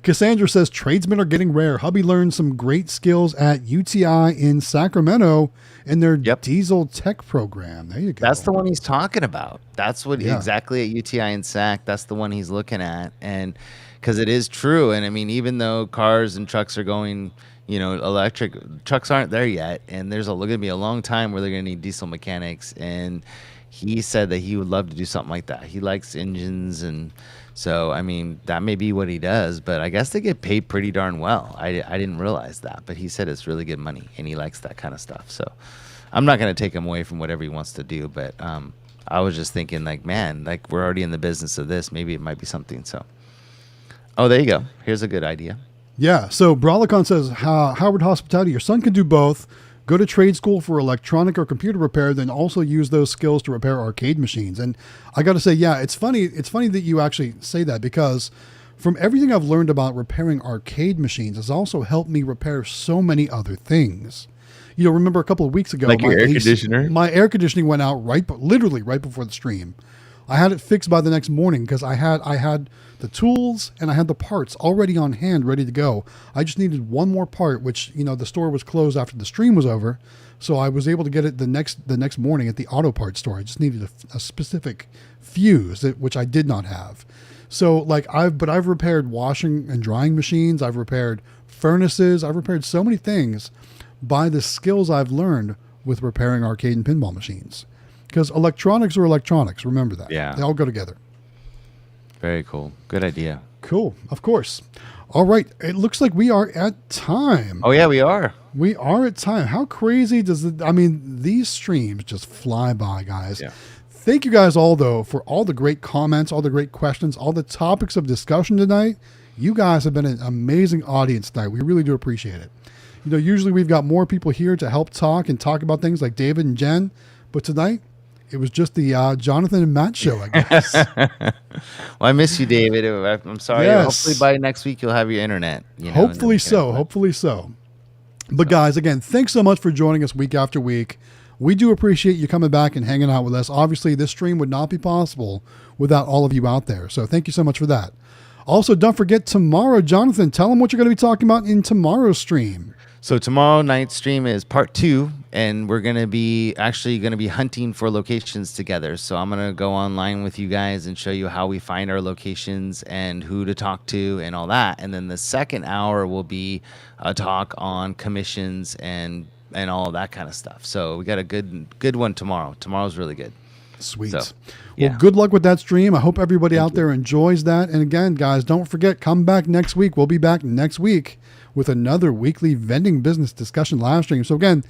Cassandra says tradesmen are getting rare. Hubby learned some great skills at UTI in Sacramento in their Yep. diesel tech program. There you go. That's the one he's talking about. That's what Yeah. exactly at UTI and SAC. That's the one he's looking at, and because it is true. And I mean, even though cars and trucks are going, electric, trucks aren't there yet, and there's going to be a long time where they're going to need diesel mechanics. And he said that he would love to do something like that. He likes engines, and so I mean, that may be what he does. But I guess they get paid pretty darn well. I didn't realize that, but he said it's really good money, and he likes that kind of stuff. So I'm not going to take him away from whatever he wants to do, but I was just thinking, like, man, like we're already in the business of this. Maybe it might be something. So, oh, there you go. Here's a good idea. Yeah. So Brawlicon says, Howard Hospitality, your son can do both. Go to trade school for electronic or computer repair, then also use those skills to repair arcade machines. And I got to say, yeah, it's funny. It's funny that you actually say that because from everything I've learned about repairing arcade machines, it's also helped me repair so many other things. Remember a couple of weeks ago, Like your my air AC conditioner? My air conditioning went out literally right before the stream. I had it fixed by the next morning because I had the tools and I had the parts already on hand, ready to go. I just needed one more part, which, the store was closed after the stream was over. So I was able to get it the next morning at the auto parts store. I just needed a specific fuse, which I did not have. So I've repaired washing and drying machines. I've repaired furnaces. I've repaired so many things by the skills I've learned with repairing arcade and pinball machines. Because electronics are electronics. Remember that. Yeah. They all go together. Very cool. Good idea. Cool. Of course. All right. It looks like we are at time. Oh yeah, we are. We are at time. How crazy does it? I mean, these streams just fly by, guys. Yeah. Thank you guys all, though, for all the great comments, all the great questions, all the topics of discussion tonight. You guys have been an amazing audience tonight. We really do appreciate it. You know, usually we've got more people here to help talk and talk about things like David and Jen, but tonight it was just the Jonathan and Matt show, I guess. Well, I miss you, David. I'm sorry. Yes. Hopefully by next week you'll have your internet. Hopefully so. Hopefully so. But guys, again, thanks so much for joining us week after week. We do appreciate you coming back and hanging out with us. Obviously, this stream would not be possible without all of you out there. So thank you so much for that. Also, don't forget tomorrow, Jonathan, tell them what you're going to be talking about in tomorrow's stream. So tomorrow night's stream is part 2, and we're going to be hunting for locations together. So I'm going to go online with you guys and show you how we find our locations and who to talk to and all that. And then the second hour will be a talk on commissions and all of that kind of stuff. So we got a good one tomorrow. Tomorrow's really good. Sweet. So, Well, good luck with that stream. I hope everybody out there enjoys that. And again, guys, don't forget, come back next week. We'll be back next week with another weekly vending business discussion live stream. So again,